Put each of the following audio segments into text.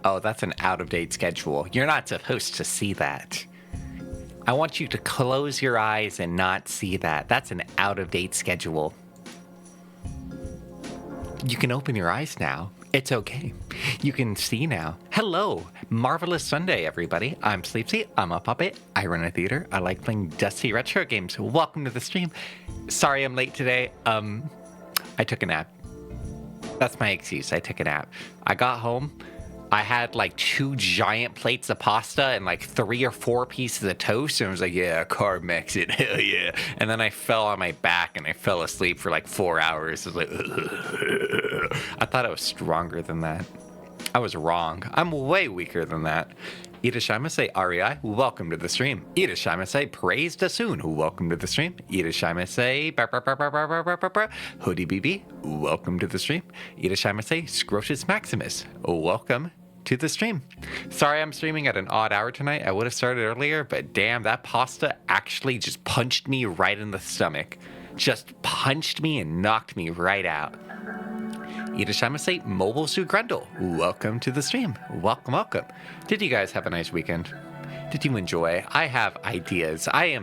Oh, that's an out-of-date schedule. You're not supposed to see that. I want you to close your eyes and not see that. That's an out-of-date schedule. You can open your eyes now. It's okay. You can see now. Hello. Marvelous Sunday, everybody. I'm Sleepsy. I'm a puppet. I run a theater. I like playing dusty retro games. Welcome to the stream. Sorry I'm late today. I took a nap. That's my excuse. I took a nap. I got home. I had like 2 giant plates of pasta and like 3 or 4 pieces of toast. And I was like, yeah, carb mix it. Hell yeah. And then I fell on my back and I fell asleep for like 4 hours. I was like, I thought I was stronger than that. I was wrong. I'm way weaker than that. Irashimasu REI, welcome to the stream. Irashimasu Praise Dasun, welcome to the stream. Irashimasu Hoodie BB, welcome to the stream. Irashimasu Scrotus Maximus, welcome to the stream. Sorry I'm streaming at an odd hour tonight. I would have started earlier, but damn, that pasta actually just punched me right in the stomach. Just punched me and knocked me right out. Irashimasu Mobile Sue Grundle, welcome to the stream. Welcome, welcome. Did you guys have a nice weekend? Did you enjoy? I have ideas. I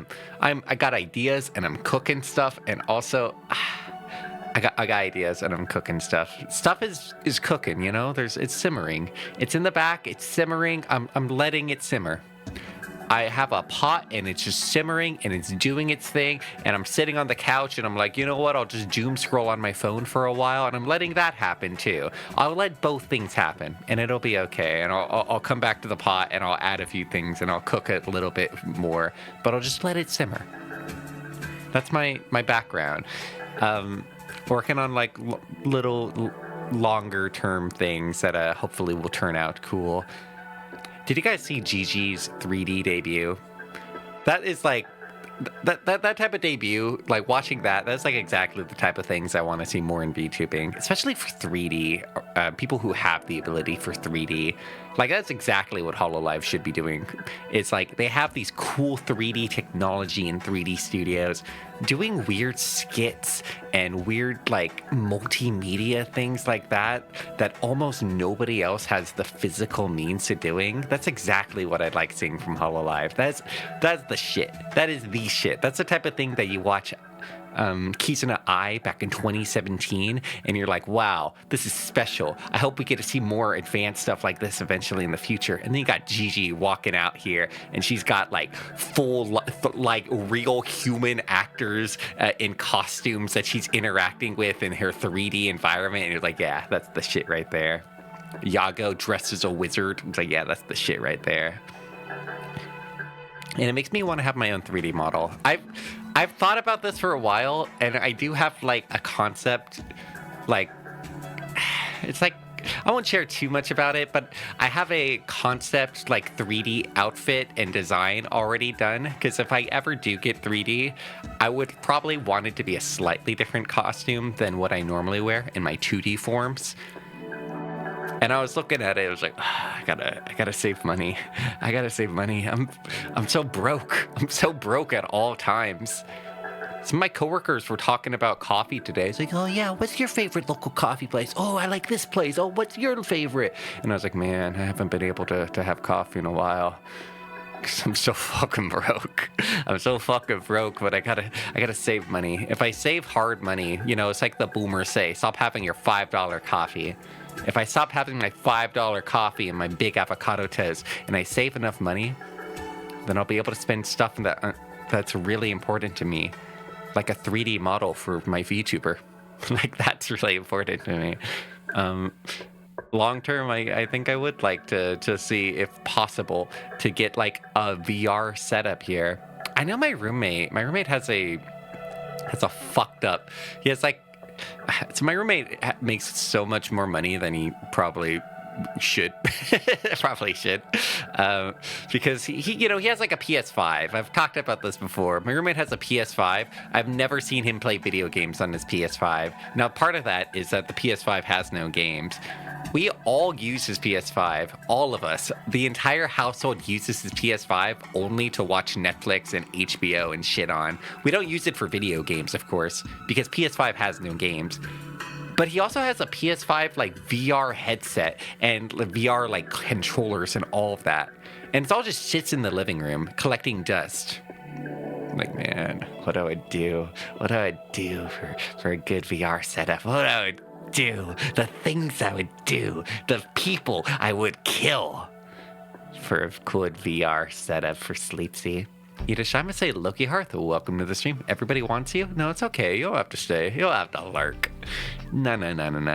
got ideas and I'm cooking stuff, and also I got ideas and I'm cooking stuff. Stuff is cooking, you know? It's simmering. It's in the back, it's simmering. I'm letting it simmer. I have a pot and it's just simmering and it's doing its thing, and I'm sitting on the couch and I'm like, you know what, I'll just doom scroll on my phone for a while, and I'm letting that happen too. I'll let both things happen and it'll be okay, and I'll come back to the pot and I'll add a few things and I'll cook it a little bit more, but I'll just let it simmer. That's my background. Working on like little longer term things that hopefully will turn out cool. Did you guys see Gigi's 3D debut? That is like, that type of debut, like watching that's like exactly the type of things I want to see more in VTubing, especially for 3D, people who have the ability for 3D. Like, that's exactly what HoloLive should be doing. It's like they have these cool 3D technology in 3D studios, doing weird skits and weird like multimedia things like that almost nobody else has the physical means to doing. That's exactly what I'd like seeing from HoloLive. That's the shit. That is the shit. That's the type of thing that you watch Kizuna Eye back in 2017, and you're like, wow, this is special. I hope we get to see more advanced stuff like this eventually in the future. And then you got Gigi walking out here, and she's got like full, like real human actors in costumes that she's interacting with in her 3D environment, and you're like, yeah, that's the shit right there. Yago dressed as a wizard. It's like, yeah, that's the shit right there. And it makes me want to have my own 3D model. I've thought about this for a while, and I do have like a concept, like, it's like, I won't share too much about it, but I have a concept like 3D outfit and design already done, because if I ever do get 3D, I would probably want it to be a slightly different costume than what I normally wear in my 2D forms. And I was looking at it, I was like, I gotta save money. I gotta save money. I'm so broke. I'm so broke at all times. Some of my coworkers were talking about coffee today. It's like, oh yeah, what's your favorite local coffee place? Oh, I like this place. Oh, what's your favorite? And I was like, man, I haven't been able to have coffee in a while, because I'm so fucking broke. I'm so fucking broke, but I gotta save money. If I save hard money, you know, it's like the boomers say, stop having your $5 coffee. If I stop having my $5 coffee and my big avocado toast, and I save enough money, then I'll be able to spend stuff that's really important to me, like a 3D model for my VTuber. Like, that's really important to me. Long term, I think I would like to see, if possible, to get like a VR setup here. I know my roommate has a fucked up, he has like, so my roommate makes so much more money than he probably should. Because he has like a PS5. I've talked about this before. My roommate has a PS5. I've never seen him play video games on his PS5. Now, part of that is that the PS5 has no games. We all use his PS5, all of us. The entire household uses his PS5 only to watch Netflix and HBO and shit on. We don't use it for video games, of course, because PS5 has no games. But he also has a PS5 like VR headset and VR like controllers and all of that. And it's all just sits in the living room collecting dust. Like, man, what do I do? What do I do for a good VR setup? What do I do? The things I would do. The people I would kill for a cool VR setup for Sleepsy. Yidashima say, Loki Hearth, welcome to the stream. Everybody wants you? No, it's okay. You don't have to stay. You don't have to lurk. No.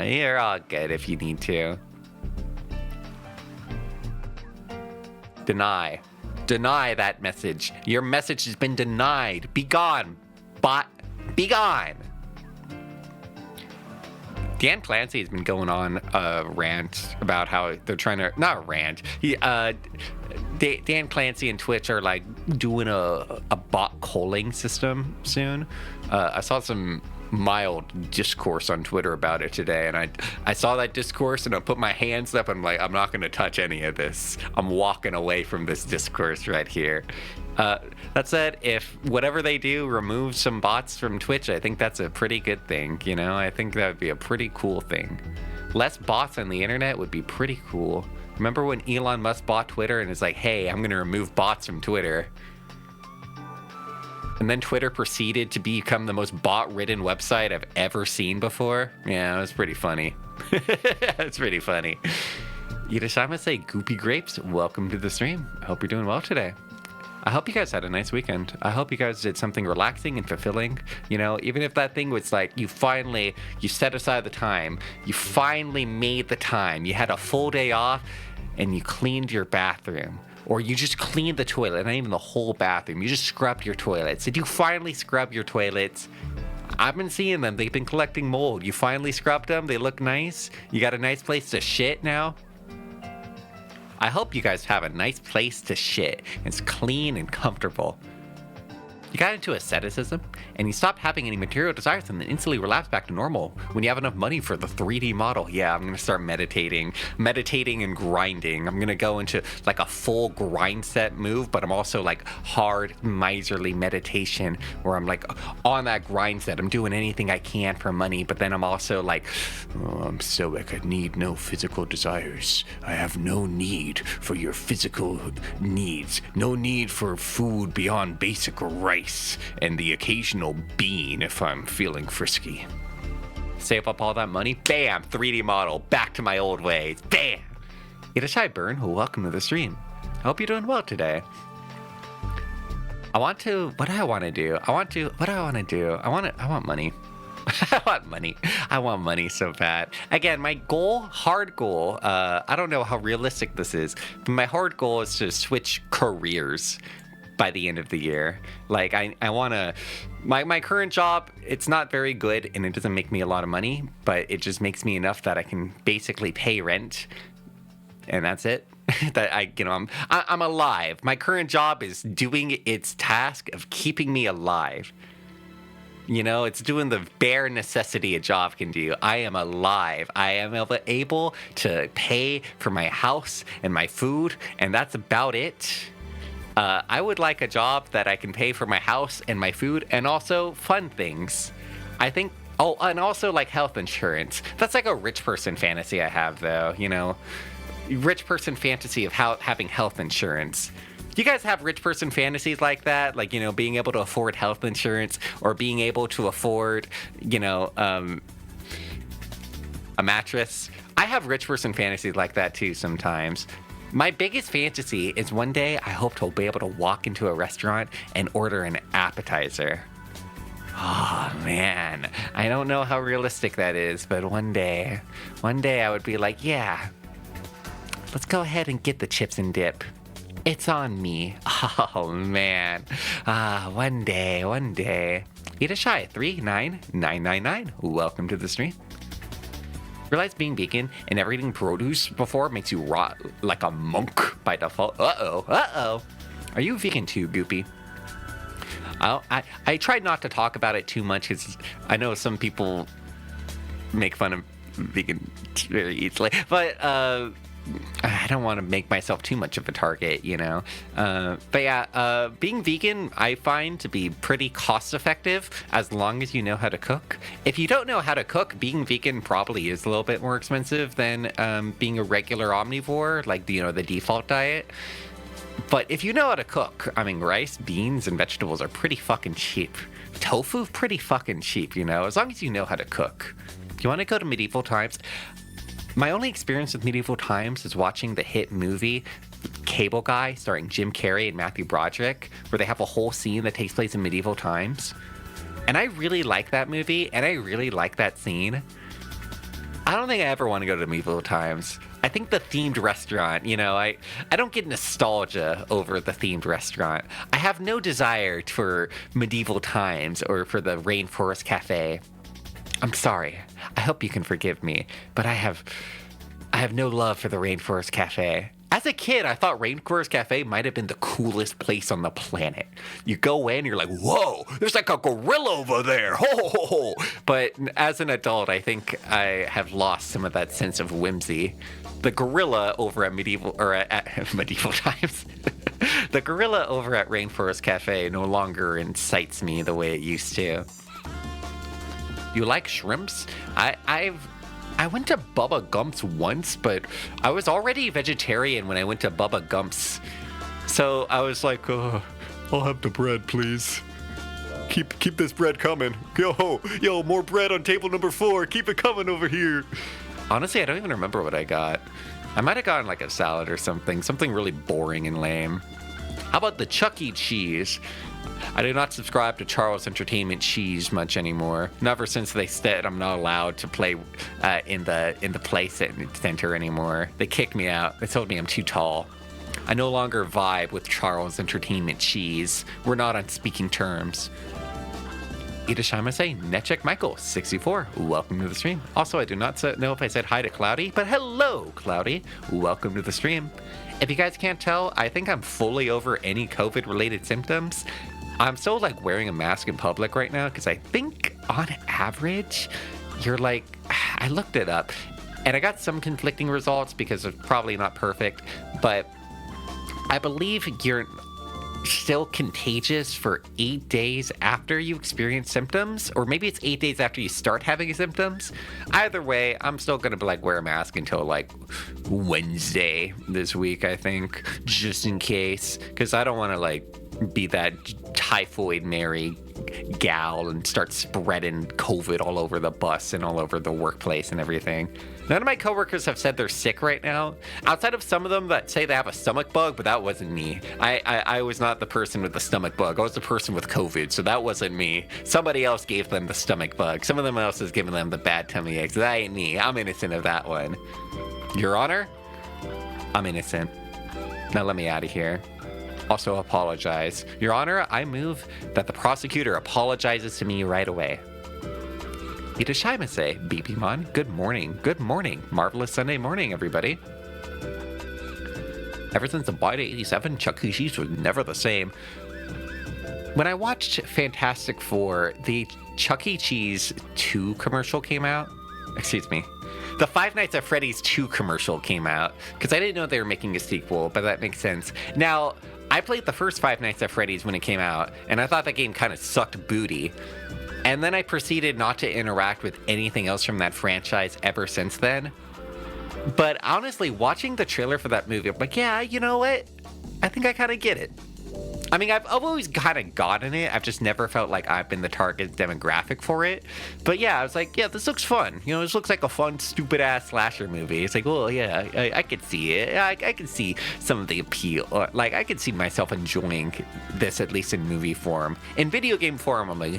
You're all good if you need to. Deny that message. Your message has been denied. Be gone, bot. Be gone. Dan Clancy has been going on a rant about how they're trying to, not a rant. Dan Clancy and Twitch are like doing a bot calling system soon. I saw some mild discourse on Twitter about it today, and I saw that discourse and I put my hands up. I'm like, I'm not going to touch any of this. I'm walking away from this discourse right here. That said, if whatever they do removes some bots from Twitch, I think that's a pretty good thing. You know, I think that would be a pretty cool thing. Less bots on the internet would be pretty cool. Remember when Elon Musk bought Twitter and is like, hey, I'm going to remove bots from Twitter? And then Twitter proceeded to become the most bot-ridden website I've ever seen before. Yeah, it was pretty funny. It's pretty funny. Yidashima say, Goopy Grapes, welcome to the stream. I hope you're doing well today. I hope you guys had a nice weekend. I hope you guys did something relaxing and fulfilling. You know, even if that thing was like, you set aside the time, you finally made the time, you had a full day off, and you cleaned your bathroom. Or you just cleaned the toilet, not even the whole bathroom. You just scrubbed your toilets. Did you finally scrub your toilets? I've been seeing them. They've been collecting mold. You finally scrubbed them. They look nice. You got a nice place to shit now. I hope you guys have a nice place to shit. It's clean and comfortable. You got into asceticism, and you stopped having any material desires and then instantly relapsed back to normal when you have enough money for the 3D model. Yeah, I'm going to start meditating and grinding. I'm going to go into like a full grind set move, but I'm also like hard, miserly meditation where I'm like on that grind set. I'm doing anything I can for money, but then I'm also like, oh, I'm stoic. I need no physical desires. I have no need for your physical needs. No need for food beyond basic rice. And the occasional bean if I'm feeling frisky. Save up all that money, bam, 3D model, back to my old ways, bam. Itashai Burn, welcome to the stream. I hope you're doing well today. I want money. I want money so bad. Again, my hard goal, I don't know how realistic this is, but my hard goal is to switch careers by the end of the year. Like I want to, my current job, it's not very good and it doesn't make me a lot of money, but it just makes me enough that I can basically pay rent, and that's it. That I'm alive. My current job is doing its task of keeping me alive. You know, it's doing the bare necessity a job can do. I am alive. I am able to pay for my house and my food, and that's about it. I would like a job that I can pay for my house and my food and also fun things. I think, and also like health insurance. That's like a rich person fantasy I have though, you know. Rich person fantasy of having health insurance. Do you guys have rich person fantasies like that? Like, you know, being able to afford health insurance or being able to afford, you know, a mattress? I have rich person fantasies like that too sometimes. My biggest fantasy is one day I hope to be able to walk into a restaurant and order an appetizer. Oh man, I don't know how realistic that is, but one day I would be like, yeah, let's go ahead and get the chips and dip. It's on me. Oh man, one day. Itashai 39999, welcome to the stream. Realize being vegan and never eating produce before makes you rot like a monk by default. Uh-oh. Are you vegan too, Goopy? I tried not to talk about it too much because I know some people make fun of vegan very easily. But I don't want to make myself too much of a target, you know. But yeah, being vegan I find to be pretty cost effective as long as you know how to cook. If you don't know how to cook, being vegan probably is a little bit more expensive than being a regular omnivore, like, you know, the default diet. But if you know how to cook, I mean, rice, beans, and vegetables are pretty fucking cheap. Tofu, pretty fucking cheap, you know, as long as you know how to cook. You want to go to medieval times? My only experience with medieval times is watching the hit movie Cable Guy, starring Jim Carrey and Matthew Broderick, where they have a whole scene that takes place in medieval times. And I really like that movie, and I really like that scene. I don't think I ever want to go to medieval times. I think the themed restaurant, you know, I don't get nostalgia over the themed restaurant. I have no desire for medieval times or for the Rainforest Cafe. I'm sorry. I hope you can forgive me, but I have no love for the Rainforest Cafe. As a kid, I thought Rainforest Cafe might have been the coolest place on the planet. You go in, you're like, whoa, there's like a gorilla over there. Ho, ho, ho, ho. But as an adult, I think I have lost some of that sense of whimsy. The gorilla over at medieval times. The gorilla over at Rainforest Cafe no longer incites me the way it used to. You like shrimps? I went to Bubba Gump's once, but I was already vegetarian when I went to Bubba Gump's. So I was like, I'll have the bread, please. Keep this bread coming. Yo, more bread on table number 4. Keep it coming over here. Honestly, I don't even remember what I got. I might have gotten like a salad or something really boring and lame. How about the Chuck E. Cheese? I do not subscribe to Charles Entertainment Cheese much anymore. Never since they said I'm not allowed to play in the play center anymore. They kicked me out. They told me I'm too tall. I no longer vibe with Charles Entertainment Cheese. We're not on speaking terms. Itashimase, Netcheck Michael, 64. Welcome to the stream. Also, I do not know if I said hi to Cloudy, but hello, Cloudy. Welcome to the stream. If you guys can't tell, I think I'm fully over any COVID-related symptoms. I'm still like wearing a mask in public right now because I think on average, you're like, I looked it up and I got some conflicting results because it's probably not perfect, but I believe you're still contagious for 8 days after you experience symptoms, or maybe it's 8 days after you start having symptoms. Either way, I'm still gonna like wear a mask until like Wednesday this week, I think, just in case, because I don't want to like be that typhoid Mary gal and start spreading COVID all over the bus and all over the workplace and everything. None of my coworkers have said they're sick right now, outside of some of them that say they have a stomach bug, but that wasn't me. I was not the person with the stomach bug. I was the person with COVID, so that wasn't me. Somebody else gave them the stomach bug. Some of them else has given them the bad tummy aches. That ain't me. I'm innocent of that one. Your Honor, I'm innocent. Now let me out of here. Also apologize. Your Honor, I move that the prosecutor apologizes to me right away. Itashimase, BPmon, good morning. Good morning. Marvelous Sunday morning, everybody. Ever since the Bite 87, Chuck E. Cheese was never the same. When I watched Fantastic Four, the Chuck E. Cheese 2 commercial came out. Excuse me. The Five Nights at Freddy's 2 commercial came out, because I didn't know they were making a sequel, but that makes sense. Now, I played the first Five Nights at Freddy's when it came out, and I thought that game kind of sucked booty. And then I proceeded not to interact with anything else from that franchise ever since then. But honestly, watching the trailer for that movie, I'm like, yeah, you know what? I think I kind of get it. I mean, I've always kind of gotten it. I've just never felt like I've been the target demographic for it. But yeah, I was like, yeah, this looks fun. You know, this looks like a fun, stupid-ass slasher movie. It's like, well, yeah, I could see it. I could see some of the appeal. Like, I could see myself enjoying this, at least in movie form. In video game form, I'm like,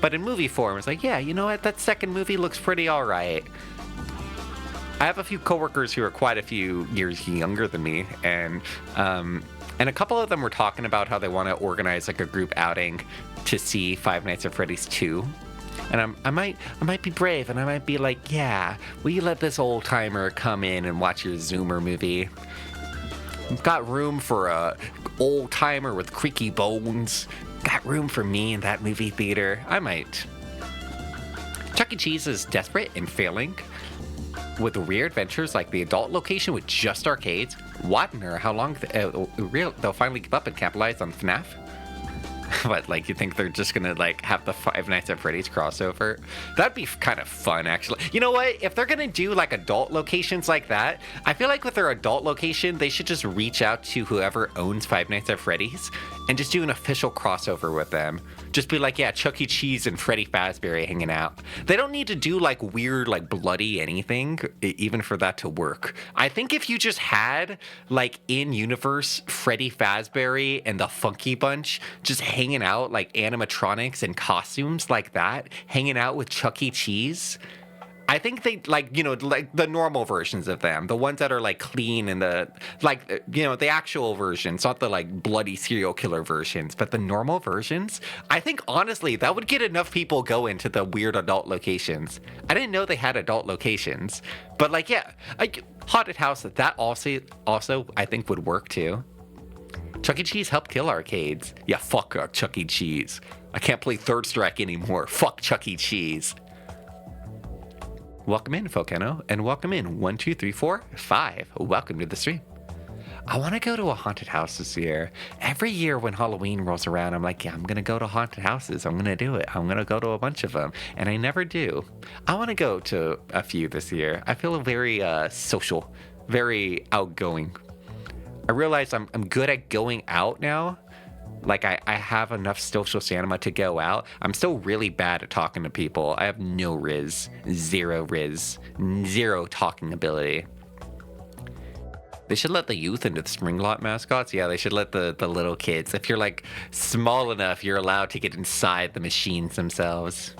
But in movie form, it's like, yeah, you know what? That second movie looks pretty all right. I have a few coworkers who are quite a few years younger than me, and a couple of them were talking about how they want to organize like a group outing to see Five Nights at Freddy's 2. And I might be brave, and I might be like, yeah, will you let this old timer come in and watch your Zoomer movie? I've got room for a old timer with creaky bones. Got room for me in that movie theater. I might. Chuck E. Cheese is desperate and failing. with Weird Adventures, like the adult location with just arcades, Wapner, how long they'll finally give up and capitalize on FNAF? But like, you think they're just gonna like have the Five Nights at Freddy's crossover? That'd be kind of fun, actually. You know what? If they're gonna do like adult locations like that, I feel like with their adult location, they should just reach out to whoever owns Five Nights at Freddy's and just do an official crossover with them. Just be like, yeah, Chuck E. Cheese and Freddy Fazbear hanging out. They don't need to do like weird, like bloody anything, even for that to work. I think if you just had like in-universe Freddy Fazbear and the Funky Bunch just hanging out like animatronics and costumes like that, hanging out with Chuck E. Cheese, I think they like, you know, like the normal versions of them, the ones that are like clean and the like, you know, the actual versions, not the like bloody serial killer versions, but the normal versions. I think honestly that would get enough people going to the weird adult locations. I didn't know they had adult locations, but like, yeah, like haunted house, that also I think would work too. Chuck E. Cheese helped kill arcades. Yeah, fuck Chuck E. Cheese. I can't play Third Strike anymore. Fuck Chuck E. Cheese. Welcome in, Fokeno, and welcome in 1, 2, 3, 4, 5. Welcome to the stream. I want to go to a haunted house this year. Every year when Halloween rolls around, I'm like, yeah, I'm going to go to haunted houses. I'm going to do it. I'm going to go to a bunch of them. And I never do. I want to go to a few this year. I feel very social, very outgoing. I realize I'm good at going out now. Like, I have enough social stamina to go out. I'm still really bad at talking to people. I have no riz, zero talking ability. They should let the youth into the Spring Lot mascots. Yeah, they should let the little kids. If you're, like, small enough, you're allowed to get inside the machines themselves.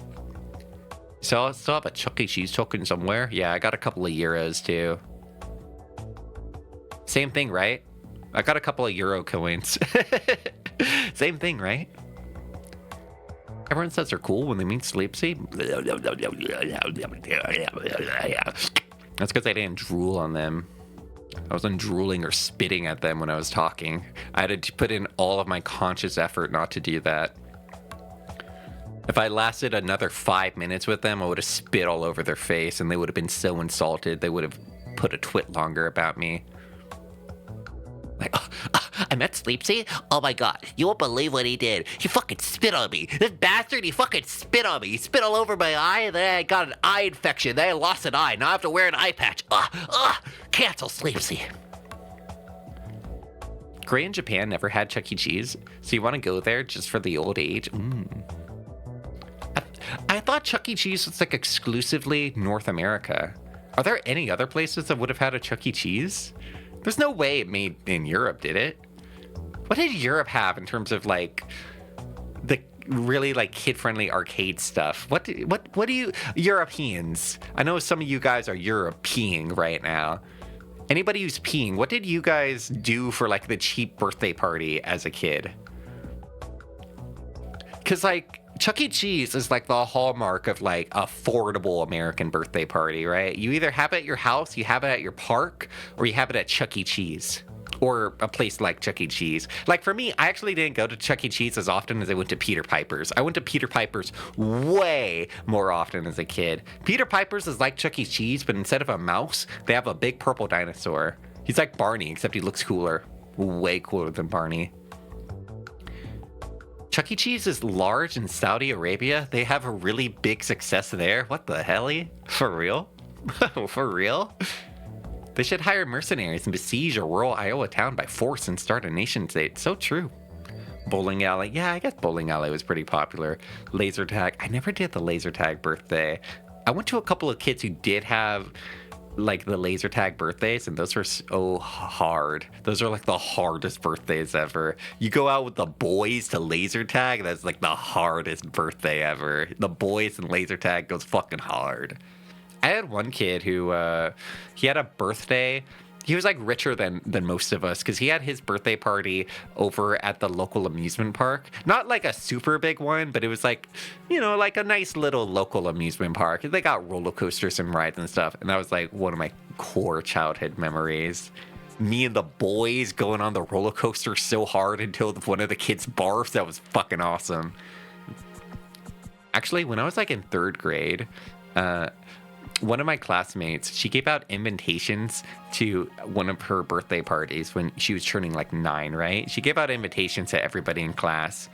So I still have a Chuck E. Cheese token somewhere. Yeah, I got a couple of euros, too. Same thing, right? I got a couple of euro coins. Same thing, right? Everyone says they're cool when they meet Sleepsy. That's because I didn't drool on them. I wasn't drooling or spitting at them when I was talking. I had to put in all of my conscious effort not to do that. If I lasted another 5 minutes with them, I would have spit all over their face and they would have been so insulted. They would have put a twit longer about me. Like, I met Sleepsy? Oh my god, you won't believe what he did. He fucking spit on me. This bastard, he fucking spit on me. He spit all over my eye, and then I got an eye infection. Then I lost an eye. Now I have to wear an eye patch. Cancel Sleepsy. Korea and Japan never had Chuck E. Cheese, so you want to go there just for the old age? I thought Chuck E. Cheese was like exclusively North America. Are there any other places that would have had a Chuck E. Cheese? There's no way it made in Europe, did it? What did Europe have in terms of like the really like kid-friendly arcade stuff? What do you Europeans? I know some of you guys are European right now. Anybody who's peeing, what did you guys do for like the cheap birthday party as a kid? Because like Chuck E. Cheese is like the hallmark of like affordable American birthday party, right? You either have it at your house, you have it at your park, or you have it at Chuck E. Cheese. Or a place like Chuck E. Cheese. Like for me, I actually didn't go to Chuck E. Cheese as often as I went to Peter Piper's. I went to Peter Piper's way more often as a kid. Peter Piper's is like Chuck E. Cheese, but instead of a mouse, they have a big purple dinosaur. He's like Barney, except he looks cooler. Way cooler than Barney. Chuck E. Cheese is large in Saudi Arabia. They have a really big success there. What the hell? For real? For real? They should hire mercenaries and besiege a rural Iowa town by force and start a nation state. So true. Bowling alley. Yeah, I guess bowling alley was pretty popular. Laser tag. I never did the laser tag birthday. I went to a couple of kids who did have like the laser tag birthdays, and those were so hard. Those are like the hardest birthdays ever. You go out with the boys to laser tag, that's like the hardest birthday ever. The boys and laser tag goes fucking hard. I had one kid who he had a birthday. He was like richer than most of us because he had his birthday party over at the local amusement park. Not like a super big one, but it was like, you know, like a nice little local amusement park. They got roller coasters and rides and stuff. And that was like one of my core childhood memories. Me and the boys going on the roller coaster so hard until one of the kids barfed. That was fucking awesome. Actually, when I was like in third grade, one of my classmates, she gave out invitations to one of her birthday parties when she was turning like 9, right? She gave out invitations to everybody in class.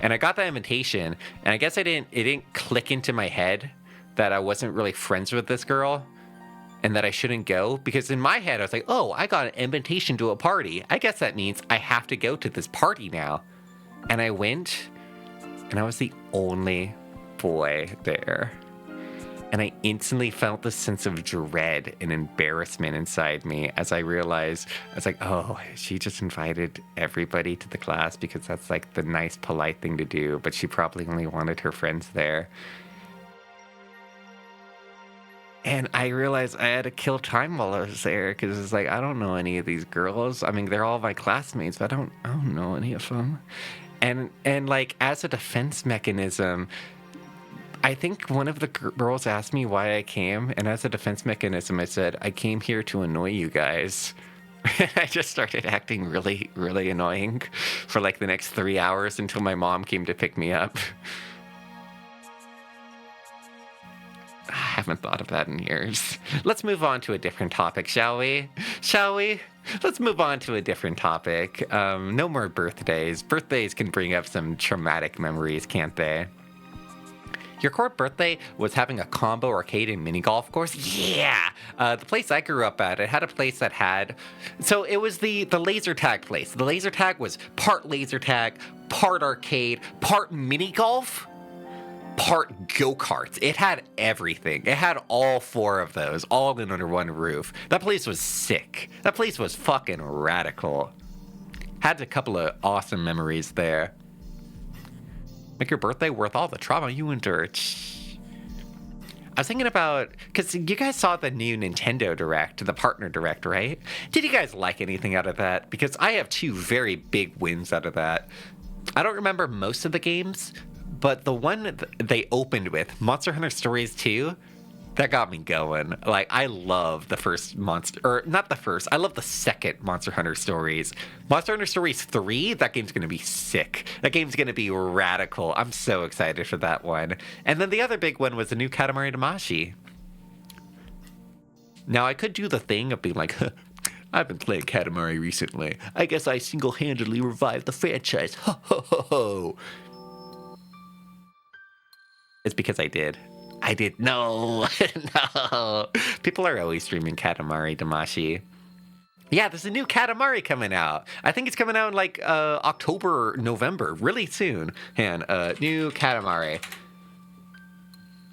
And I got that invitation, and I guess it didn't click into my head that I wasn't really friends with this girl and that I shouldn't go, because in my head I was like, oh, I got an invitation to a party. I guess that means I have to go to this party now. And I went, and I was the only boy there. And I instantly felt this sense of dread and embarrassment inside me as I realized, I was like, oh, she just invited everybody to the class because that's like the nice, polite thing to do, but she probably only wanted her friends there. And I realized I had to kill time while I was there because it's like, I don't know any of these girls. I mean, they're all my classmates, but I don't know any of them. And like, as a defense mechanism, I think one of the girls asked me why I came, and as a defense mechanism, I said, I came here to annoy you guys. I just started acting really, really annoying for like the next 3 hours until my mom came to pick me up. I haven't thought of that in years. Let's move on to a different topic, shall we? Shall we? Let's move on to a different topic. No more birthdays. Birthdays can bring up some traumatic memories, can't they? Your core birthday was having a combo arcade and mini golf course? Yeah! The place I grew up at, it had a place that had... So it was the laser tag place. The laser tag was part laser tag, part arcade, part mini golf, part go-karts. It had everything. It had all 4 of those, all in under one roof. That place was sick. That place was fucking radical. Had a couple of awesome memories there. Make your birthday worth all the trauma you endured. I was thinking about, because you guys saw the new Nintendo Direct, the partner Direct, right? Did you guys like anything out of that? Because I have 2 very big wins out of that. I don't remember most of the games, but the one they opened with, Monster Hunter Stories 2, that got me going. Like, I love the first monster, or not the first, I love the second Monster Hunter Stories. Monster Hunter Stories 3, that game's gonna be sick. That game's gonna be radical. I'm so excited for that one. And then the other big one was the new Katamari Damacy. Now, I could do the thing of being like, I've been playing Katamari recently. I guess I single-handedly revived the franchise. Ho, ho, ho, ho. It's because I did. No. No. People are always streaming Katamari Damacy. Yeah, there's a new Katamari coming out. I think it's coming out in like October, November, really soon. And new Katamari.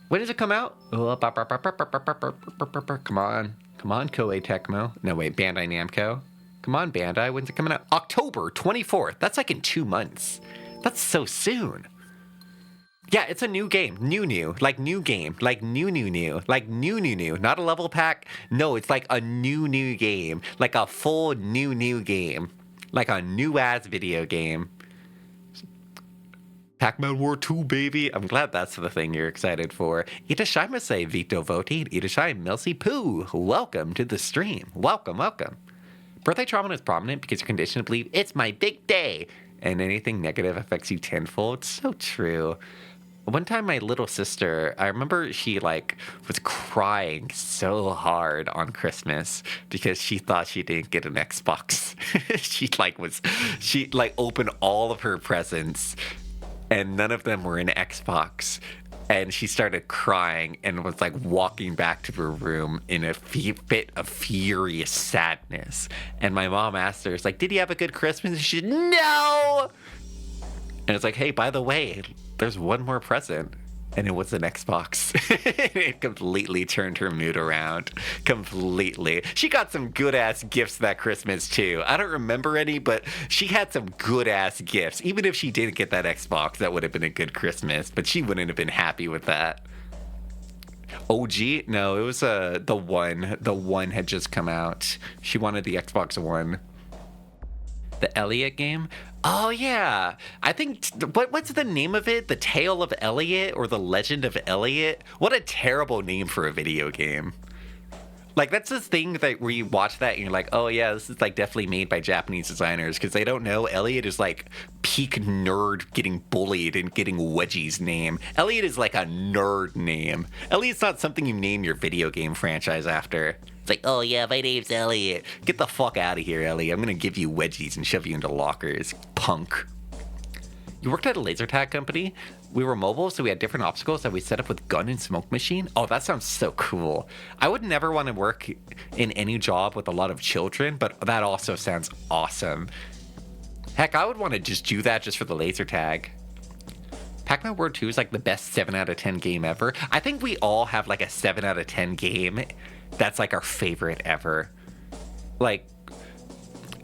When does it come out? Come on, Koei Tecmo. No, wait, Bandai Namco. Come on, Bandai. When's it coming out? October 24th. That's like in 2 months. That's so soon. Yeah, it's a new game. New. Like new game. Like new. Like new. Not a level pack. No, it's like a new game. Like a full new game. Like a new-ass video game. Pac-Man War 2, baby. I'm glad that's the thing you're excited for. Itashimase Vito Voti. Itashai Milsy Poo. Welcome to the stream. Welcome. Birthday trauma is prominent because you're conditioned to believe it's my big day. And anything negative affects you tenfold. It's so true. One time my little sister, I remember she was crying so hard on Christmas because she thought she didn't get an Xbox. she opened all of her presents and none of them were an Xbox. And she started crying and was walking back to her room in a fit of furious sadness. And my mom asked her, did you have a good Christmas? And she said, no! And it's hey, by the way, there's one more present. And it was an Xbox. It completely turned her mood around. Completely. She got some good-ass gifts that Christmas, too. I don't remember any, but she had some good-ass gifts. Even if she didn't get that Xbox, that would have been a good Christmas. But she wouldn't have been happy with that. OG? No, it was the One. The One had just come out. She wanted the Xbox One. The Elliot game? Oh, yeah. I think, what's the name of it? The Tale of Elliot or The Legend of Elliot? What a terrible name for a video game. Like, that's the thing that where you watch that and you're like, oh yeah, this is like definitely made by Japanese designers, because they don't know Elliot is like peak nerd getting bullied and getting Wedgie's name. Elliot is like a nerd name. Elliot's not something you name your video game franchise after. It's like, oh yeah, my name's Elliot. Get the fuck out of here, Elliot. I'm gonna give you Wedgies and shove you into lockers, punk. You worked at a laser tag company? We were mobile, so we had different obstacles that we set up with gun and smoke machine. Oh, that sounds so cool. I would never want to work in any job with a lot of children, but that also sounds awesome. Heck, I would want to just do that just for the laser tag. Pac-Man World 2 is like the best 7 out of 10 game ever. I think we all have like a 7 out of 10 game that's like our favorite ever. Like,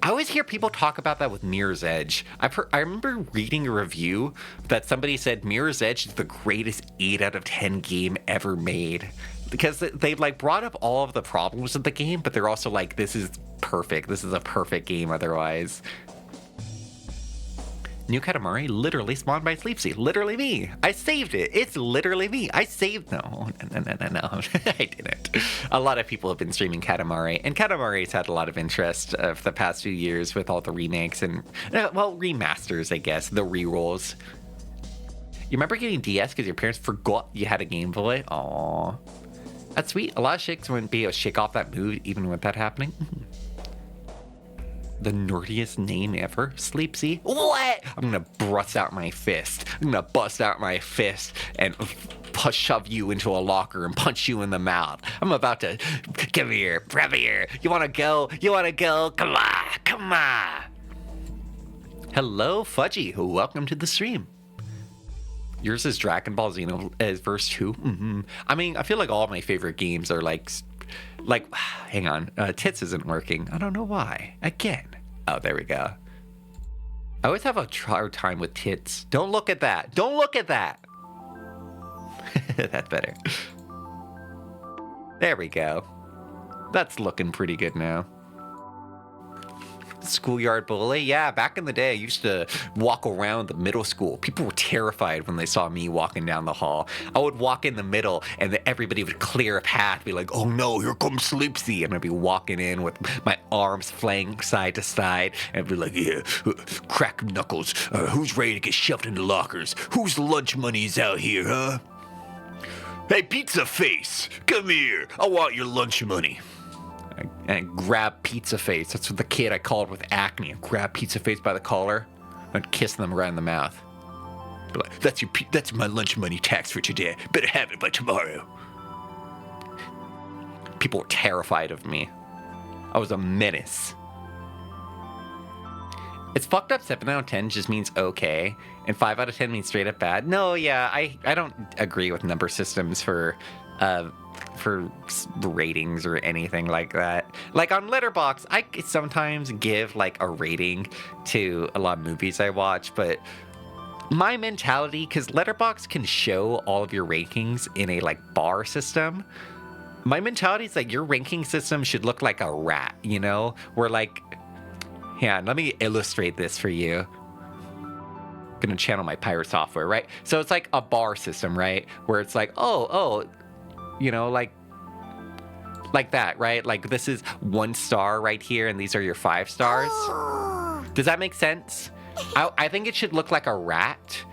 I always hear people talk about that with Mirror's Edge. I remember reading a review that somebody said Mirror's Edge is the greatest 8 out of 10 game ever made. Because they like brought up all of the problems of the game, but they're also like, this is perfect. This is a perfect game otherwise. New Katamari literally spawned by Sleepsy. Literally me. I saved it. It's literally me. I saved... No. I didn't. A lot of people have been streaming Katamari, and Katamari's had a lot of interest for the past few years with all the remakes and, well, remasters, I guess, the re-rolls. You remember getting DS because your parents forgot you had a Game Boy? Aww. That's sweet. A lot of chicks wouldn't be able to shake off that mood even with that happening. The nerdiest name ever? Sleepsy? What? I'm gonna bust out my fist. I'm gonna bust out my fist and shove you into a locker and punch you in the mouth. I'm about to... Come here. You wanna go? Come on. Hello, Fudgy. Welcome to the stream. Yours is Dragon Ball Xenoverse verse 2? Mm-hmm. I mean, I feel like all my favorite games are like, hang on, tits isn't working. I don't know why. Again. Oh, there we go. I always have a hard time with tits. Don't look at that. That's better. There we go. That's looking pretty good now. Schoolyard bully? Yeah, back in the day, I used to walk around the middle school. People were terrified when they saw me walking down the hall. I would walk in the middle, and everybody would clear a path, be like, oh no, here comes Sleepsy. And I'd be walking in with my arms flaying side to side, and be like, yeah, crack knuckles. Who's ready to get shoved into lockers? Whose lunch money's out here, huh? Hey, pizza face, come here. I want your lunch money. And grab Pizza Face. That's what the kid I called with acne. And grab Pizza Face by the collar and kiss them right in the mouth. Be like, that's my lunch money tax for today. Better have it by tomorrow. People were terrified of me. I was a menace. It's fucked up 7 out of 10 just means okay, and 5 out of 10 means straight up bad. No, yeah, I don't agree with number systems for ratings or anything like that. Like on Letterboxd, I sometimes give like a rating to a lot of movies I watch, but my mentality, because Letterboxd can show all of your rankings in a like bar system, my mentality is like your ranking system should look like a rat, you know? Where like, yeah, let me illustrate this for you. I'm gonna channel my pirate software, right? So it's like a bar system, right? Where it's like, oh, you know, like that, right? Like this is 1 star right here, and these are your 5 stars. Does that make sense? I think it should look like a rat,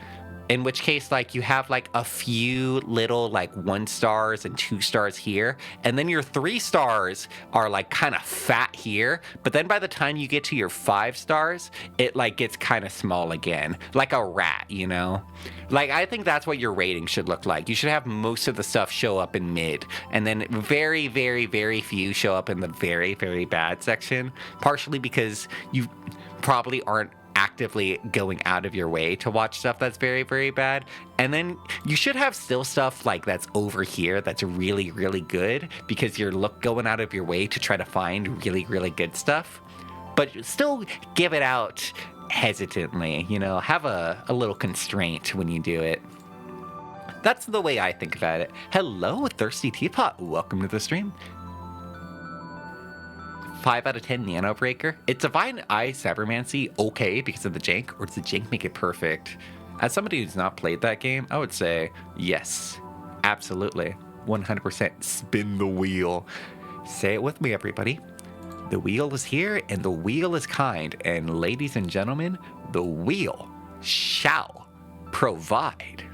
in which case, like, you have like a few little like 1 stars and 2 stars here, and then your 3 stars are like kind of fat here, but then by the time you get to your 5 stars, it like gets kind of small again, like a rat, you know? Like, I think that's what your rating should look like. You should have most of the stuff show up in mid, and then very, very, very few show up in the very, very bad section, partially because you probably aren't actively going out of your way to watch stuff that's very, very bad. And then you should have still stuff like that's over here that's really, really good, because you're going out of your way to try to find really, really good stuff. But still give it out hesitantly, you know, have a little constraint when you do it. That's the way I think about it. Hello, Thirsty Teapot. Welcome to the stream. 5 out of 10 Nano Breaker. It's Divine Eye Cybermancy okay because of the jank, or does the jank make it perfect? As somebody who's not played that game, I would say yes, absolutely, 100%. Spin the wheel. Say it with me, everybody. The wheel is here and the wheel is kind. And ladies and gentlemen, the wheel shall provide.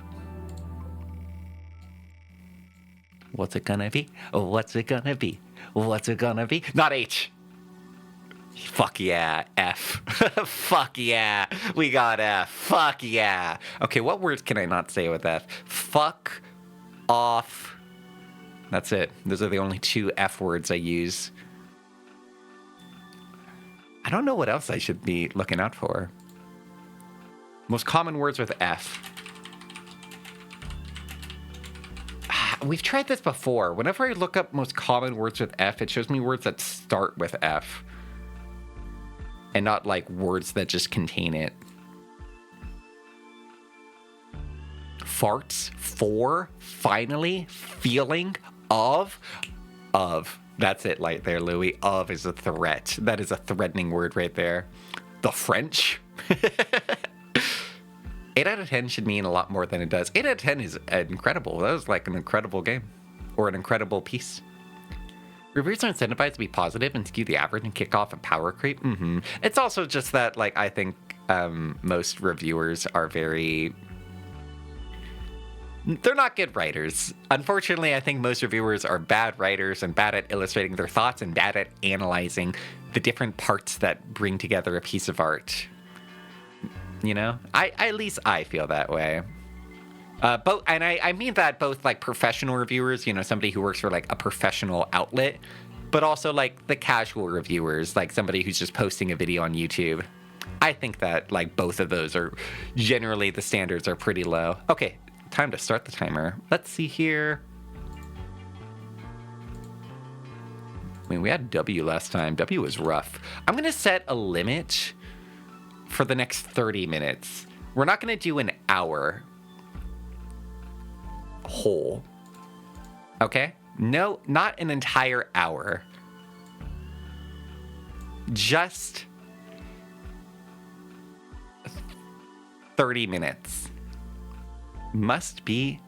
What's it gonna be? What's it gonna be? What's it gonna be? Not H. Fuck yeah, F. Fuck yeah, we got F. Fuck yeah. Okay, what words can I not say with F? Fuck off. That's it. Those are the only 2 F words I use. I don't know what else I should be looking out for. Most common words with F. We've tried this before. Whenever I look up most common words with F, it shows me words that start with F. And not like words that just contain it. Farts, for, finally, feeling, of. That's it right there, Louis. Of is a threat. That is a threatening word right there. The French. 8 out of 10 should mean a lot more than it does. 8 out of 10 is incredible. That was like an incredible game. Or an incredible piece. Reviewers are incentivized to be positive and skew the average and kick off a power creep. It's also just that, like, I think most reviewers are very... They're not good writers. Unfortunately, I think most reviewers are bad writers and bad at illustrating their thoughts and bad at analyzing the different parts that bring together a piece of art. You know? At least I feel that way. Both, and I mean that both like professional reviewers, you know, somebody who works for like a professional outlet, but also like the casual reviewers, like somebody who's just posting a video on YouTube. I think that like both of those are generally the standards are pretty low. Okay, time to start the timer. Let's see here. I mean, we had W last time. W was rough. I'm going to set a limit for the next 30 minutes. We're not going to do an hour whole. Okay? No, not an entire hour. Just 30 minutes. Must be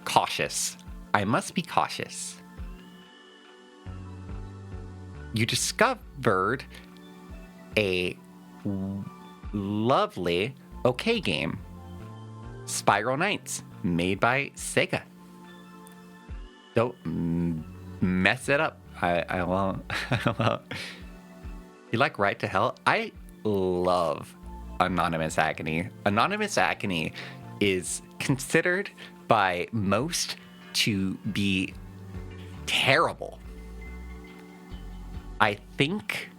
cautious. I must be cautious. You discovered a lovely okay game. Spiral Knights, made by Sega. Don't mess it up. I won't. You like Right to Hell? I love Anonymous Agony. Anonymous Agony is considered by most to be terrible. I think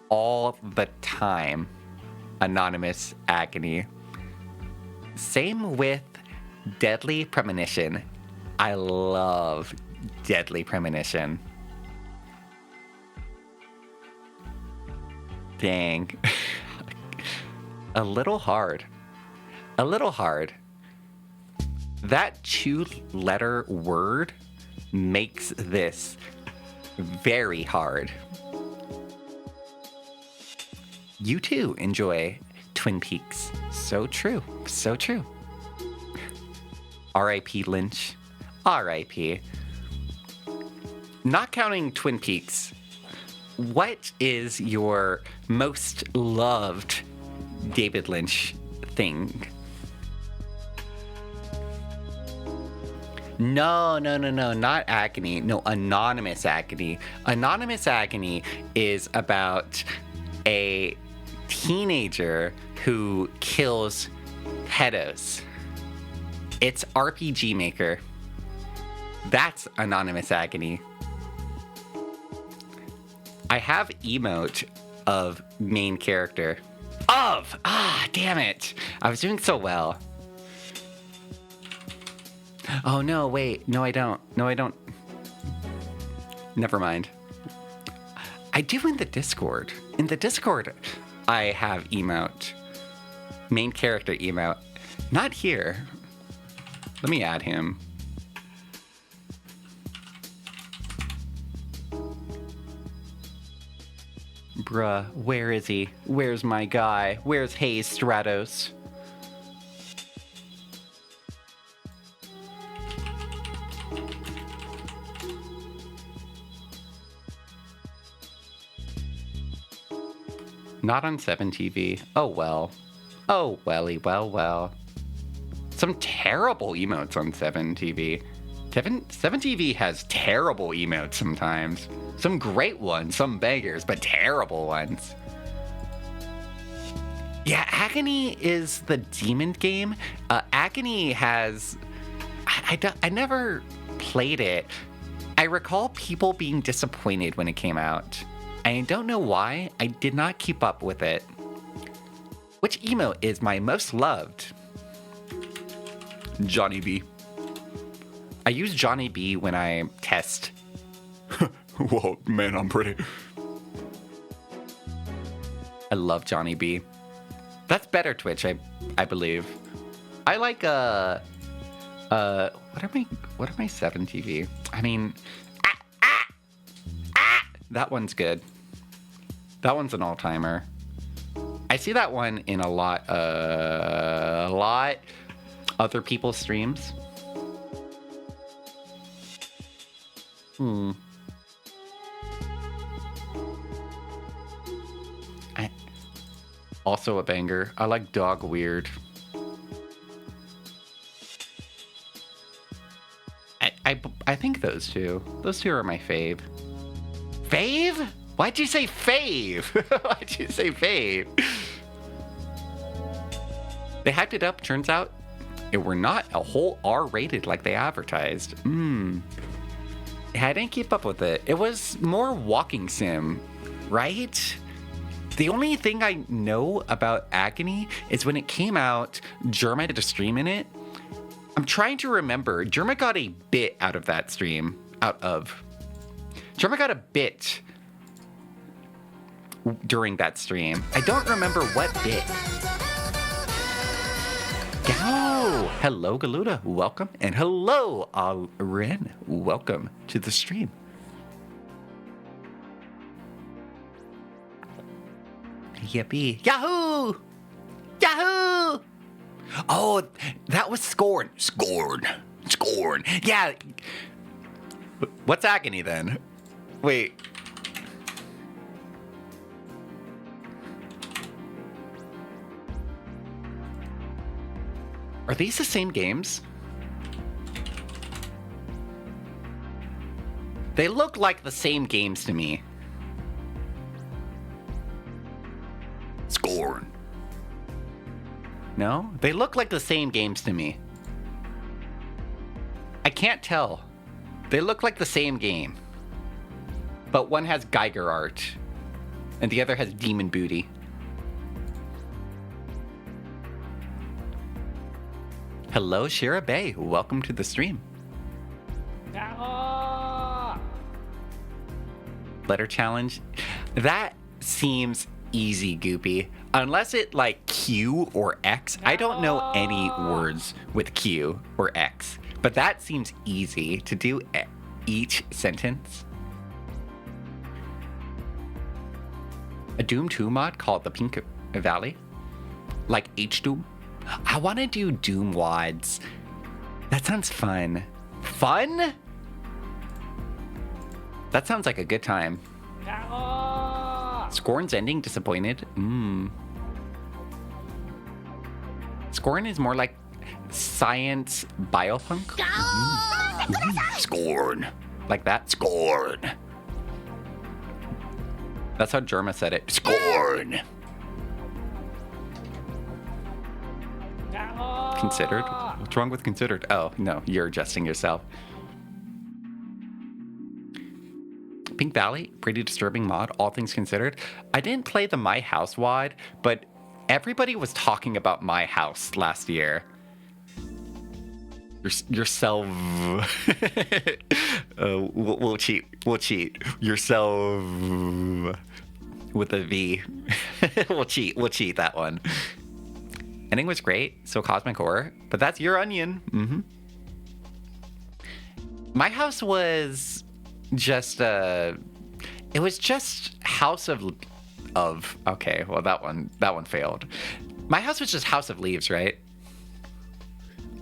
all the time, Anonymous Agony. Same with Deadly Premonition. I love Deadly Premonition. Dang. A little hard. A little hard. That 2-letter word makes this very hard. You too enjoy Twin Peaks. So true. So true. R.I.P. Lynch. R.I.P. Not counting Twin Peaks, what is your most loved David Lynch thing? No, not Agony. No, Anonymous Agony. Anonymous Agony is about a teenager who kills pedos. It's RPG Maker. That's Anonymous Agony. I have emote of main character. Of! Ah, damn it. I was doing so well. Oh, no, wait. No, I don't. No, I don't. Never mind. I do in the Discord. In the Discord, I have emote. Main character emote. Not here. Let me add him. Bruh, where is he? Where's my guy? Where's Hayes Stratos? Not on 7 TV. Oh well. Oh welly, well. Some terrible emotes on 7 TV. 7 TV has terrible emotes sometimes. Some great ones, some bangers, but terrible ones. Yeah, Agony is the demon game. Agony has... I never played it. I recall people being disappointed when it came out. I don't know why. I did not keep up with it. Which emote is my most loved? Johnny B. I use Johnny B when I test. Whoa, man, I'm pretty. I love Johnny B. That's better Twitch, I believe. I like what are my 7 TV? I mean, that one's good. That one's an all-timer. I see that one in a lot other people's streams. Also a banger. I like Dog Weird. I think those two. Those two are my fave. Fave? Why'd you say fave? Why'd you say fave? They hyped it up. Turns out it were not a whole R-rated like they advertised. Yeah, I didn't keep up with it. It was more walking sim, right? The only thing I know about Agony is when it came out, Jerma did a stream in it. I'm trying to remember. Jerma got a bit out of that stream. Jerma got a bit during that stream. I don't remember what bit. Oh, hello, Galuda. Welcome. And hello, Ren. Welcome to the stream. Yippee. Yahoo! Yahoo! Oh, that was Scorn. Scorn. Yeah. What's Agony then? Wait. Are these the same games? They look like the same games to me. Scorn. No? They look like the same games to me. I can't tell. They look like the same game. But one has Geiger art, and the other has Demon Booty. Hello, Shira Bay. Welcome to the stream. Letter challenge. That seems easy, Goopy. Unless it like Q or X. I don't know any words with Q or X. But that seems easy to do each sentence. A Doom 2 mod called the Pink Valley. Like H-Doom. I want to do Doom WODs. That sounds fun. Fun? That sounds like a good time. Scorn's ending disappointed? Scorn is more like science biopunk? Scorn. Like that? Scorn. That's how Jerma said it. Scorn. Considered? What's wrong with considered? Oh, no, you're adjusting yourself. Pink Valley, pretty disturbing mod, all things considered. I didn't play the My House WOD, but everybody was talking about My House last year. Yourself. We'll cheat. Yourself with a V. We'll cheat that one. Ending was great, so cosmic horror, but that's your onion. My House was just it was just House of okay, well that one failed. My House was just House of Leaves, right?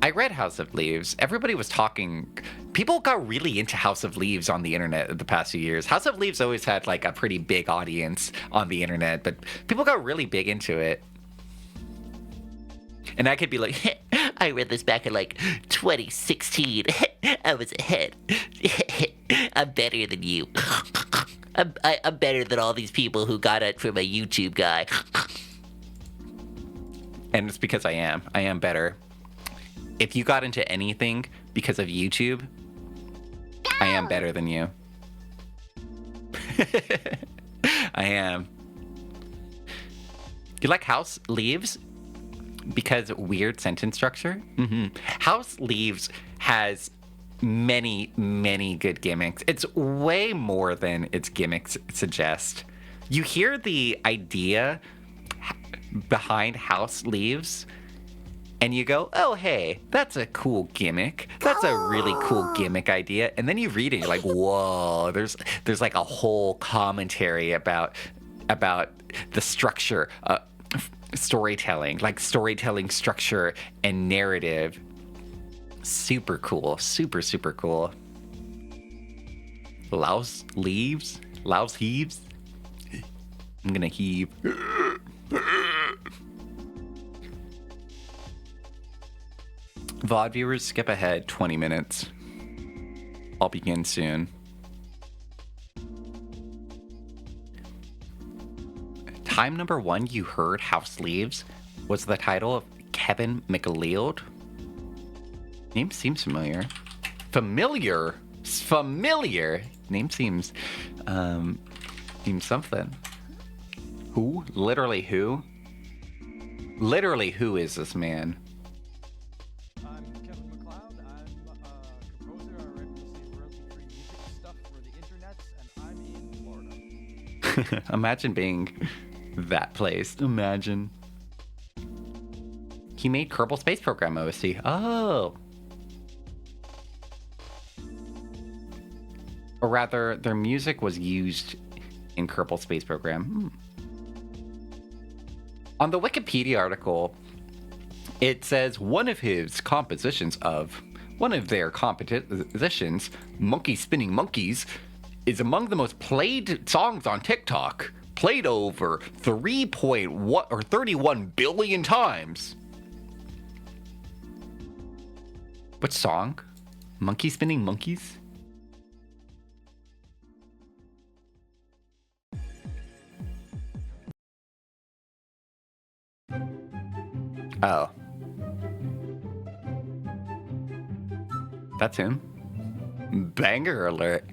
I read House of Leaves. Everybody was talking people got really into House of Leaves on the internet the past few years. House of Leaves always had like a pretty big audience on the internet, but people got really big into it. And I could be like, I read this back in like 2016. I was ahead. I'm better than you. I'm better than all these people who got it from a YouTube guy. And it's because I am. I am better. If you got into anything because of YouTube, I am better than you. I am. You like House Leaves? Because weird sentence structure? House Leaves has many, many good gimmicks. It's way more than its gimmicks suggest. You hear the idea behind House Leaves, and you go, oh, hey, that's a cool gimmick. That's a really cool gimmick idea. And then you read it, you're like, whoa, there's like a whole commentary about the structure, storytelling, like storytelling structure and narrative. Super cool. Super, super cool. Louse Leaves? Louse Heaves? I'm gonna heave. VOD viewers, skip ahead 20 minutes. I'll begin soon. Time number 1 you heard House Leaves was the title of Kevin MacLeod. Name seems familiar. Familiar? Name seems something. Who? Literally who? Literally who is this man? I'm Kevin MacLeod. I'm a composer. I write mostly royalty-free music stuff for the internet, and I'm in Florida. Imagine being that place. Imagine. He made Kerbal Space Program OST. Oh. Or rather, their music was used in Kerbal Space Program. On the Wikipedia article, it says one of their compositions, Monkey Spinning Monkeys, is among the most played songs on TikTok. Played over 31 billion times. What song? Monkey Spinning Monkeys? Oh. That's him. Banger alert.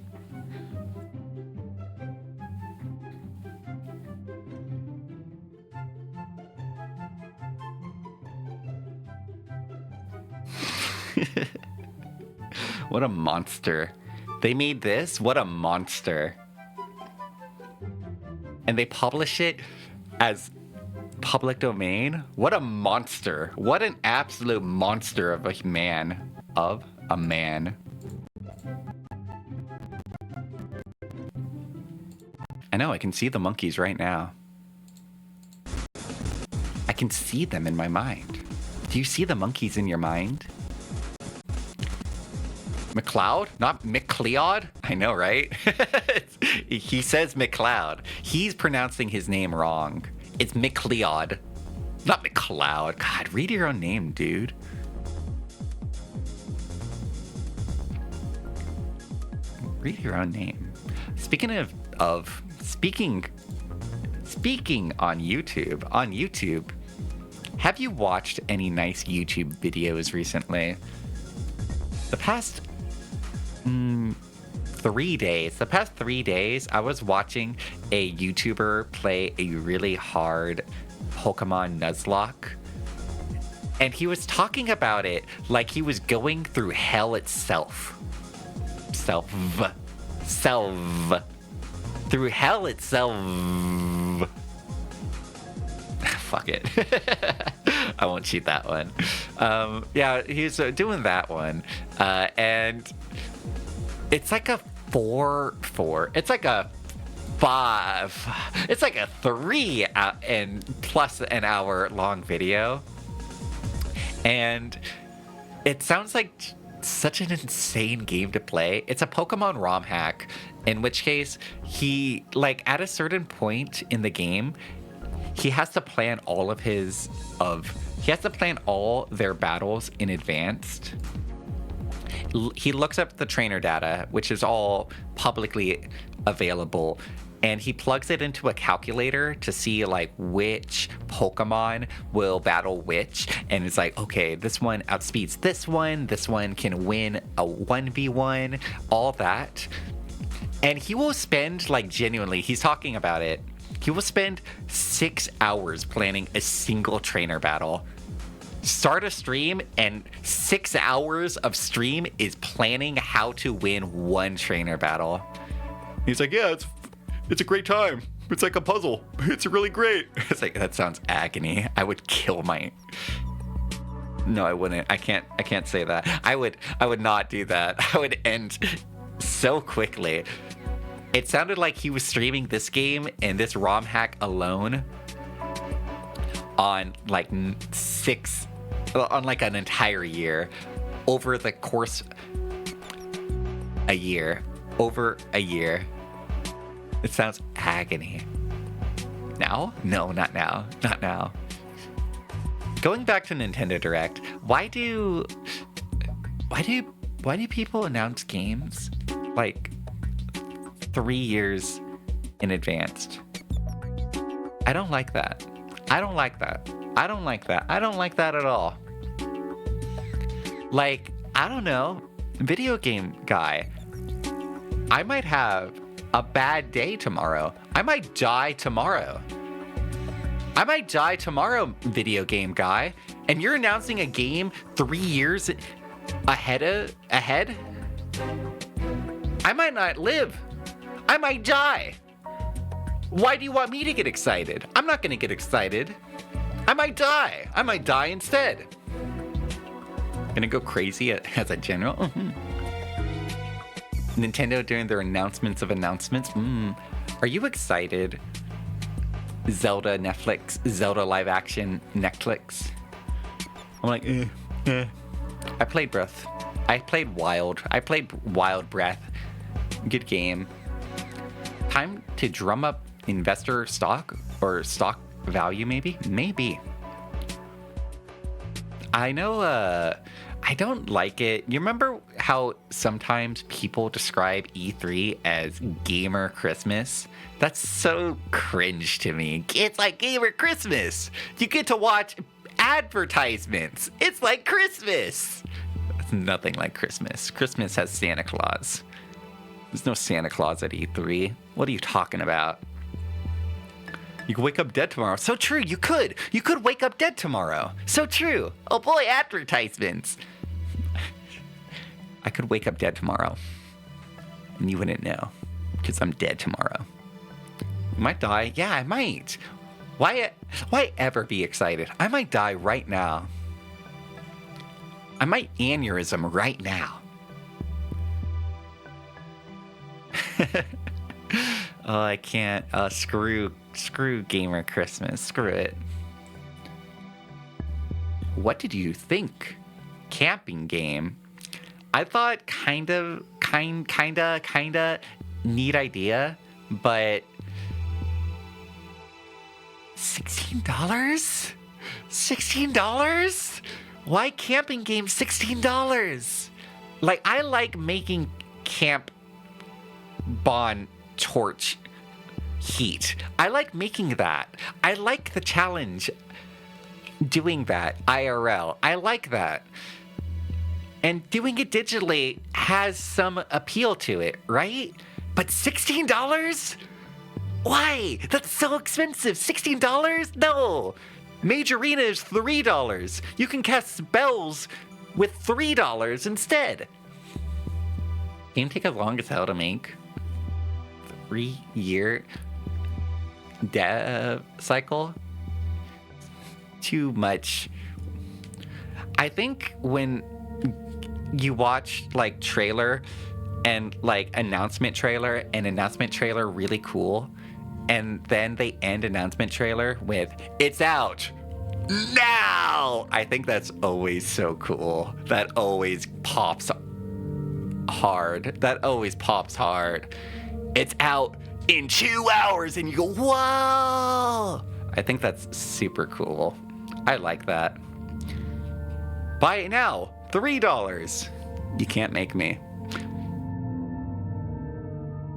What a monster. They made this? What a monster. And they publish it as public domain? What a monster. What an absolute monster of a man. Of a man. I know, I can see the monkeys right now. I can see them in my mind. Do you see the monkeys in your mind? MacLeod? Not MacLeod? I know, right? He says MacLeod. He's pronouncing his name wrong. It's MacLeod, not MacLeod. God, read your own name, dude. Read your own name. Speaking of speaking on YouTube, have you watched any nice YouTube videos recently? The past 3 days, I was watching a YouTuber play a really hard Pokemon Nuzlocke. And he was talking about it like he was going through hell itself. Through hell itself. Fuck it. I won't cheat that one. Yeah, he's doing that one. And it's like a 4. It's like a 5. It's like a 3 and plus an hour long video. And it sounds like such an insane game to play. It's a Pokemon ROM hack, in which case he, like, at a certain point in the game, he has to plan all their battles in advance. He looks up the trainer data, which is all publicly available, and he plugs it into a calculator to see like which Pokemon will battle which. And it's like, okay, this one outspeeds this one can win a 1v1, all that. And he will spend, like, genuinely, he's talking about it, he will spend 6 hours planning a single trainer battle. Start a stream, and 6 hours of stream is planning how to win one trainer battle. He's like, yeah, it's a great time. It's like a puzzle. It's really great. It's like, that sounds agony. I would kill my... No, I wouldn't. I can't say that. I would not do that. I would end so quickly. It sounded like he was streaming this game and this ROM hack alone on like an entire year, over the course over a year. It sounds agony. Now? No, not now. Not now. Going back to Nintendo Direct, why do people announce games like 3 years in advance? I don't like that. I don't like that at all. Like, I don't know, video game guy, I might have a bad day tomorrow. I might die tomorrow, video game guy, and you're announcing a game 3 years ahead? I might not live. I might die. Why do you want me to get excited? I'm not gonna get excited. I might die. I might die instead. Gonna go crazy as a general? Nintendo doing their announcements of announcements. Are you excited? Zelda live action Netflix. I'm like, I played Breath. I played Wild Breath. Good game. Time to drum up investor stock or stock value, maybe? Maybe. I know, I don't like it. You remember how sometimes people describe E3 as gamer Christmas? That's so cringe to me. It's like gamer Christmas. You get to watch advertisements. It's like Christmas. It's nothing like Christmas. Christmas has Santa Claus. There's no Santa Claus at E3. What are you talking about? You could wake up dead tomorrow. So true, you could. You could wake up dead tomorrow. So true. Oh boy, advertisements. I could wake up dead tomorrow. And you wouldn't know. Because I'm dead tomorrow. You might die. Yeah, I might. Why ever be excited? I might die right now. I might aneurysm right now. Oh, I can't. Screw gamer Christmas. Screw it. What did you think? Camping game. I thought kinda neat idea, but $16? $16? Why camping game $16? Like, I like making camp bond torch heat. I like making that. I like the challenge doing that IRL. I like that. And doing it digitally has some appeal to it, right? But $16? Why? That's so expensive. $16? No. Mage Arena is $3. You can cast spells with $3 instead. Game take as long as hell to make. 3-year dev cycle. Too much. I think when you watch like trailer and like announcement trailer really cool, and then they end announcement trailer with "it's out Now! I think that's always so cool. That always pops hard. That always pops hard. It's out in 2 hours and you go, whoa! I think that's super cool. I like that. Buy it now, $3. You can't make me.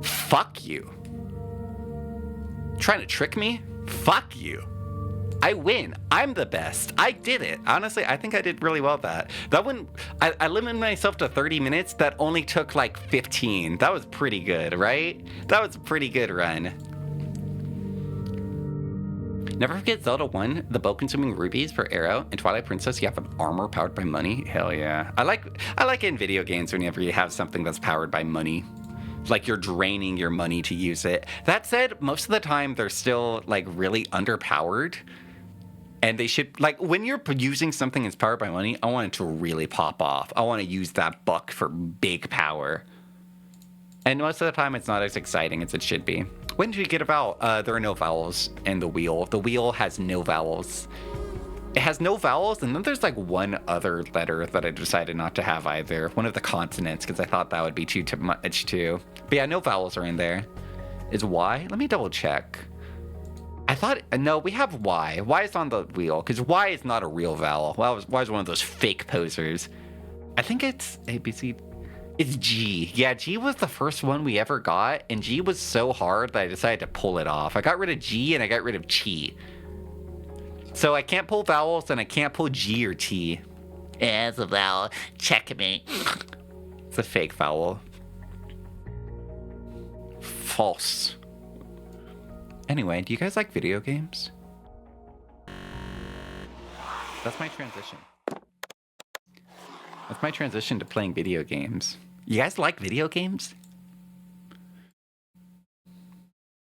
Fuck you. Trying to trick me? Fuck you. I win. I'm the best. I did it. Honestly, I think I did really well with that. That one, I limited myself to 30 minutes. That only took like 15. That was pretty good, right? That was a pretty good run. Never forget Zelda 1, the bow-consuming rubies for arrow, and Twilight Princess, you have an armor powered by money. Hell yeah. I like in video games whenever you have something that's powered by money. Like you're draining your money to use it. That said, most of the time they're still like really underpowered. And they should, like, when you're using something that's powered by money, I want it to really pop off. I want to use that buck for big power. And most of the time, it's not as exciting as it should be. When did you get a vowel? There are no vowels in the wheel. The wheel has no vowels. It has no vowels, and then there's, like, one other letter that I decided not to have either. One of the consonants, because I thought that would be too much, too. But yeah, no vowels are in there. Is Y? Let me double check. I thought, no, we have Y. Y is on the wheel, because Y is not a real vowel. Y is one of those fake posers. I think it's A, B, C. It's G. Yeah, G was the first one we ever got, and G was so hard that I decided to pull it off. I got rid of G, and I got rid of Chi. So I can't pull vowels, and I can't pull G or T. Yeah, it's a vowel. Checkmate. It's a fake vowel. False. Anyway, do you guys like video games? That's my transition. That's my transition to playing video games. You guys like video games?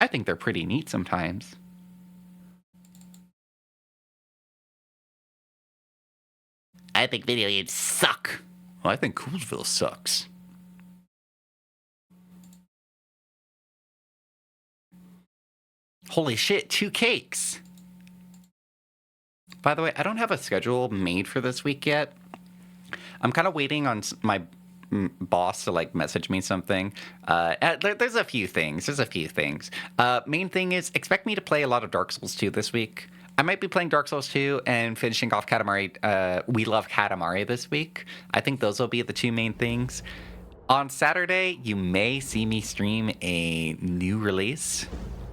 I think they're pretty neat sometimes. I think video games suck. Well, I think Coolsville sucks. Holy shit, 2 cakes! By the way, I don't have a schedule made for this week yet. I'm kind of waiting on my boss to, like, message me something. There's a few things. Main thing is, expect me to play a lot of Dark Souls 2 this week. I might be playing Dark Souls 2 and finishing off Katamari, We Love Katamari this week. I think those will be the 2 main things. On Saturday, you may see me stream a new release.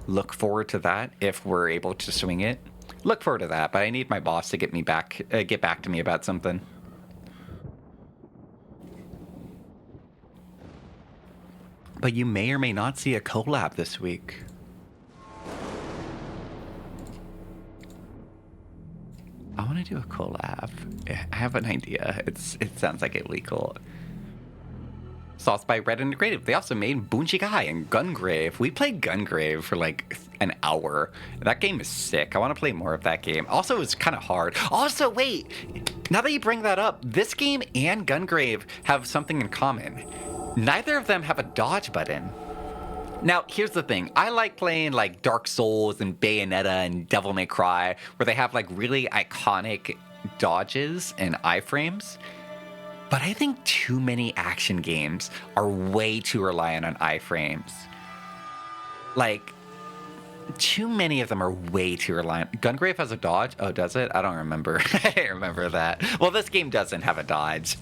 Look forward to that if we're able to swing it. Look forward to that, but I need my boss to get back to me about something. But you may or may not see a collab this week. I want to do a collab. I have an idea. It sounds like it'll be cool. Sauce by Red Integrative. They also made Bunjigai and Gungrave. We played Gungrave for like an hour. That game is sick. I want to play more of that game. Also, it's kind of hard. Also, wait. Now that you bring that up, this game and Gungrave have something in common. Neither of them have a dodge button. Now, here's the thing. I like playing like Dark Souls and Bayonetta and Devil May Cry, where they have like really iconic dodges and iframes. But I think too many action games are way too reliant on iframes. Like, too many of them are way too reliant. Gungrave has a dodge? Oh, does it? I don't remember. I don't remember that. Well, this game doesn't have a dodge.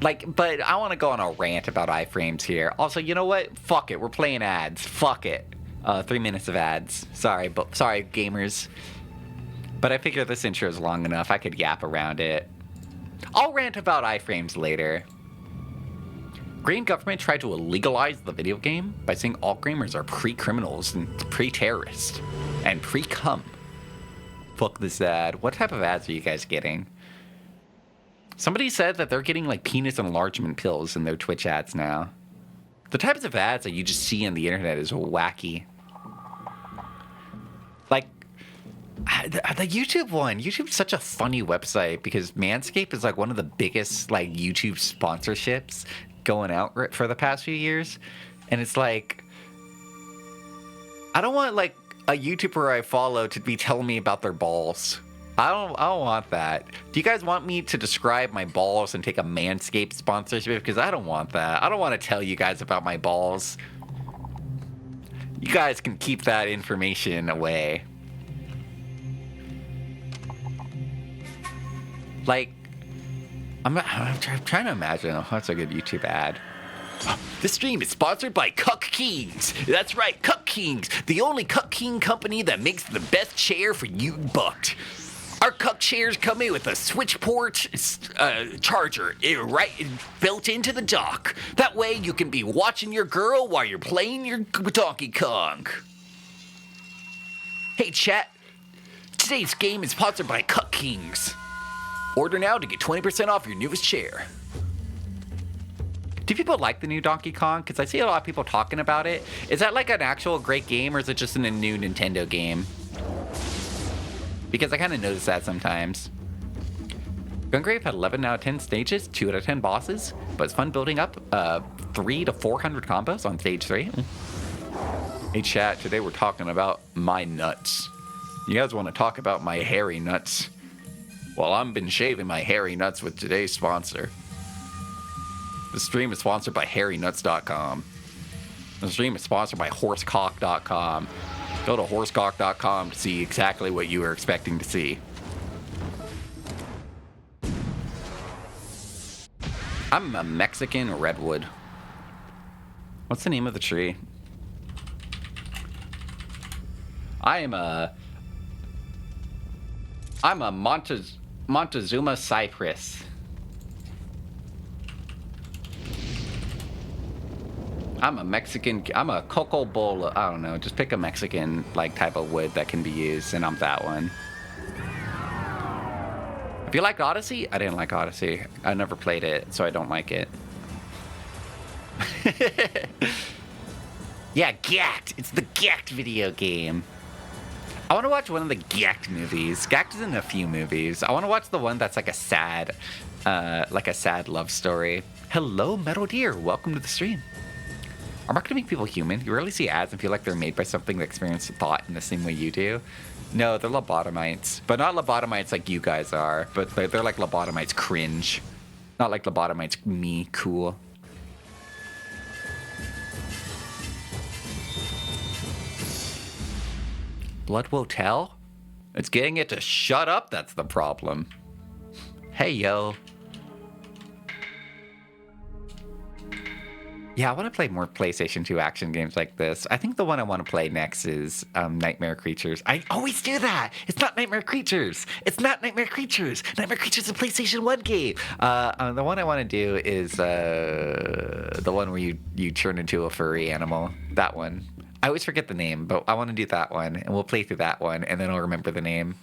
Like, but I want to go on a rant about iframes here. Also, you know what? Fuck it. We're playing ads. Fuck it. 3 minutes of ads. Sorry, gamers. But I figure this intro is long enough. I could yap around it. I'll rant about iframes later. Korean government tried to legalize the video game by saying all gamers are pre-criminals and pre-terrorists and pre-cum. Fuck this ad. What type of ads are you guys getting? Somebody said that they're getting like penis enlargement pills in their Twitch ads now. The types of ads that you just see on the internet is wacky. Like, the YouTube one. YouTube's such a funny website because Manscaped is like one of the biggest like YouTube sponsorships going out for the past few years. And it's like, I don't want like a YouTuber I follow to be telling me about their balls. I don't want that. Do you guys want me to describe my balls and take a Manscaped sponsorship? Because I don't want that. I don't want to tell you guys about my balls. You guys can keep that information away. Like, I'm trying to imagine. Oh, that's a good YouTube ad. This stream is sponsored by Cuck Kings. That's right, Cuck Kings, the only Cuck King company that makes the best chair for you bucked. Our Cuck chairs come in with a switch port charger built into the dock. That way you can be watching your girl while you're playing your Donkey Kong. Hey chat, today's game is sponsored by Cuck Kings. Order now to get 20% off your newest chair. Do people like the new Donkey Kong? Because I see a lot of people talking about it. Is that like an actual great game, or is it just a new Nintendo game? Because I kind of notice that sometimes. Gungrave had 11 out of 10 stages, 2 out of 10 bosses, but it's fun building up 300 to 400 combos on stage 3. Hey chat, today we're talking about my nuts. You guys want to talk about my hairy nuts? Well, I've been shaving my hairy nuts with today's sponsor. The stream is sponsored by hairynuts.com. The stream is sponsored by horsecock.com. Go to horsecock.com to see exactly what you were expecting to see. I'm a Mexican redwood. What's the name of the tree? I'm a Montezuma cypress. I'm a coco bola. I don't know. Just pick a Mexican like type of wood that can be used, and I'm that one. If you liked Odyssey, I didn't like Odyssey. I never played it, so I don't like it. Yeah, Gact. It's the Gact video game. I want to watch one of the Gact movies. Gact is in a few movies. I want to watch the one that's like a sad love story. Hello, Metal Deer. Welcome to the stream. Are marketing make people human? You rarely see ads and feel like they're made by something that experiences thought in the same way you do. No, they're lobotomites. But not lobotomites like you guys are. But they're like lobotomites cringe. Not like lobotomites me cool. Blood will tell? It's getting it to shut up that's the problem. Hey, yo. Yeah, I want to play more PlayStation 2 action games like this. I think the one I want to play next is Nightmare Creatures. I always do that. It's not Nightmare Creatures. It's not Nightmare Creatures. Nightmare Creatures is a PlayStation 1 game. The one I want to do is the one where you turn into a furry animal. That one. I always forget the name, but I want to do that one, and we'll play through that one, and then I'll remember the name.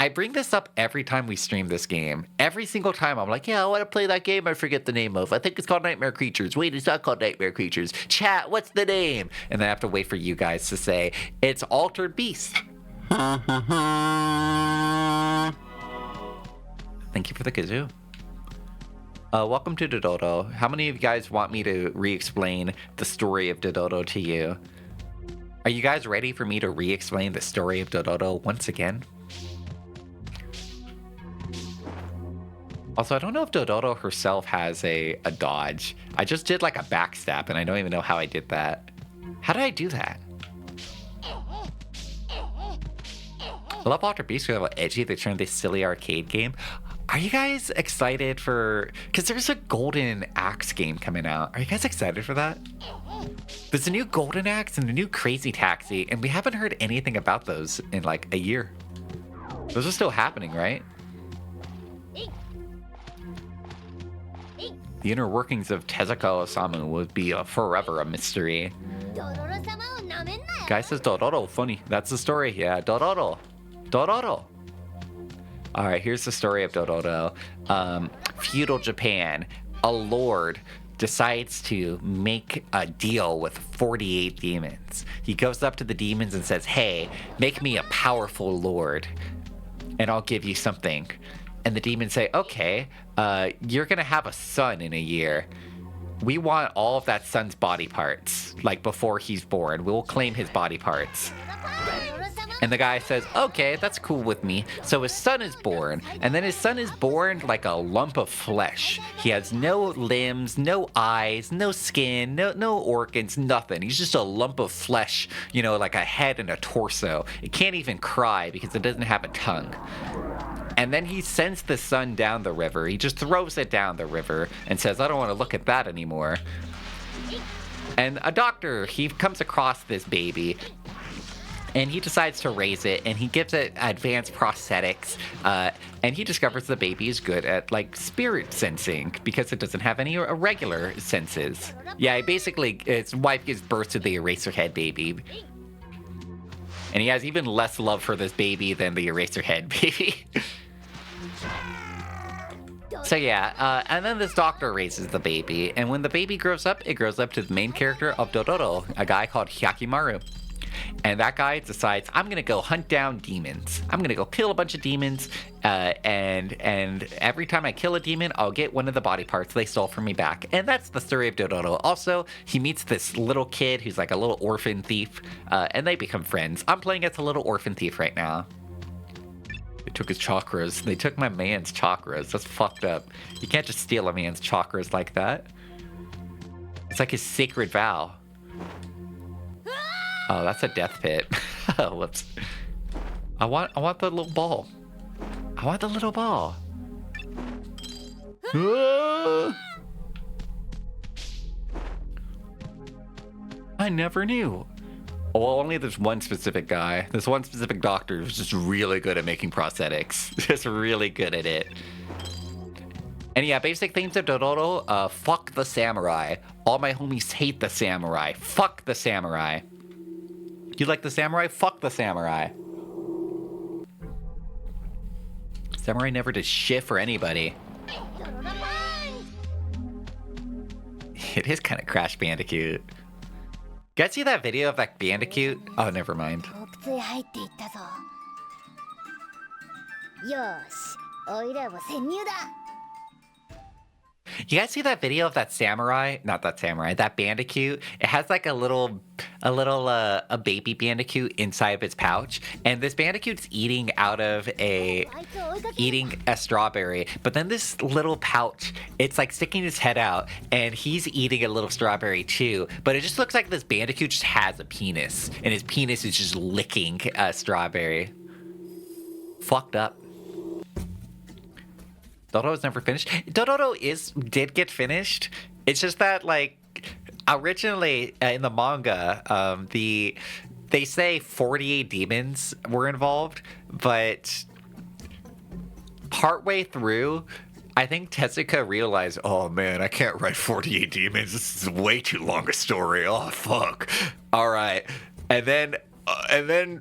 I bring this up every time we stream this game. Every single time I'm like, yeah, I want to play that game I forget the name of. I think it's called Nightmare Creatures. Wait, it's not called Nightmare Creatures. Chat, what's the name? And then I have to wait for you guys to say, it's Altered Beast. Thank you for the kazoo. Welcome to Dododo. How many of you guys want me to re-explain the story of Dododo to you? Are you guys ready for me to re-explain the story of Dododo once again? Also, I don't know if Dododo herself has a dodge. I just did like a backstab, and I don't even know how I did that. How did I do that? I love Altered Beast because how edgy they turned this silly arcade game. Are you guys excited for... Because there's a Golden Axe game coming out. Are you guys excited for that? There's a new Golden Axe and a new Crazy Taxi, and we haven't heard anything about those in like a year. Those are still happening, right? The inner workings of Tezuka Osamu would be forever a mystery. Guy says Dororo, funny. That's the story. Yeah, Dororo. Dororo. Alright, here's the story of Dororo. Feudal Japan. A lord decides to make a deal with 48 demons. He goes up to the demons and says, hey, make me a powerful lord, and I'll give you something. And the demons say, okay, you're going to have a son in a year. We want all of that son's body parts, like before he's born. We'll claim his body parts. And the guy says, okay, that's cool with me. So his son is born, and then his son is born like a lump of flesh. He has no limbs, no eyes, no skin, no organs, nothing. He's just a lump of flesh, you know, like a head and a torso. It can't even cry because it doesn't have a tongue. And then he sends the son down the river. He just throws it down the river and says, I don't want to look at that anymore. And a doctor, he comes across this baby, and he decides to raise it, and he gives it advanced prosthetics, and he discovers the baby is good at, like, spirit sensing because it doesn't have any irregular senses. Yeah, basically, his wife gives birth to the Eraserhead baby. And he has even less love for this baby than the Eraserhead baby. So yeah, and then this doctor raises the baby, and when the baby grows up, it grows up to the main character of Dororo, a guy called Hyakimaru. And that guy decides, I'm gonna go hunt down demons. I'm gonna go kill a bunch of demons, and every time I kill a demon, I'll get one of the body parts they stole from me back. And that's the story of Dororo. Also, he meets this little kid who's like a little orphan thief, and they become friends. I'm playing as a little orphan thief right now. They took his chakras. They took my man's chakras. That's fucked up. You can't just steal a man's chakras like that. It's like his sacred vow. Oh, that's a death pit. Whoops. I want the little ball. I want the little ball. I never knew. Well, only there's one specific guy. This one specific doctor who's just really good at making prosthetics. Just really good at it. And yeah, basic themes of Dororo, fuck the samurai. All my homies hate the samurai. Fuck the samurai. You like the samurai? Fuck the samurai. Samurai never did shit for anybody. It is kind of Crash Bandicoot. You guys see that video of that Bandicoot? Oh, never mind. You guys see that video of that samurai? Not that samurai, that Bandicoot. It has like a baby Bandicoot inside of its pouch, and this Bandicoot's eating a strawberry. But then this little pouch, it's like sticking his head out, and he's eating a little strawberry too. But it just looks like this Bandicoot just has a penis, and his penis is just licking a strawberry. Fucked up. Dororo's never finished. Dororo did get finished. It's just that, like, originally in the manga, they say 48 demons were involved, but partway through, I think Tezuka realized, oh man, I can't write 48 demons. This is way too long a story. Oh fuck. All right, and then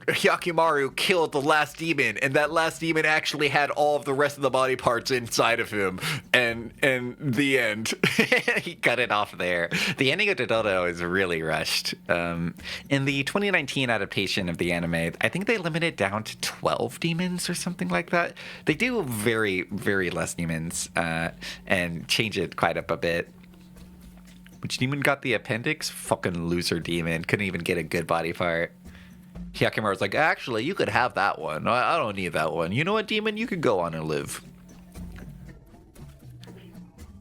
Hyakimaru killed the last demon, and that last demon actually had all of the rest of the body parts inside of him, and the end. He cut it off there. The ending of Dororo is really rushed. In the 2019 adaptation of the anime, I think they limit it down to 12 demons or something like that. They do very, very less demons, and change it quite up a bit. Which demon got the appendix? Fucking loser demon. Couldn't even get a good body part. Hyakimaru's like, actually, you could have that one. I don't need that one. You know what, demon? You could go on and live.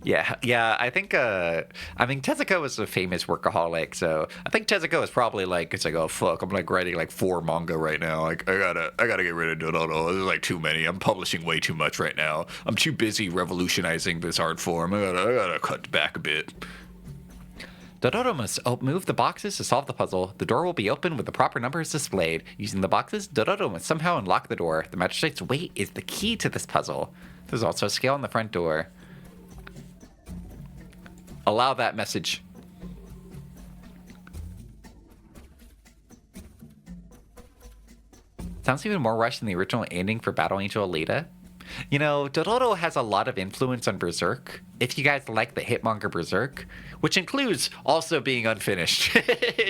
Yeah, I think Tezuka was a famous workaholic, so I think Tezuka was probably like, it's like, oh fuck, I'm like writing like 4 manga right now. Like, I gotta get rid of Dororo. There's like too many. I'm publishing way too much right now. I'm too busy revolutionizing this art form. I gotta cut back a bit. Dororo must move the boxes to solve the puzzle. The door will be opened when the proper number is displayed. Using the boxes, Dororo must somehow unlock the door. The magistrate's weight is the key to this puzzle. There's also a scale on the front door. Allow that message. Sounds even more rushed than the original ending for Battle Angel Alita. You know, Dororo has a lot of influence on Berserk. If you guys like the hit manga Berserk, which includes also being unfinished,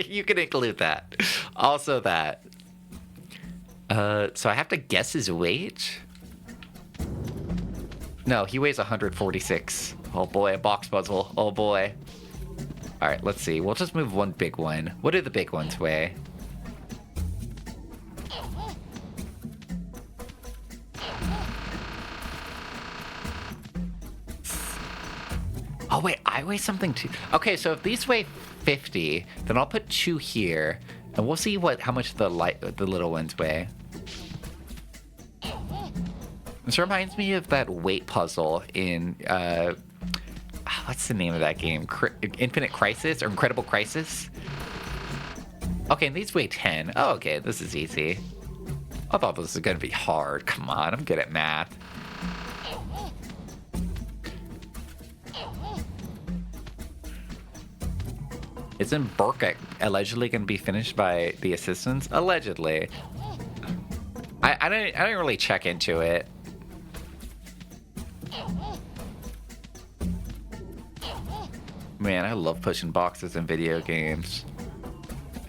you can include that. Also that. So I have to guess his weight? No, he weighs 146. Oh boy, a box puzzle. Oh boy. Alright, let's see. We'll just move one big one. What do the big ones weigh? Oh wait, I weigh something too. Okay, so if these weigh 50, then I'll put 2 here, and we'll see how much the little ones weigh. This reminds me of that weight puzzle in what's the name of that game? Infinite Crisis or Incredible Crisis? Okay, and these weigh 10. Oh, okay, this is easy. I thought this was gonna be hard. Come on, I'm good at math. Isn't Burke allegedly going to be finished by the assistants? Allegedly. I didn't really check into it. Man, I love pushing boxes in video games.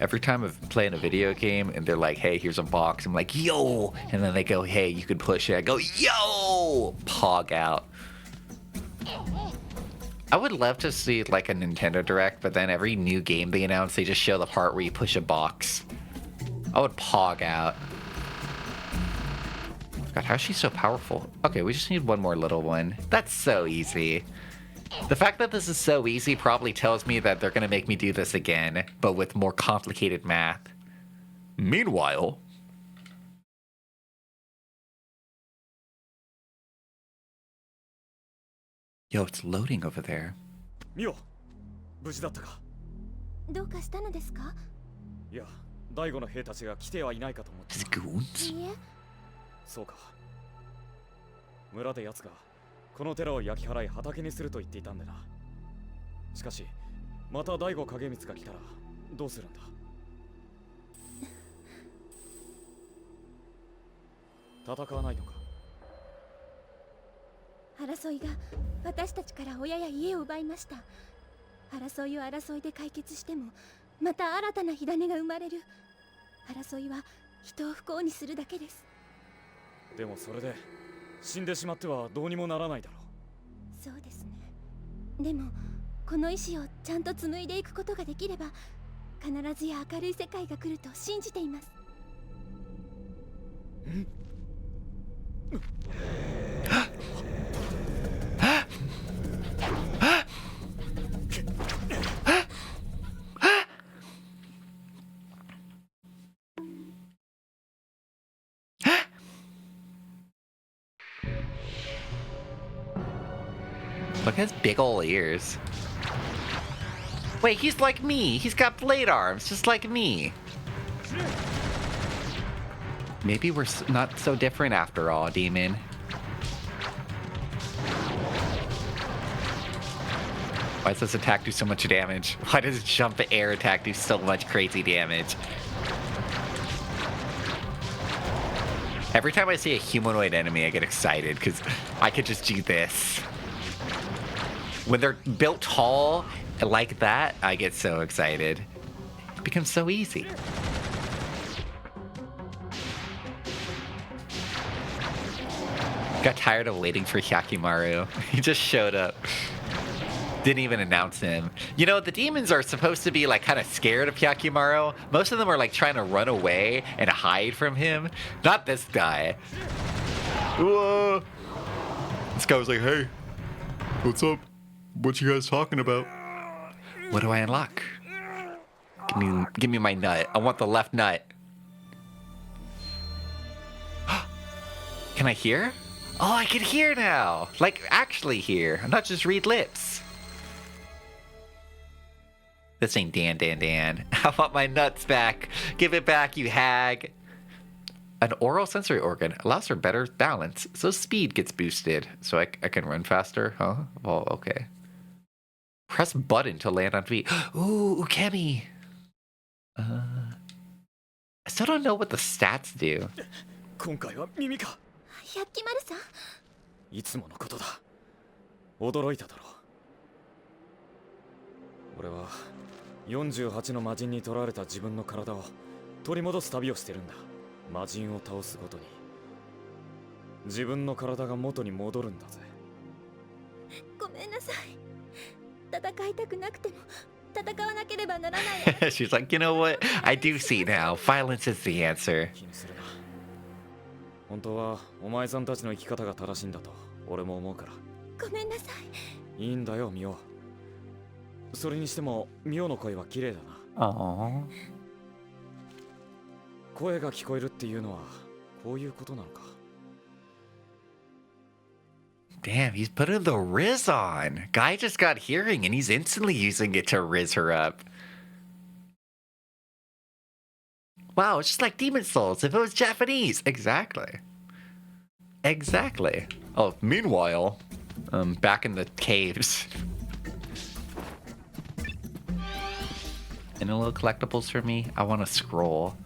Every time I'm playing a video game and they're like, hey, here's a box, I'm like, yo! And then they go, hey, you can push it. I go, yo! Pog out. I would love to see like a Nintendo Direct, but then every new game they announce, they just show the part where you push a box. I would pog out. God, how is she so powerful? Okay, we just need one more little one. That's so easy. The fact that this is so easy probably tells me that they're gonna make me do this again, but with more complicated math. Meanwhile... Yo, it's loading over there. ミオ、無事だったか。どうかしたのですか？いや、第五の兵たちが来てはいないかと思って。 His goons? いいえ、そうか。村で奴がこの寺を焼き払い畑にすると言っていたんだな。しかし、また第五影光が来たらどうするんだ。戦わないのか。争いが私たちから親や家を奪いました。争いを争いで解決してもまた新たな火種が生まれる。争いは人を不幸にするだけです。でもそれで死んでしまってはどうにもならないだろう。そうですね。でもこの石をちゃんと紡いでいくことができれば必ずや明るい世界が来ると信じています。Look at his big ol' ears. Wait, he's like me. He's got blade arms, just like me. Maybe we're not so different after all, demon. Why does this attack do so much damage? Why does jump air attack do so much crazy damage? Every time I see a humanoid enemy, I get excited because I could just do this. When they're built tall like that, I get so excited. It becomes so easy. Got tired of waiting for Hyakimaru. He just showed up. Didn't even announce him. You know, the demons are supposed to be like kind of scared of Hyakimaru. Most of them are like trying to run away and hide from him. Not this guy. Whoa. This guy was like, hey, what's up? What you guys talking about? What do I unlock? Give me my nut. I want the left nut. Can I hear? Oh, I can hear now. Like, actually hear. Not just read lips. This ain't Dan. I want my nuts back. Give it back, you hag. An oral sensory organ allows for better balance, so speed gets boosted. So I can run faster, huh? Well, okay. Press button to land on feet. Ooh, Ukemi. I still don't know what the stats do. 今回は耳か。百鬼丸さん。いつものことだ。驚いただろう。俺は48の魔人に取られた自分の体を取り戻す旅をしてるんだ。魔人を倒すごとに自分の体が元に戻るんだぜ。ごめんなさい。戦いたくなくても戦わなければならない。 She's like, you know what? I do see now. Violence is the answer. 気にするな。本当はお前さんたちの生き方が正しいんだと俺も思うから。ごめんなさい。いいんだよミオ。それにしてもミオの声は綺麗だな。Aww. 声が聞こえるっていうのはこういうことなのか。 Damn, he's putting the Riz on. Guy just got hearing and he's instantly using it to Riz her up. Wow, it's just like Demon Souls if it was Japanese. Exactly. Exactly. Oh, meanwhile, back in the caves. Any little collectibles for me? I want a scroll.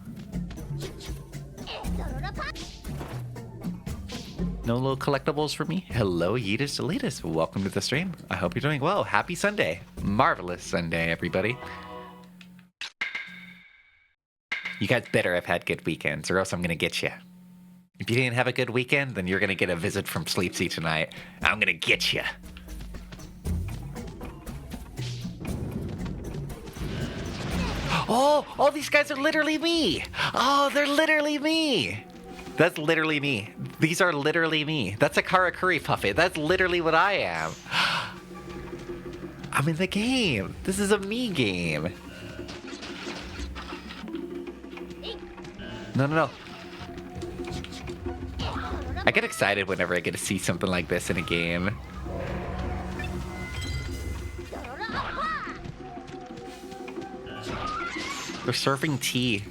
No little collectibles for me? Hello, Yeetus Deletus. Welcome to the stream. I hope you're doing well. Happy Sunday. Marvelous Sunday, everybody. You guys better have had good weekends, or else I'm gonna get you. If you didn't have a good weekend, then you're gonna get a visit from Sleepsy tonight. I'm gonna get you. Oh, these guys are literally me. Oh, they're literally me. That's literally me. These are literally me. That's a Karakuri puppet. That's literally what I am. I'm in the game. This is a me game. No. I get excited whenever I get to see something like this in a game. They're serving tea.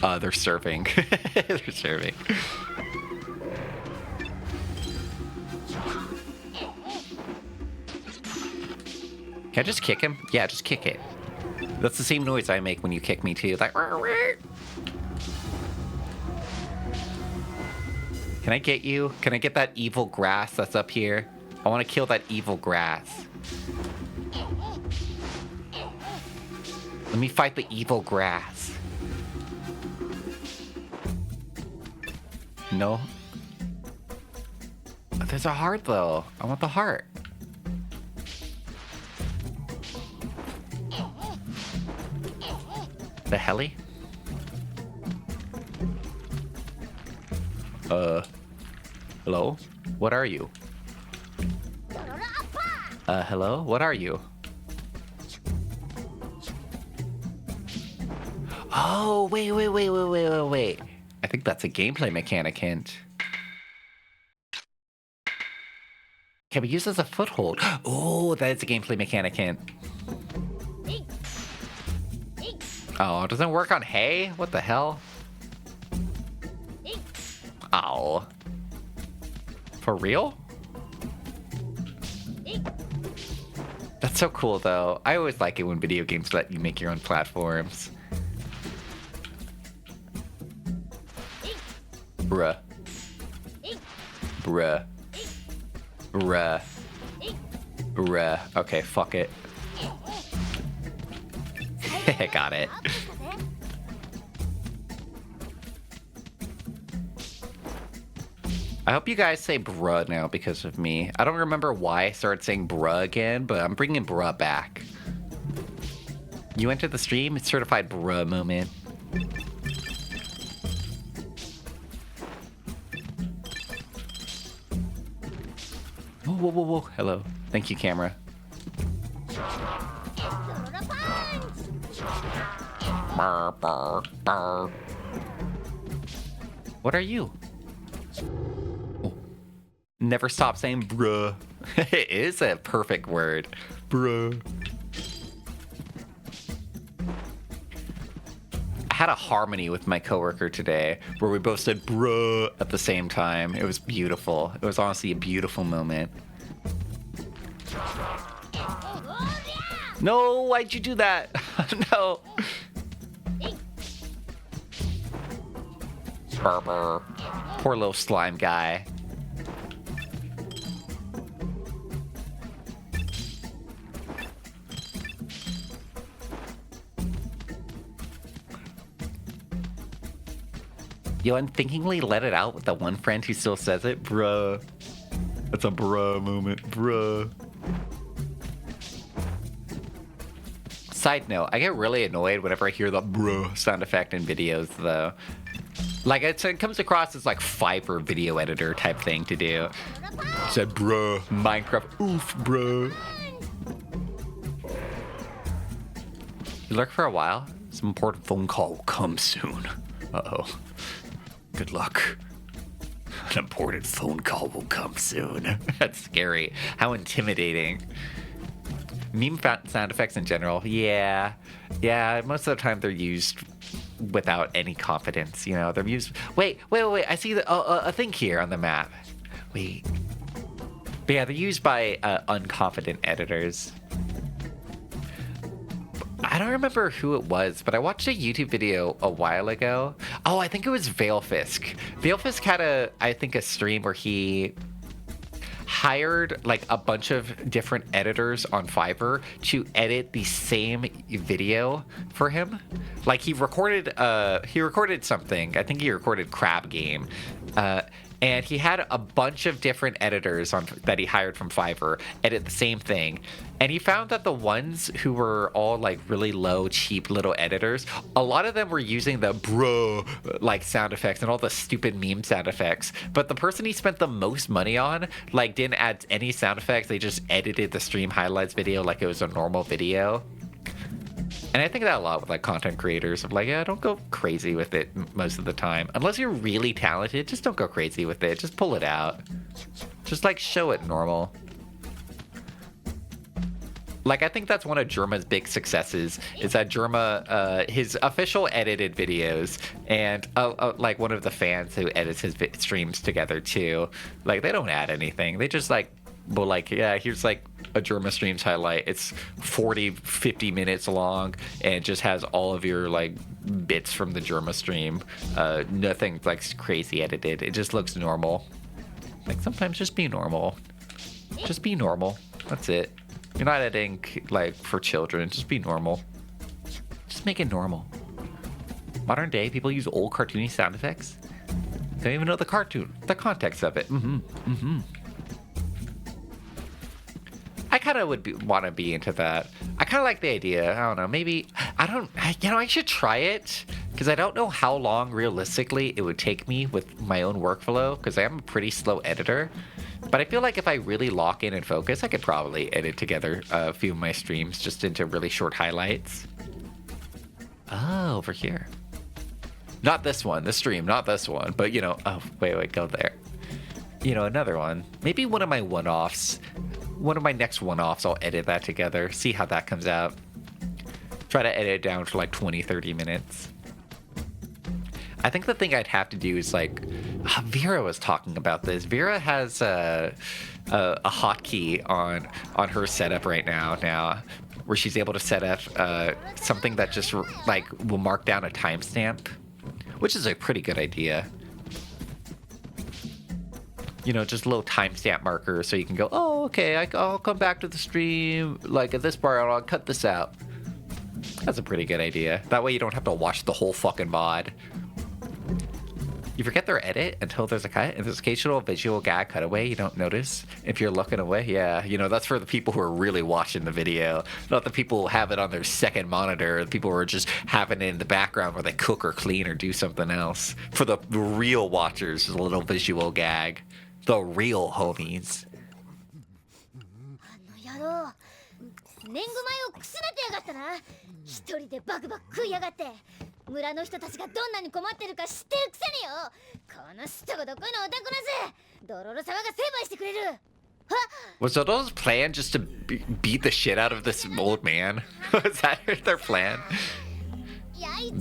They're serving. They're serving. Can I just kick him? Yeah, just kick it. That's the same noise I make when you kick me too. Like, can I get you? Can I get that evil grass that's up here? I want to kill that evil grass. Let me fight the evil grass. No. There's a heart though. I want the heart. The heli? Hello? What are you? Hello? What are you? Oh, wait. I think that's a gameplay mechanic hint. Can be used as a foothold. Oh, that is a gameplay mechanic hint. Oh, it doesn't work on hay? What the hell? Oh. For real? That's so cool, though. I always like it when video games let you make your own platforms. Bruh. Okay, fuck it. I got it. I hope you guys say bruh now because of me. I don't remember why I started saying bruh again, but I'm bringing bruh back. You entered the stream, it's certified bruh moment. Whoa. Hello. Thank you, camera. What are you? Oh. Never stop saying bruh. It is a perfect word. Bruh. I had a harmony with my coworker today where we both said bruh at the same time. It was beautiful. It was honestly a beautiful moment. No, why'd you do that? No. Burr. Poor little slime guy. You unthinkingly let it out with the one friend who still says it? Bruh. That's a bruh moment. Bruh. Side note, I get really annoyed whenever I hear the bruh sound effect in videos, though. Like, it comes across as like Fiverr video editor type thing to do. Said bruh, Minecraft, oof, bruh. You lurk for a while? Some important phone call will come soon. Uh-oh. Good luck. An important phone call will come soon. That's scary. How intimidating. Meme sound effects in general, yeah, most of the time they're used without any confidence, you know, they're used, wait, I see a thing here on the map, wait, but yeah, they're used by unconfident editors. I don't remember who it was, but I watched a YouTube video a while ago. Oh, I think it was Veilfisk. Veilfisk had a stream where he hired like a bunch of different editors on Fiverr to edit the same video for him. Like he recorded something. I think he recorded Crab Game. And he had a bunch of different editors that he hired from Fiverr edit the same thing. And he found that the ones who were all like really low, cheap little editors, a lot of them were using the bro like sound effects and all the stupid meme sound effects. But the person he spent the most money on like didn't add any sound effects. They just edited the stream highlights video like it was a normal video. And I think that a lot with like content creators of like, yeah, don't go crazy with it most of the time. Unless you're really talented, just don't go crazy with it. Just pull it out. Just like show it normal. Like I think that's one of Germa's big successes is that Germa, his official edited videos and like one of the fans who edits his streams together too, like they don't add anything. They just like, well, like, yeah, here's like a Germa streams highlight. It's 50 minutes long and just has all of your like bits from the Germa stream. Nothing like crazy edited. It just looks normal. Like sometimes just be normal. Just be normal. That's it. You're not editing like for children. Just be normal. Just make it normal. Modern day, people use old cartoony sound effects. Don't even know the cartoon, the context of it. I kind of want to be into that. I kind of like the idea. I don't know. Maybe, I should try it because I don't know how long realistically it would take me with my own workflow because I am a pretty slow editor. But I feel like if I really lock in and focus, I could probably edit together a few of my streams just into really short highlights. Oh, over here. Not this one, this stream, not this one. But, you know, oh, wait, go there. You know, another one. Maybe one of my one-offs. One of my next one-offs, I'll edit that together, see how that comes out. Try to edit it down to like 20, 30 minutes. I think the thing I'd have to do is like, Vera was talking about this. Vera has a hotkey on her setup right now, where she's able to set up something that just like will mark down a timestamp, which is a pretty good idea. You know, just a little timestamp marker so you can go, oh, okay, I'll come back to the stream, like at this part, I'll cut this out. That's a pretty good idea. That way you don't have to watch the whole fucking VOD. You forget their edit until there's a cut, and there's occasional visual gag cutaway you don't notice if you're looking away. Yeah, you know, that's for the people who are really watching the video, not the people who have it on their second monitor, the people who are just having it in the background where they cook or clean or do something else. For the real watchers, there's a little visual gag. The real homies. あの野郎、年貢米をくすねてやがったな。一人でバクバク食いやがって。村の人たちがどんなに困ってるか知ってるくせによ。このすっとこどこいのおたこなぜ。ドロロ様が成敗してくれる。Was Dodo's plan just to beat the shit out of this old man? Was that their plan?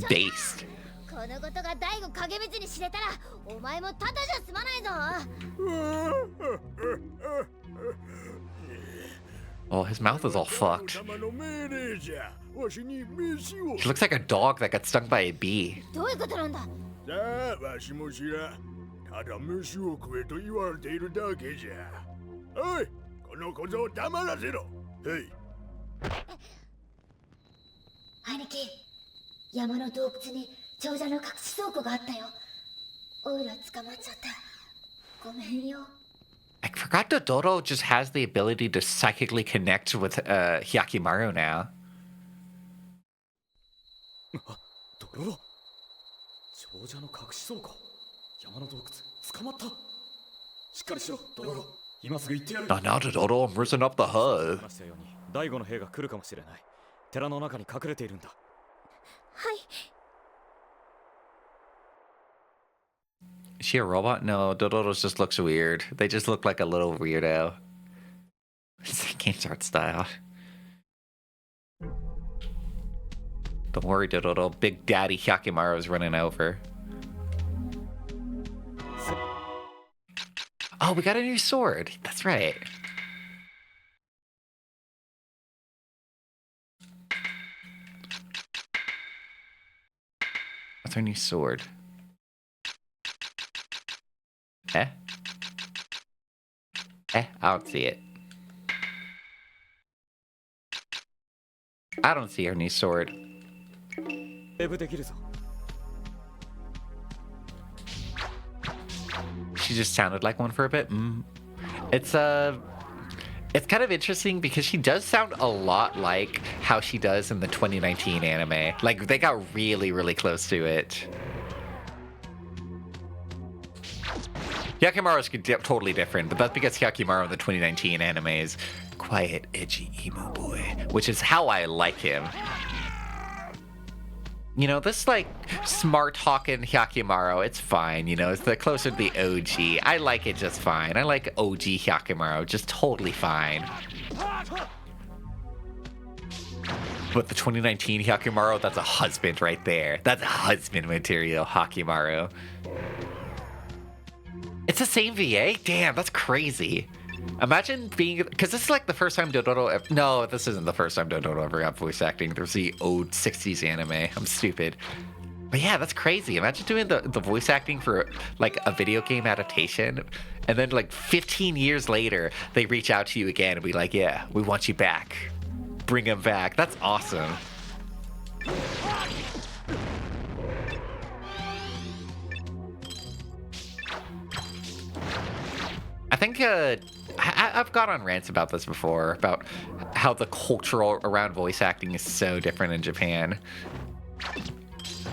Based. このことが大悟影光に知れたら、お前もただじゃ済まないぞ。Oh, his mouth is all fucked. He looks like a dog that got stung by a bee. どういうことなんだ。さあ、わしも知らん。ただ飯を食えと言われているだけじゃ。おい、この小僧を黙らせろ。はい。兄貴、山の洞窟に長者の隠し倉庫があったよ。おいら捕まっちゃった。ごめんよ。I forgot Dodo just has the ability to psychically connect with Hyakimaru now. ドロロ長者の隠し倉庫山の洞窟捕まったしっかりしろドロロ今すぐ行ってやる Not now, Dodo. I'm rising up the hood. 話したように第五の兵が来るかもしれない寺の中に隠れているんだはい Is she a robot? No, Dododos just looks weird. They just look like a little weirdo. It's like Game Art style. Don't worry, Dododo. Big Daddy Hyakimaru's running over. Oh, we got a new sword. That's right. What's our new sword? Eh? I don't see it. I don't see her new sword. セーブできるぞ She just sounded like one for a bit. It's kind of interesting because she does sound a lot like how she does in the 2019 anime. Like they got really, really close to it. Hyakimaru's totally different, but that's because Hyakimaru in the 2019 anime is quiet, edgy emo boy, which is how I like him. You know, this like smart talking Hyakimaru, it's fine. You know, it's the closer to the OG. I like it just fine. I like OG Hyakimaru, just totally fine. But the 2019 Hyakimaru, that's a husband right there. That's husband material, Hyakimaru. It's the same VA? Damn, that's crazy. Imagine being... Because this is like the first time Dododo... No, this isn't the first time Dododo ever got voice acting. There's the old 60s anime. I'm stupid. But yeah, that's crazy. Imagine doing the voice acting for like a video game adaptation. And then like 15 years later, they reach out to you again and be like, yeah, we want you back. Bring him back. That's awesome. I think I've got on rants about this before, about how the culture around voice acting is so different in Japan.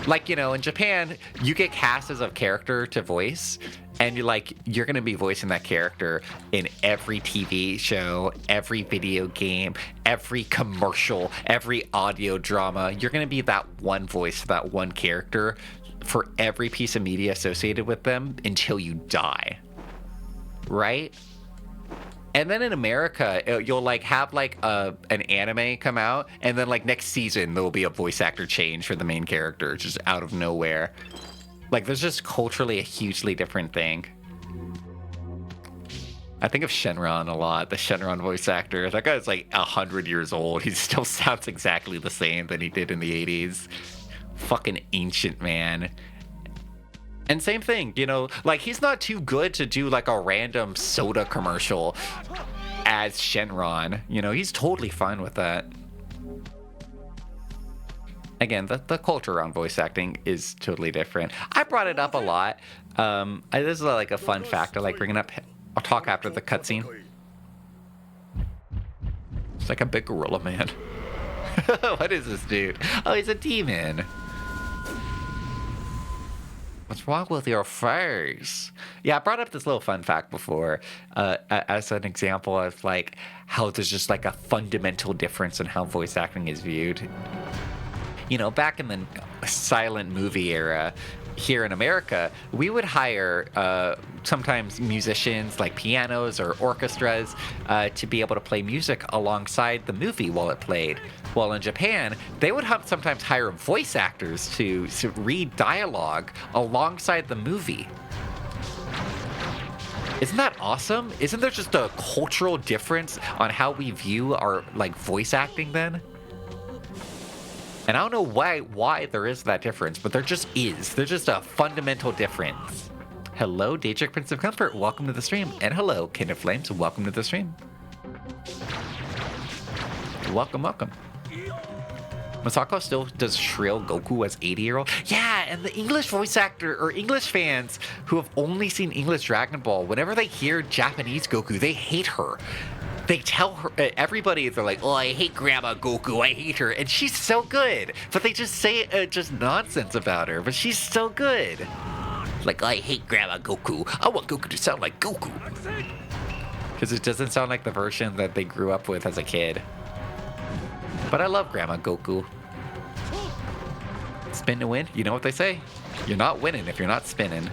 Like, you know, in Japan, you get cast as a character to voice, and you're going to be voicing that character in every TV show, every video game, every commercial, every audio drama. You're going to be that one voice for that one character for every piece of media associated with them until you die. Right? And then in America, you'll like have like an anime come out, and then like next season there will be a voice actor change for the main character just out of nowhere. Like there's just culturally a hugely different thing. I think of Shenron a lot, the Shenron voice actor. That guy's like 100 years old. He still sounds exactly the same than he did in the 80s. Fucking ancient man. And same thing, you know, like he's not too good to do like a random soda commercial as Shenron. You know, he's totally fine with that. Again, the culture around voice acting is totally different. I brought it up a lot. This is like a fun fact I like bringing up. I'll talk after the cutscene. It's like a big gorilla man. What is this dude? Oh, he's a demon. What's wrong with your face? Yeah, I brought up this little fun fact before as an example of like how there's just like a fundamental difference in how voice acting is viewed. You know, back in the silent movie era, here in America, we would hire sometimes musicians like pianos or orchestras to be able to play music alongside the movie while it played. While in Japan, they would sometimes hire voice actors to read dialogue alongside the movie. Isn't that awesome? Isn't there just a cultural difference on how we view our like voice acting then? And I don't know why there is that difference, but there just is. There's just a fundamental difference. Hello, Daedric Prince of Comfort, welcome to the stream. And hello, Kind of Flames, welcome to the stream. Welcome, welcome. Masako still does shrill Goku as 80-year-old? Yeah, and the English voice actor, or English fans who have only seen English Dragon Ball, whenever they hear Japanese Goku, they hate her. They tell her, everybody, they're like, oh, I hate Grandma Goku, I hate her, and she's so good. But they just say just nonsense about her, but she's so good. Like, I hate Grandma Goku. I want Goku to sound like Goku. Because it doesn't sound like the version that they grew up with as a kid. But I love Grandma Goku. Spin to win? You know what they say? You're not winning if you're not spinning.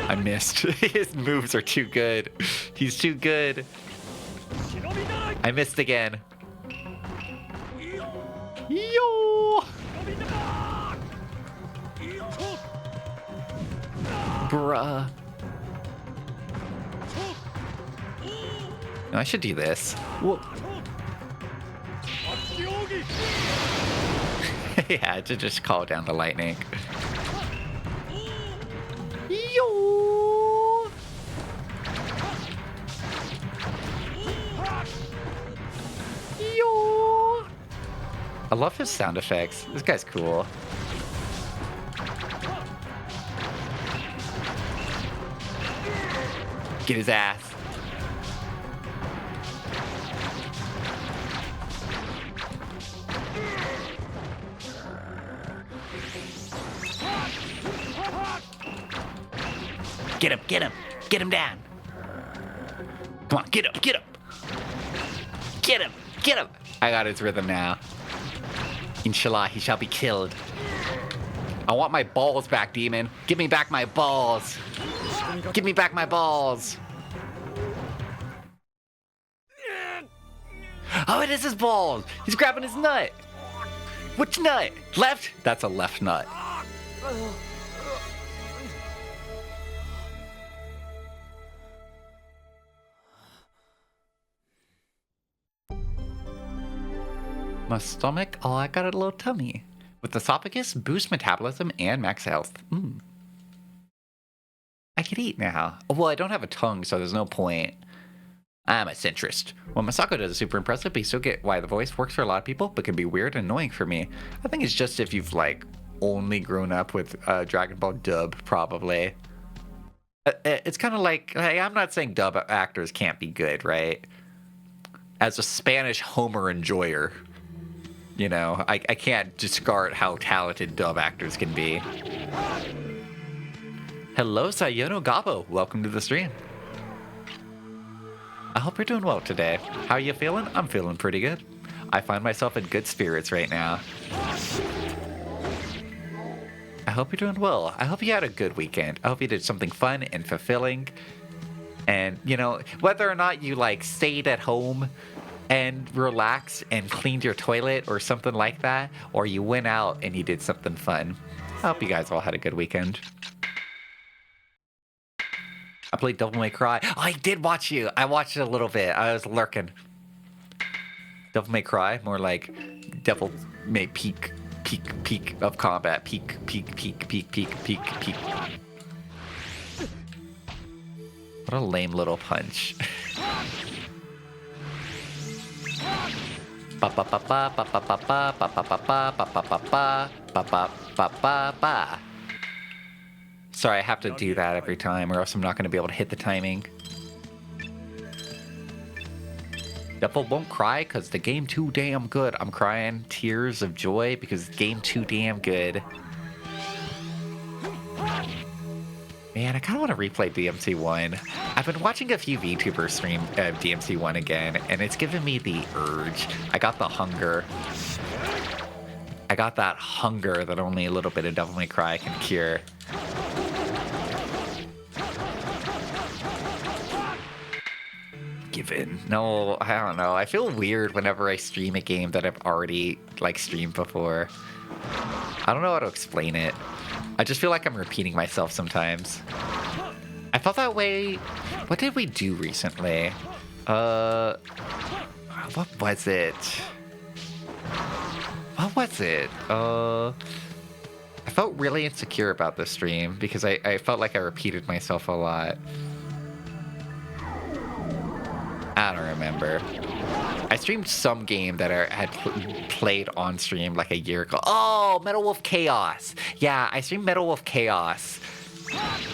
I missed. His moves are too good. He's too good. I missed again. Yo! Bruh. No, I should do this. Whoa. Yeah, to just call down the lightning. Yo! Yo! I love his sound effects. This guy's cool. Get his ass. Get him, get him, get him down. Come on, get up, get up. Get him, get him. I got his rhythm now. Inshallah, he shall be killed. I want my balls back, demon. Give me back my balls. Give me back my balls. Oh, it is his balls. He's grabbing his nut. Which nut? Left? That's a left nut. My stomach, oh, I got a little tummy. With esophagus, boost metabolism and max health. I can eat now. Well, I don't have a tongue, so there's no point. I'm a centrist. What Masako does is super impressive, but you still get why the voice works for a lot of people, but can be weird and annoying for me. I think it's just if you've, like, only grown up with Dragon Ball dub, probably. It's kind of like, hey, I'm not saying dub actors can't be good, right? As a Spanish Homer enjoyer, you know, I can't discard how talented dub actors can be. Hello, Sayono Gabo. Welcome to the stream. I hope you're doing well today. How are you feeling? I'm feeling pretty good. I find myself in good spirits right now. I hope you're doing well. I hope you had a good weekend. I hope you did something fun and fulfilling. And, you know, whether or not you, like, stayed at home and relaxed and cleaned your toilet or something like that, or you went out and you did something fun. I hope you guys all had a good weekend. I played Devil May Cry. Oh, I did watch you. I watched it a little bit. I was lurking. Devil May Cry, more like Devil May Peak of combat. Peak. What a lame little punch. Sorry, I have to do that every time or else I'm not going to be able to hit the timing. Devil won't cry because the game too damn good. I'm crying tears of joy because the game too damn good. Man, I kind of want to replay DMC1. I've been watching a few VTubers stream DMC1 again, and it's given me the urge. I got the hunger. I got that hunger that only a little bit of Devil May Cry can cure. Given. No, I don't know. I feel weird whenever I stream a game that I've already, like, streamed before. I don't know how to explain it. I just feel like I'm repeating myself sometimes. I felt that way. What did we do recently? What was it? What was it? I felt really insecure about this stream because I felt like I repeated myself a lot. I don't remember. I streamed some game that I had played on stream like a year ago. Oh, Metal Wolf Chaos. Yeah, I streamed Metal Wolf Chaos.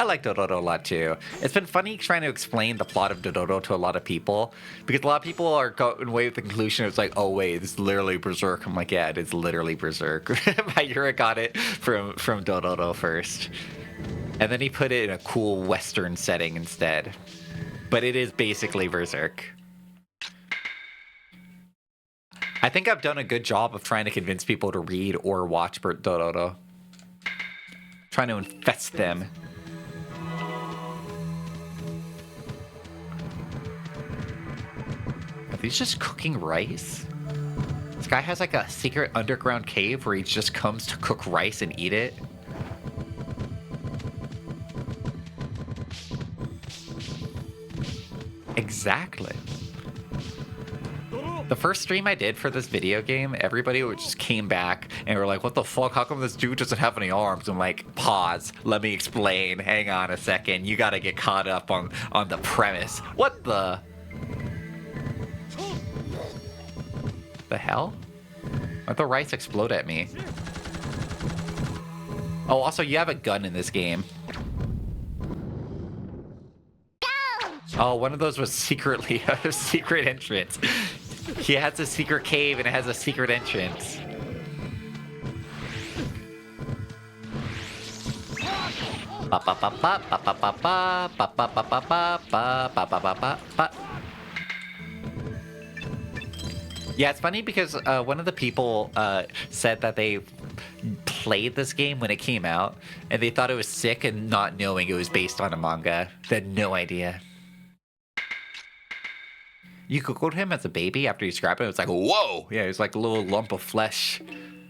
I like Dororo a lot too. It's been funny trying to explain the plot of Dororo to a lot of people because a lot of people are going away with the conclusion it's like, oh wait, it's literally Berserk. I'm like, yeah, it is literally Berserk. Mayura got it from Dororo first. And then he put it in a cool Western setting instead. But it is basically Berserk. I think I've done a good job of trying to convince people to read or watch Dororo. Trying to infest them. Are these just cooking rice? This guy has like a secret underground cave where he just comes to cook rice and eat it. Exactly. The first stream I did for this video game, everybody just came back and were like, what the fuck? How come this dude doesn't have any arms? I'm like, pause. Let me explain. Hang on a second. You gotta get caught up on the premise. What the? The hell? Let the rice explode at me. Oh, also, you have a gun in this game. Oh, one of those was secretly a secret entrance. He has a secret cave and it has a secret entrance. Yeah, it's funny because one of the people said that they played this game when it came out and they thought it was sick and not knowing it was based on a manga. They had no idea. You googled him as a baby after you scrapped him. It was like, whoa! Yeah, he was like a little lump of flesh.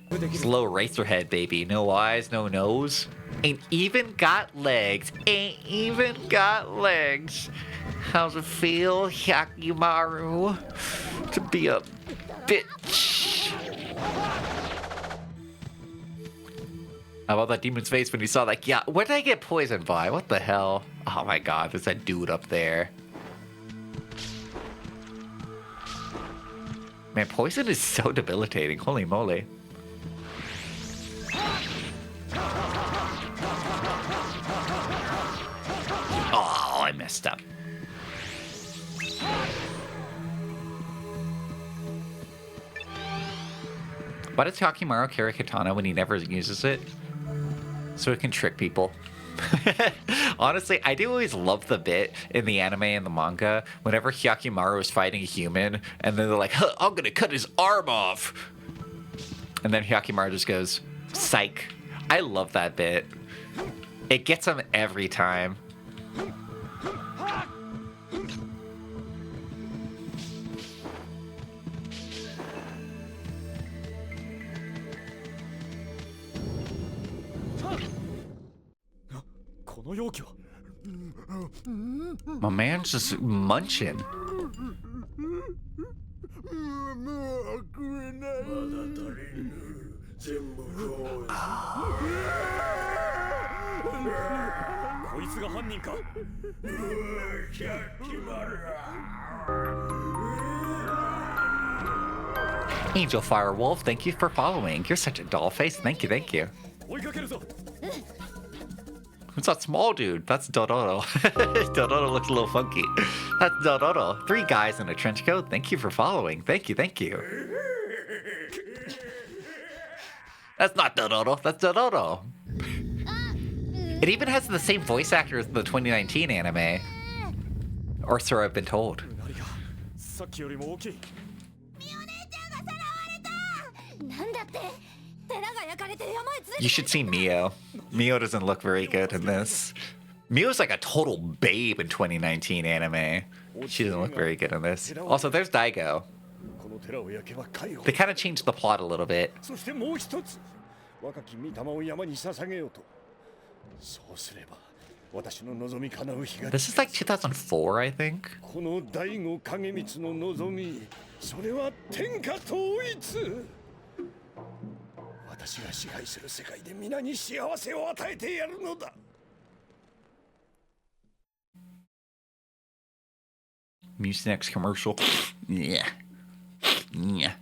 This little racer head baby. No eyes, no nose. Ain't even got legs. Ain't even got legs. How's it feel, Hyakimaru? To be a bitch. How about that demon's face when he saw like, yeah, where did I get poisoned by? What the hell? Oh my god, there's that dude up there. Man, poison is so debilitating. Holy moly. Oh, I messed up. Why does Hakimaru carry katana when he never uses it? So it can trick people. Honestly, I do always love the bit in the anime and the manga whenever Hyakimaru is fighting a human and then they're like, huh, I'm gonna cut his arm off. And then Hyakimaru just goes, psych. I love that bit. It gets him every time. My man's just munching. Angel Firewolf, thank you for following. You're such a doll face. Thank you, thank you. Who's that small dude? That's Dororo. Dororo looks a little funky. That's Dororo. 3 guys in a trench coat. Thank you for following. Thank you, thank you. That's not Dororo. That's Dororo. It even has the same voice actor as the 2019 anime. Or so I've been told. You should see Mio. Mio doesn't look very good in this. Mio's like a total babe in 2019 anime. She doesn't look very good in this. Also, there's Daigo. They kind of changed the plot a little bit. This is like 2004, I think. Mucinex commercial. Yeah. Yeah.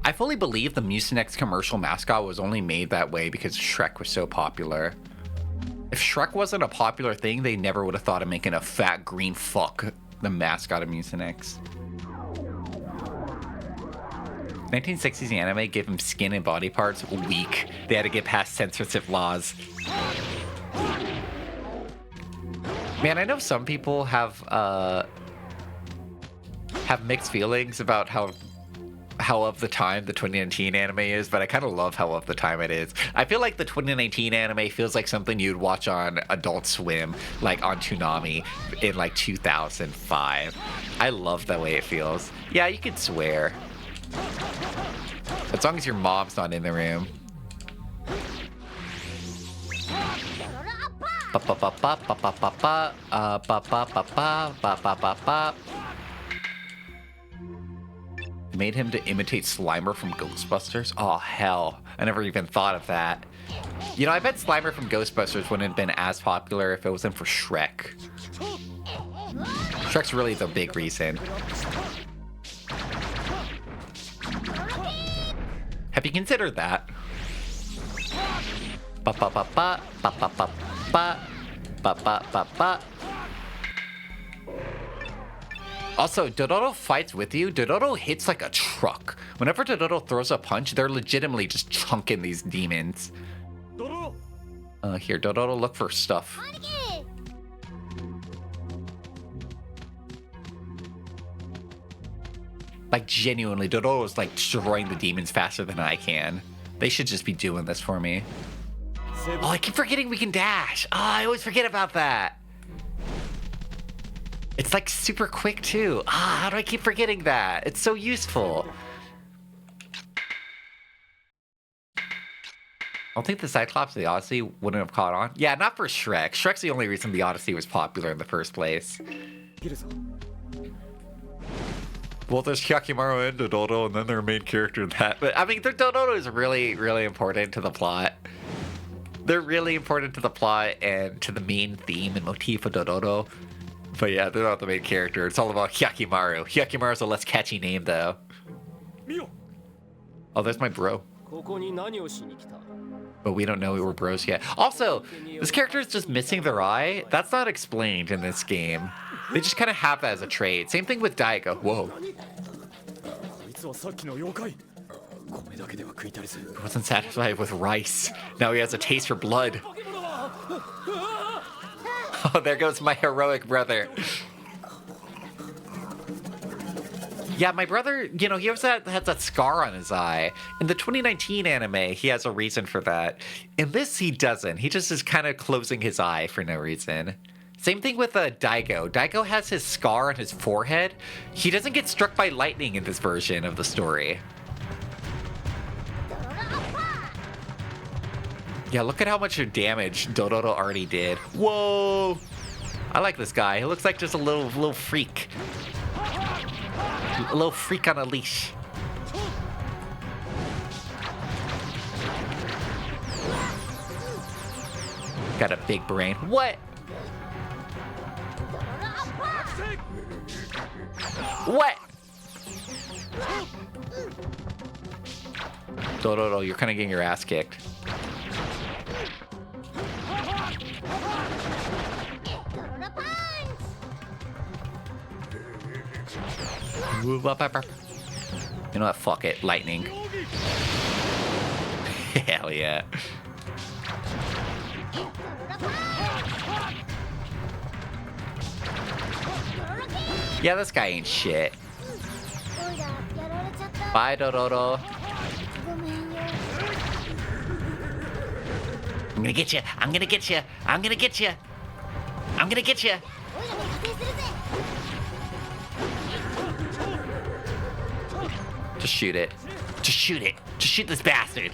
I fully believe the Mucinex commercial mascot was only made that way because Shrek was so popular. If Shrek wasn't a popular thing, they never would have thought of making a fat green fuck the mascot of Mucinex. 1960s anime gave him skin and body parts weak. They had to get past censorship laws. Man, I know some people have mixed feelings about how of the time the 2019 anime is, but I kind of love how of the time it is. I feel like the 2019 anime feels like something you'd watch on Adult Swim, like on Toonami in like 2005. I love the way it feels. Yeah, you can swear. As long as your mom's not in the room. Made him to imitate Slimer from Ghostbusters? Oh, hell. I never even thought of that. You know, I bet Slimer from Ghostbusters wouldn't have been as popular if it wasn't for Shrek. Shrek's really the big reason. Have you considered that? Ba ba ba ba ba ba ba ba ba ba ba ba. Also, Dororo fights with you. Dororo hits like a truck. Whenever Dororo throws a punch, they're legitimately just chunking these demons. Here, Dororo, look for stuff. Like, genuinely, Dororo's like destroying the demons faster than I can. They should just be doing this for me. Oh, I keep forgetting we can dash. Oh, I always forget about that. It's like super quick too. How do I keep forgetting that? It's so useful. I don't think the Cyclops of the Odyssey wouldn't have caught on. Yeah, not for Shrek. Shrek's the only reason the Odyssey was popular in the first place. Well, there's Hyakimaru and Dororo, and then their main character in that. But I mean, Dororo is really, really important to the plot. They're really important to the plot and to the main theme and motif of Dororo. But yeah, they're not the main character. It's all about Hyakimaru. Hyakimaru's a less catchy name, though. Oh, there's my bro. But we don't know we were bros yet. Also, this character is just missing their eye. That's not explained in this game. They just kind of have that as a trait. Same thing with Daigo. Whoa. He wasn't satisfied with rice. Now he has a taste for blood. Oh, there goes my heroic brother. Yeah, my brother, you know, he has that scar on his eye. In the 2019 anime, he has a reason for that. In this, he doesn't. He just is kind of closing his eye for no reason. Same thing with Daigo. Daigo has his scar on his forehead. He doesn't get struck by lightning in this version of the story. Yeah, look at how much damage Dororo already did. Whoa! I like this guy. He looks like just a little freak. A little freak on a leash. Got a big brain. What? What? Dororo, you're kind of getting your ass kicked. You know what? Fuck it. Lightning. Hell yeah. Yeah, this guy ain't shit. Bye, Dororo. I'm gonna get you. I'm gonna get you. I'm gonna get you. I'm gonna get you. Just shoot it. Just shoot it. Just shoot this bastard.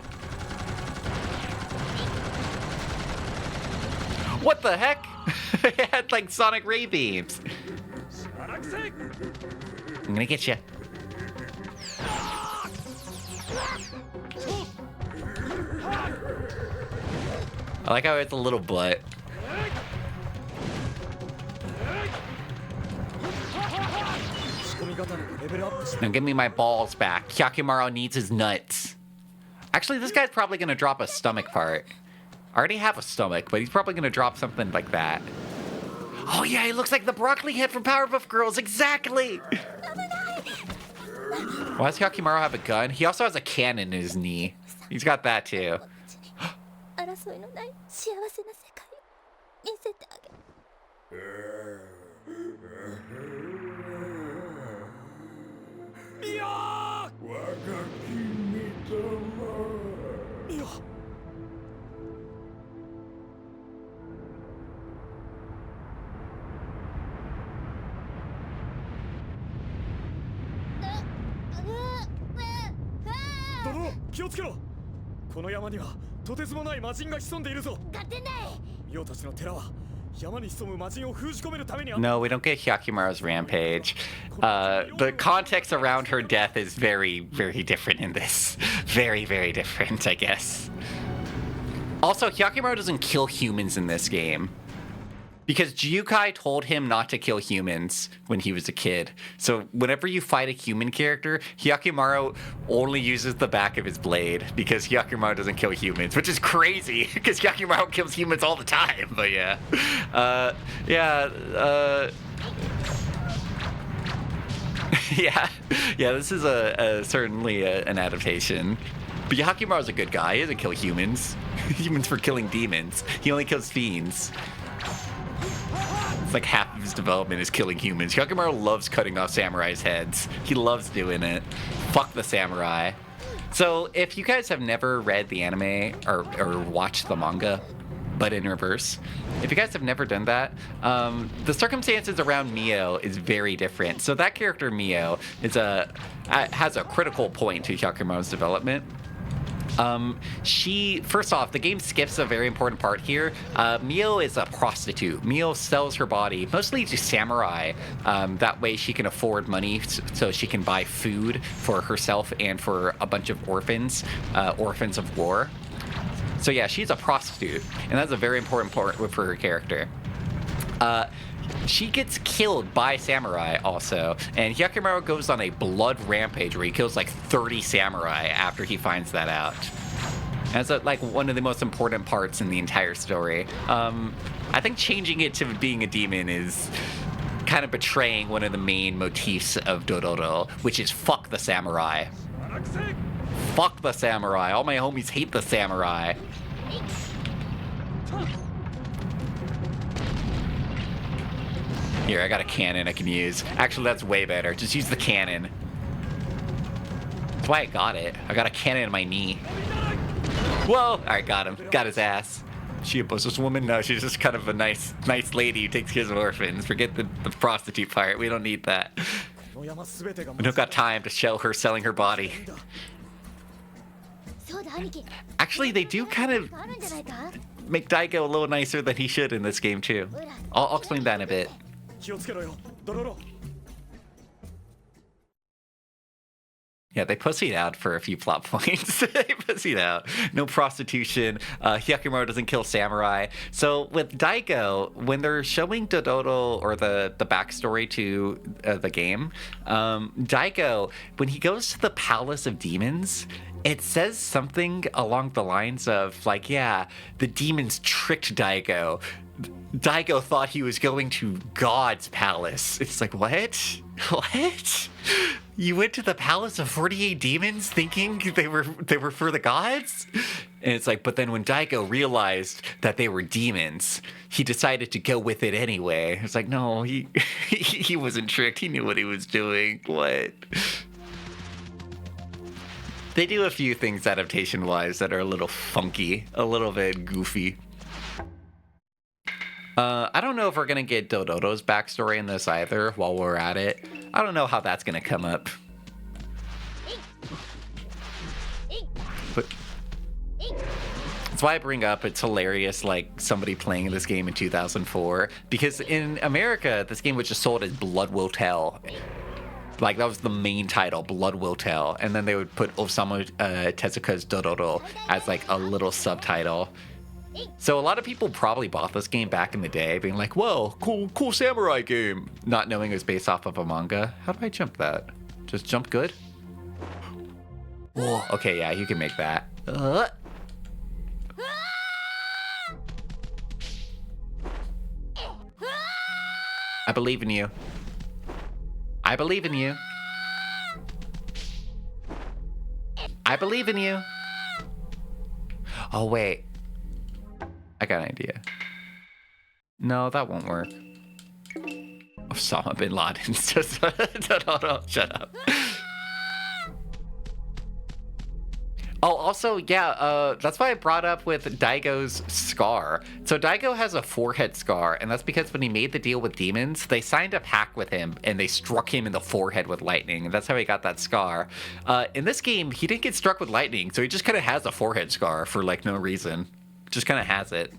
What the heck? It had like sonic ray beams. I'm gonna get you. I like how it's a little butt. Now give me my balls back. Hyakimaru needs his nuts. Actually, this guy's probably gonna drop a stomach part. I already have a stomach, but he's probably gonna drop something like that. Oh yeah, he looks like the broccoli head from Powerpuff Girls, exactly! Why does Hyakimaru have a gun? He also has a cannon in his knee. He's got that too. 争いのない幸せな世界を見せてあげる。いやー我が君様。いやドロロ気をつけろこの山にはとてつもない魔人が潜んでいるぞ勝てない。ミオたちの寺は山に潜む魔人を封じ込めるために No, we don't get Hyakimaru's rampage. The context around her death is very, very different in this. Very, very different, I guess. Also, Hyakimaru doesn't kill humans in this game. Because Jiukai told him not to kill humans when he was a kid. So whenever you fight a human character, Hyakimaru only uses the back of his blade because Hyakimaru doesn't kill humans, which is crazy because Hyakimaru kills humans all the time. But yeah. Yeah, this is certainly an adaptation. But Hyakimaru's a good guy. He doesn't kill humans. Humans for killing demons. He only kills fiends. It's like half of his development is killing humans. Hyakimaru loves cutting off samurais' heads. He loves doing it. Fuck the samurai. So if you guys have never read the anime or watched the manga, but in reverse, if you guys have never done that, the circumstances around Mio is very different. So that character Mio is has a critical point to Hyakimaru's development. First off, the game skips a very important part here. Mio is a prostitute. Mio sells her body, mostly to samurai. That way she can afford money so she can buy food for herself and for a bunch of orphans of war. So yeah, she's a prostitute, and that's a very important part for her character. She gets killed by samurai also, and Hyakimaru goes on a blood rampage where he kills like 30 samurai after he finds that out. And it's like one of the most important parts in the entire story. I think changing it to being a demon is kind of betraying one of the main motifs of Dororo, which is fuck the samurai. Fuck the samurai. All my homies hate the samurai. Here, I got a cannon I can use. Actually, that's way better. Just use the cannon. That's why I got it. I got a cannon in my knee. Whoa! Alright, got him. Got his ass. She a businesswoman? No, she's just kind of a nice lady who takes care of orphans. Forget the prostitute part. We don't need that. We don't got time to show her selling her body. Actually, they do kind of make Daigo a little nicer than he should in this game, too. I'll explain that in a bit. Yeah, they pussied out for a few plot points. They pussied out. No prostitution. Hyakimaru doesn't kill samurai. So with Daigo, when they're showing Dororo or the backstory to the game, Daigo, when he goes to the Palace of Demons, it says something along the lines of, like, yeah, the demons tricked Daigo. Daigo thought he was going to God's palace. It's like, what? What? You went to the palace of 48 demons thinking they were for the gods? And it's like, but then when Daigo realized that they were demons, he decided to go with it anyway. It's like, no, he wasn't tricked. He knew what he was doing. What? They do a few things adaptation-wise that are a little funky, a little bit goofy. I don't know if we're going to get Dororo's backstory in this either while we're at it. I don't know how that's going to come up. But that's why I bring up it's hilarious, like, somebody playing this game in 2004. Because in America, this game was just sold as Blood Will Tell. Like, that was the main title, Blood Will Tell. And then they would put Osamu Tezuka's Dororo as, like, a little subtitle. So a lot of people probably bought this game back in the day, being like, whoa, cool samurai game, not knowing it was based off of a manga. How do I jump that? Just jump good? Whoa. Okay, yeah, you can make that. I believe in you. I believe in you. I believe in you. Oh, wait. I got an idea. No, that won't work. Osama bin Laden's just... no, shut up. Oh, also, yeah, that's why I brought up with Daigo's scar. So Daigo has a forehead scar, and that's because when he made the deal with demons, they signed a pact with him, and they struck him in the forehead with lightning, and that's how he got that scar. In this game, he didn't get struck with lightning, so he just kind of has a forehead scar for, like, no reason. Just kind of has it.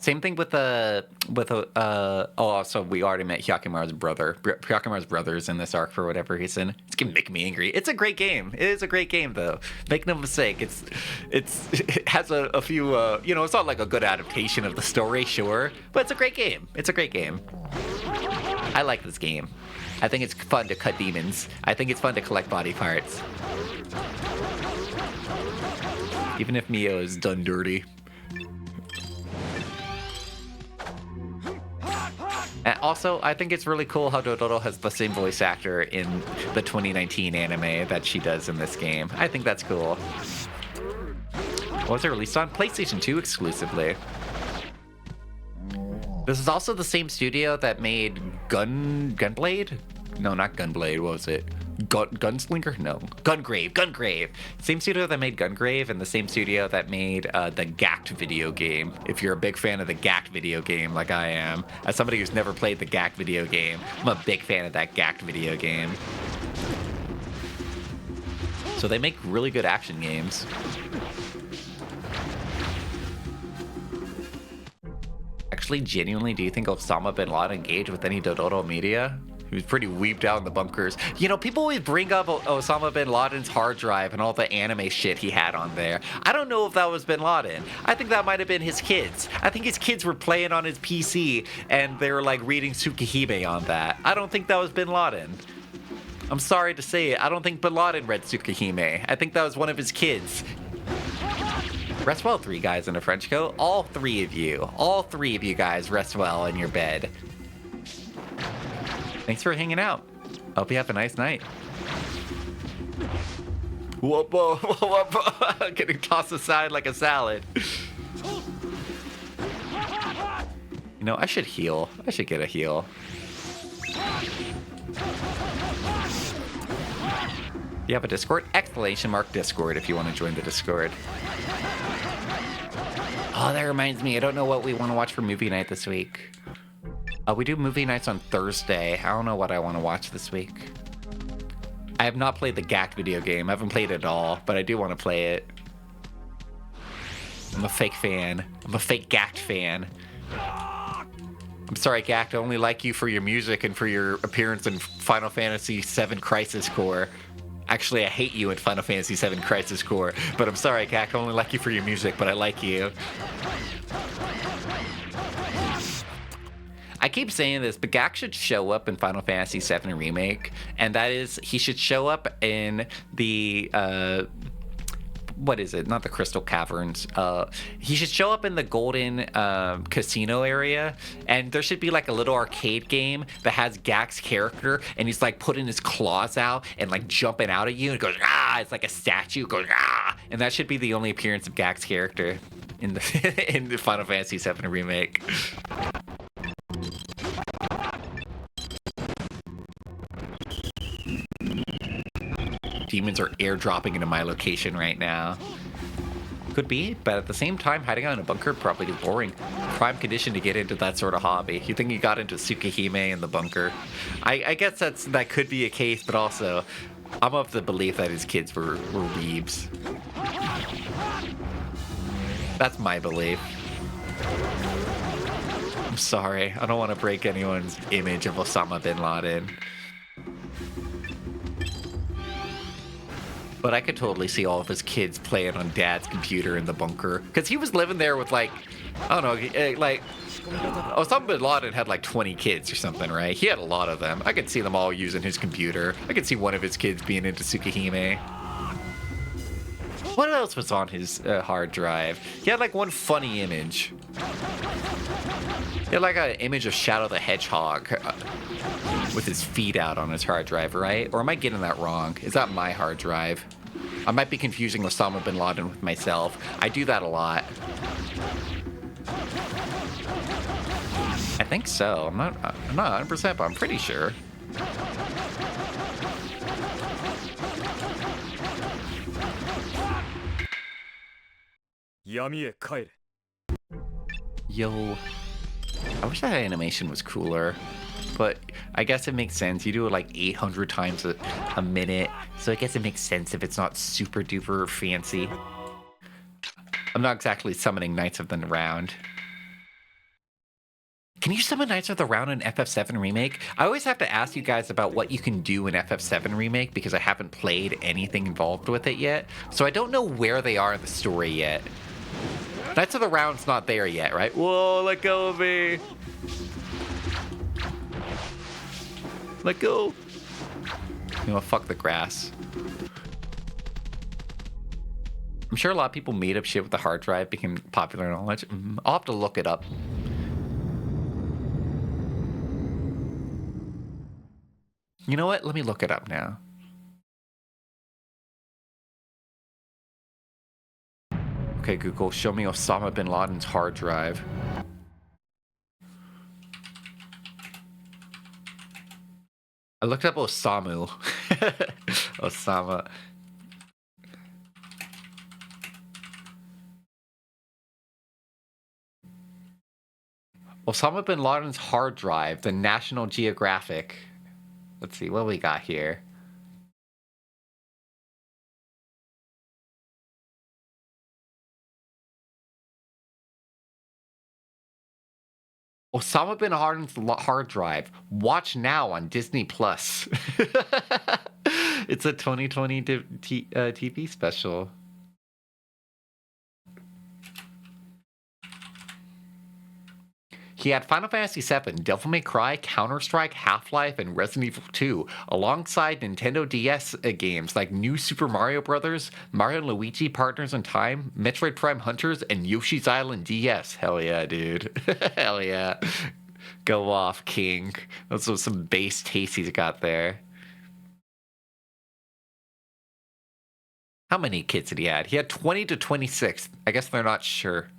Same thing with also we already met Hyakimaru's brother. Hyakimaru's brother's in this arc for whatever reason. It's gonna make me angry. It's a great game. It is a great game though. Make no mistake. It has a few you know, it's not like a good adaptation of the story, sure, but it's a great game. It's a great game. I like this game. I think it's fun to cut demons. I think it's fun to collect body parts. Even if Mio is done dirty. And also, I think it's really cool how Dodoro has the same voice actor in the 2019 anime that she does in this game. I think that's cool. What was it released on? PlayStation 2 exclusively. This is also the same studio that made Gunblade? No, not Gunblade, what was it? Gunslinger? No. Gungrave. Same studio that made Gungrave and the same studio that made the Gact video game. If you're a big fan of the Gact video game like I am, as somebody who's never played the Gact video game, I'm a big fan of that Gact video game. So they make really good action games. Actually, genuinely, do you think Osama bin Laden engaged with any Dodoro media? He was pretty weeped out in the bunkers. You know, people always bring up Osama bin Laden's hard drive and all the anime shit he had on there. I don't know if that was bin Laden. I think that might have been his kids. I think his kids were playing on his PC and they were like reading Tsukihime on that. I don't think that was bin Laden. I'm sorry to say it. I don't think bin Laden read Tsukihime. I think that was one of his kids. Rest well, 3 guys in a French coat. All 3 of you guys rest well in your bed. Thanks for hanging out. Hope you have a nice night. Whoop-a, whoop-a. Getting tossed aside like a salad. You know, I should heal. I should get a heal. You have a Discord? Exclamation mark Discord if you want to join the Discord. Oh, that reminds me. I don't know what we want to watch for movie night this week. We do movie nights on Thursday. I don't know what I want to watch this week. I have not played the Gact video game. I haven't played it at all, but I do want to play it. I'm a fake fan. I'm a fake Gact fan. I'm sorry, Gact. I only like you for your music and for your appearance in Final Fantasy VII Crisis Core. Actually, I hate you in Final Fantasy VII Crisis Core, but I'm sorry, Gact. I only like you for your music, but I like you. I keep saying this, but Gact should show up in Final Fantasy VII Remake, and that is, he should show up in the, what is it? Not the Crystal Caverns. He should show up in the Golden Casino area, and there should be like a little arcade game that has Gact's character, and he's like putting his claws out and like jumping out at you, and it goes, ah! It's like a statue, goes, ah! And that should be the only appearance of Gact's character in the in the Final Fantasy VII Remake. Demons are airdropping into my location right now. Could be, but at the same time, hiding out in a bunker probably is boring. Prime condition to get into that sort of hobby. You think you got into Tsukihime in the bunker? I guess that could be a case, but also, I'm of the belief that his kids were weebs. That's my belief. I'm sorry. I don't want to break anyone's image of Osama bin Laden. But I could totally see all of his kids playing on Dad's computer in the bunker. Because he was living there with like, I don't know, like, Osama bin Laden had like 20 kids or something, right? He had a lot of them. I could see them all using his computer. I could see one of his kids being into Tsukihime. What else was on his hard drive? He had like one funny image. He had like an image of Shadow the Hedgehog with his feet out on his hard drive, right? Or am I getting that wrong? Is that my hard drive? I might be confusing Osama bin Laden with myself. I do that a lot. I think so. I'm not 100%, but I'm pretty sure. Yami e kaere. Yo. I wish that animation was cooler. But I guess it makes sense. You do it like 800 times a minute. So I guess it makes sense if it's not super duper fancy. I'm not exactly summoning Knights of the Round. Can you summon Knights of the Round in FF7 Remake? I always have to ask you guys about what you can do in FF7 Remake because I haven't played anything involved with it yet. So I don't know where they are in the story yet. Knights of the Round's not there yet, right? Whoa, let go of me. Let go. You know, fuck the grass. I'm sure a lot of people made up shit with the hard drive, became popular knowledge. I'll have to look it up. You know what? Let me look it up now. Okay, Google, show me Osama bin Laden's hard drive. I looked up Osamu. Osama. Osama bin Laden's hard drive, the National Geographic. Let's see what we got here. Osama bin Laden's hard drive. Watch now on Disney Plus. It's a 2020 TV special. He had Final Fantasy VII, Devil May Cry, Counter-Strike, Half-Life, and Resident Evil 2, alongside Nintendo DS games like New Super Mario Bros., Mario & Luigi Partners in Time, Metroid Prime Hunters, and Yoshi's Island DS. Hell yeah, dude. Hell yeah. Go off, King. Those are some base tastes he's got there. How many kids did he have? He had 20 to 26. I guess they're not sure.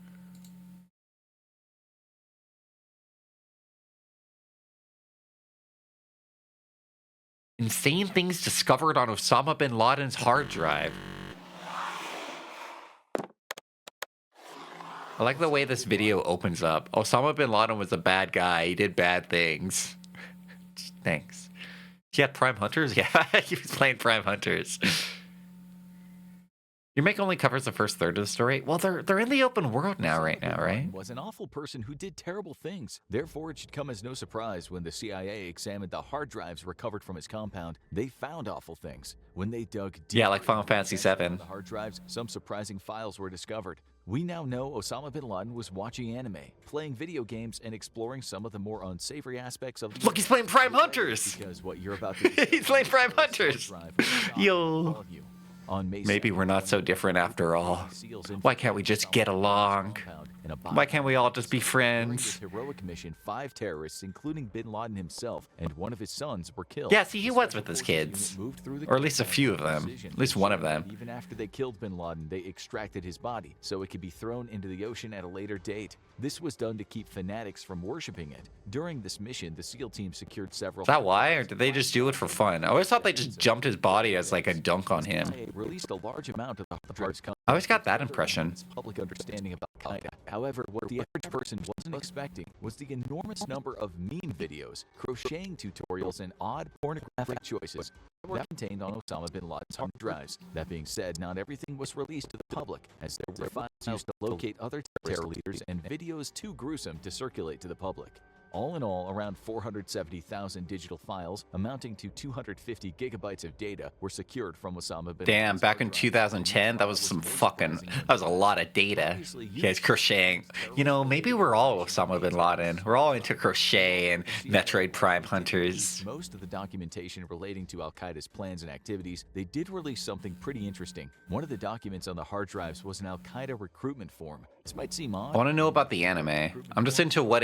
Insane things discovered on Osama bin Laden's hard drive. I like the way this video opens up. Osama bin Laden was a bad guy. He did bad things. Thanks. He had Prime Hunters? Yeah, he was playing Prime Hunters. Your make only covers the first third of the story. Well, they're in the open world now, right? Was an awful person who did terrible things. Therefore, it should come as no surprise when the CIA examined the hard drives recovered from his compound. They found awful things. When they dug deep, yeah, like Final Fantasy VII. The hard drives, some surprising files were discovered. We now know Osama bin Laden was watching anime, playing video games, and exploring some of the more unsavory aspects of the Look, he's playing Prime Hunters. Because what you're about to he's playing Prime Hunters. Yo. Maybe we're not so different after all. Why can't we just get along? Why can't we all just be friends? During this heroic mission, 5 terrorists, including bin Laden himself and one of his sons, were killed. Yeah, see, he was with his kids. Or at least a few of them. At least one of them. Even after they killed bin Laden, they extracted his body so it could be thrown into the ocean at a later date. This was done to keep fanatics from worshipping it. During this mission, the SEAL team secured several... Is that why, or did they just do it for fun? I always thought they just jumped his body as like a dunk on him. Released a large amount of the hard drives. I always got that impression. Public understanding about Al-Qaeda. However, what the average person wasn't expecting was the enormous number of meme videos, crocheting tutorials, and odd pornographic choices that were contained on Osama bin Laden's hard drives. That being said, not everything was released to the public, as there were files used to locate other terror leaders and videos too gruesome to circulate to the public. All in all, around 470,000 digital files amounting to 250 gigabytes of data were secured from Osama bin Damn, Laden's back hard in drive. 2010, that was some fucking, that was a lot of data. Obviously, You guys crocheting. You know, maybe we're all Osama bin Laden. We're all into crochet and Metroid Prime hunters. Most of the documentation relating to Al-Qaeda's plans and activities, they did release something pretty interesting. One of the documents on the hard drives was an Al-Qaeda recruitment form. This might seem odd. I want to know about the anime. I'm just into what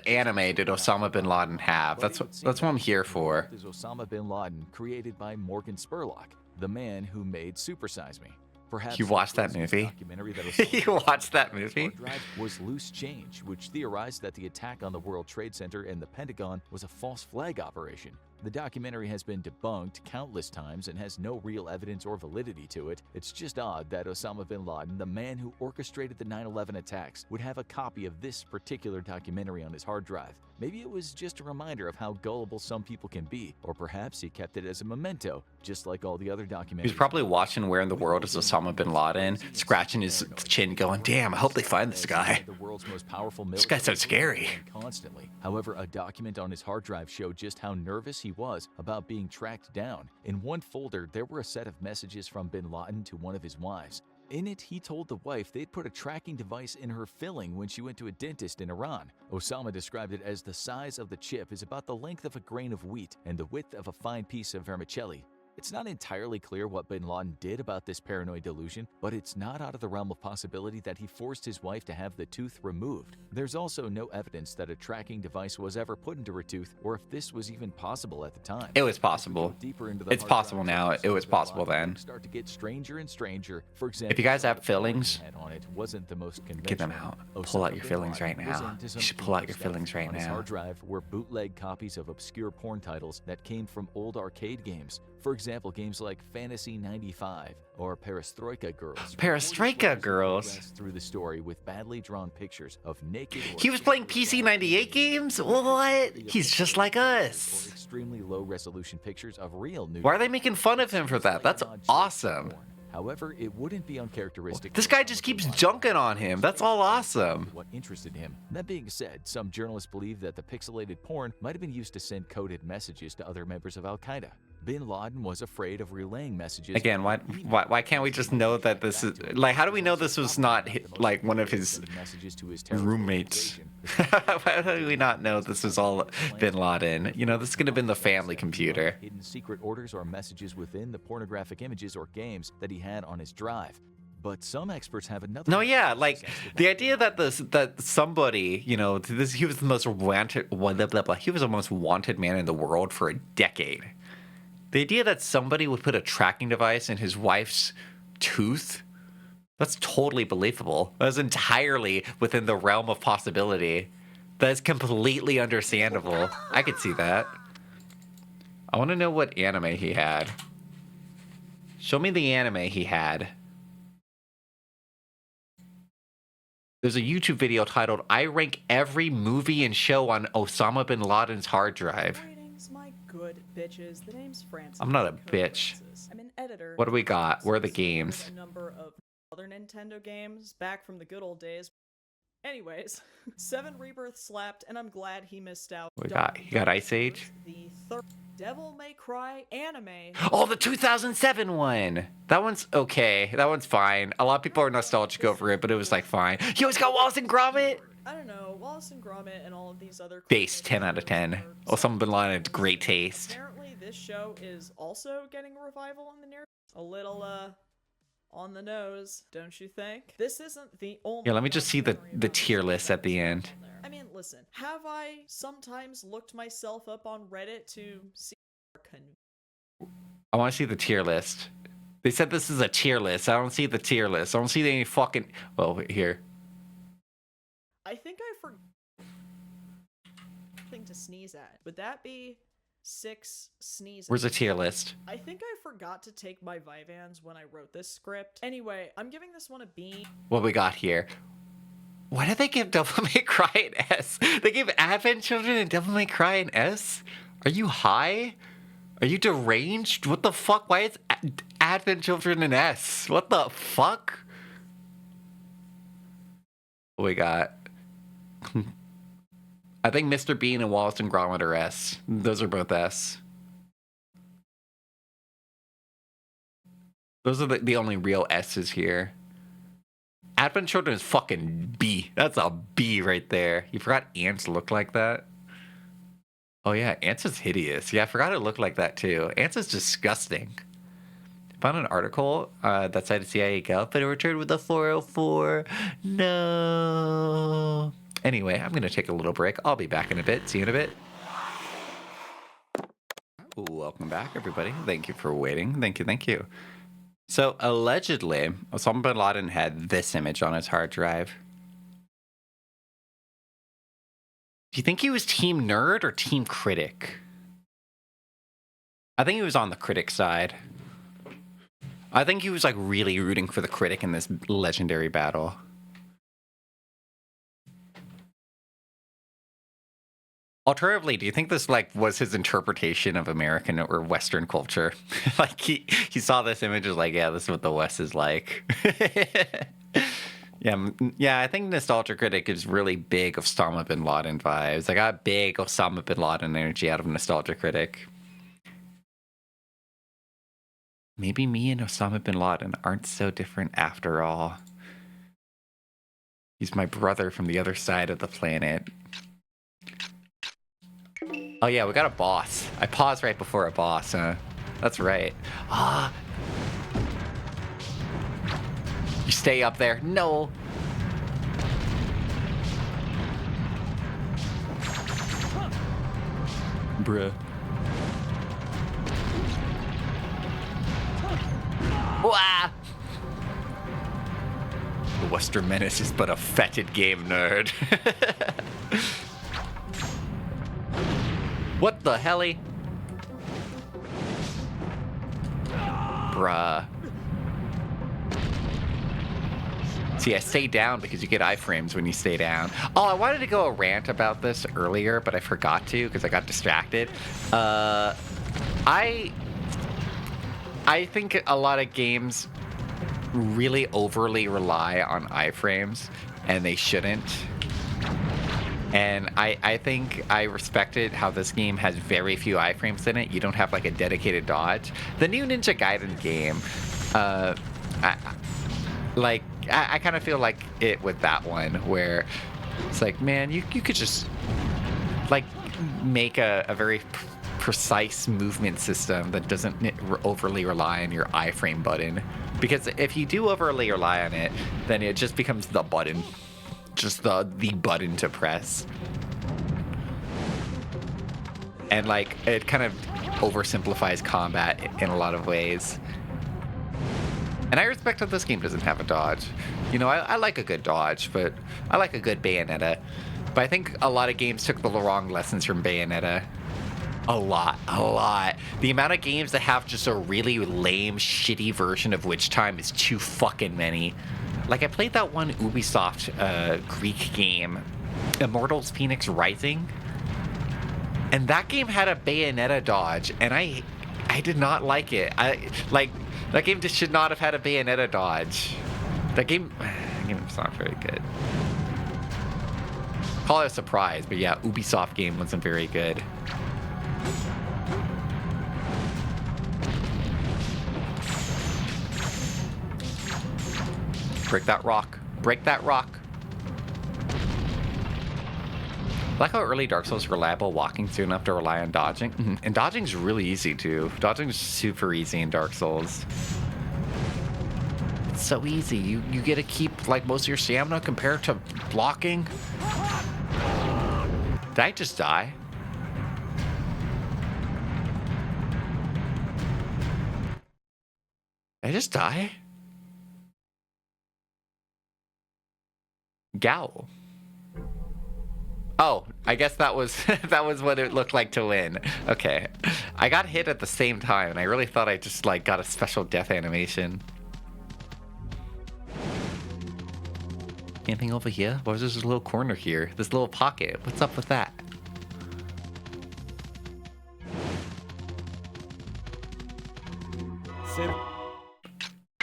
anime did Osama bin Laden have? That's what I'm here for. Is Osama bin Laden, created by Morgan Spurlock, the man who made Super Size Me. Perhaps You watched that movie? documentary that Osama You watched that movie? hard drive was Loose Change, which theorized that the attack on the World Trade Center and the Pentagon was a false flag operation. The documentary has been debunked countless times and has no real evidence or validity to it. It's just odd that Osama bin Laden, the man who orchestrated the 9/11 attacks, would have a copy of this particular documentary on his hard drive. Maybe it was just a reminder of how gullible some people can be, or perhaps he kept it as a memento, just like all the other documentaries. He was probably watching Where in the World is Osama bin Laden, scratching his chin, going, "Damn, I hope they find this guy." The world's most powerful This guy's so military scary. constantly. However, a document on his hard drive showed just how nervous he was about being tracked down. In one folder, there were a set of messages from bin Laden to one of his wives. In it, he told the wife they'd put a tracking device in her filling when she went to a dentist in Iran. Osama described it as the size of the chip is about the length of a grain of wheat and the width of a fine piece of vermicelli. It's not entirely clear what bin Laden did about this paranoid delusion, but it's not out of the realm of possibility that he forced his wife to have the tooth removed. There's also no evidence that a tracking device was ever put into her tooth or if this was even possible at the time. It was possible. Deeper into the It's hard possible drives, now. It was Osama bin possible Laden then. Start to get stranger and stranger. For example, If you guys have the fillings, had on it wasn't the most get them conventional. out. Pull out Osama your bin fillings Laden right was now. into You some should pull out your stuff. fillings right On his now. hard drive were bootleg copies of obscure porn titles that came from old arcade games. For example, games like Fantasy 95 or Perestroika Girls. Perestroika Girls? Progressed through the story with badly drawn pictures of naked. or He was playing PC 98 games? What? He's just like us. Or extremely low resolution pictures of real nude. Why are they making fun of him for that? That's awesome. However, it wouldn't be uncharacteristic. This for guy Osama just bin keeps Laden junking on him. That's all awesome. what interested him. That being said, some journalists believe that the pixelated porn might have been used to send coded messages to other members of Al-Qaeda. Bin Laden was afraid of relaying messages. Again, why can't we just know that this is like? How do we know this was not like one of his messages to his terrorist roommates? organization. Why do we not know this was all Bin Laden? You know, this could have been the family computer. Hidden secret orders or messages within the pornographic images or games that he had on his drive. But some experts have another. No, yeah, like the idea that that somebody, you know, he was the most wanted, he was the most wanted man in the world for a decade. The idea that somebody would put a tracking device in his wife's tooth, that's totally believable. That's entirely within the realm of possibility. That is completely understandable. I could see that. I want to know what anime he had. Show me the anime he had. There's a YouTube video titled, "I rank every movie and show on Osama bin Laden's hard drive." Greetings, my good bitches. The name's Francis. I'm not a Kirk bitch. Francis. I'm an editor. What do we and got? Where are the I've games? discovered A number of other Nintendo games back from the good old days. Anyways, 7 Rebirth slapped, and I'm glad he missed out. We got- you got Ice Age? The third Devil May Cry anime. Oh, the 2007 one. That one's okay. That one's fine. A lot of people are nostalgic over it, but it was like fine. You always got Wallace and Gromit. I don't know, Wallace and Gromit and all of these other Base 10 out of 10. Osama bin Laden had great taste. Apparently, this show is also getting a revival in the near. A little on the nose, don't you think? This isn't the only. Yeah, let me just see the documentary tier about list at the on end. there. I mean, listen, have I sometimes looked myself up on Reddit to see? I want to see the tier list. They said this is a tier list. I don't see the tier list. I don't see any fucking. Well, here. I think I forgot thing to sneeze at. Would that be 6 sneezes? Where's the tier list? I think I forgot to take my Vyvanse when I wrote this script. Anyway, I'm giving this one a B. What we got here? Why did they give Devil May Cry an S? They gave Advent Children and Devil May Cry an S? Are you high? Are you deranged? What the fuck? Why is Advent Children an S? What the fuck? What we got? I think Mr. Bean and Wallace and Gromit are S. Those are both S. Those are the only real S's here. Advent Children is fucking B. That's a B right there. You forgot ants look like that? Oh yeah, ants is hideous. Yeah, I forgot it looked like that too. Ants is disgusting. Found an article that cited CIA Gulf, but it returned with a 404. No. Anyway, I'm going to take a little break. I'll be back in a bit. See you in a bit. Welcome back, everybody. Thank you for waiting. Thank you, thank you. So, allegedly, Osama bin Laden had this image on his hard drive. Do you think he was Team Nerd or Team Critic? I think he was on the critic side. I think he was like really rooting for the critic in this legendary battle. Alternatively, do you think this like was his interpretation of American or Western culture? Like he saw this image as like, yeah, this is what the West is like. Yeah, I think Nostalgia Critic is really big Osama bin Laden vibes. I got big Osama bin Laden energy out of Nostalgia Critic. Maybe me and Osama bin Laden aren't so different after all. He's my brother from the other side of the planet. Oh yeah, we got a boss. I paused right before a boss, huh? That's right. Ah. You stay up there. No. Bruh. Wah! The Western Menace is but a fetid game, nerd. What the helly? Bruh. See, I stay down because you get iframes when you stay down. Oh, I wanted to go a rant about this earlier, but I forgot to because I got distracted. I think a lot of games really overly rely on iframes, and they shouldn't. And I think I respected how this game has very few iframes in it. You don't have like a dedicated dodge. The new Ninja Gaiden game, I kind of feel like it with that one, where it's like, man, you could just like make a very precise movement system that doesn't overly rely on your iframe button. Because if you do overly rely on it, then it just becomes the button. Just the button to press. And like it kind of oversimplifies combat in a lot of ways. And I respect that this game doesn't have a dodge. You know, I like a good dodge, but I like a good Bayonetta. But I think a lot of games took the wrong lessons from Bayonetta. A lot. The amount of games that have just a really lame, shitty version of Witch Time is too fucking many. Like, I played that one Ubisoft Greek game, Immortals Phoenix Rising, and that game had a Bayonetta dodge, and I did not like it. That game just should not have had a Bayonetta dodge. That game was not very good. Call it a surprise, but yeah, Ubisoft game wasn't very good. Break that rock. Break that rock. I like how early Dark Souls is reliable walking, so you don't have to rely on dodging. And dodging's really easy too. Dodging's super easy in Dark Souls. It's so easy. You get to keep like most of your stamina compared to blocking. Did I just die? Did I just die? Gow. Oh, I guess that was that was what it looked like to win. Okay. I got hit at the same time, and I really thought I just like got a special death animation. Anything over here? Why was there this little corner here? This little pocket. What's up with that?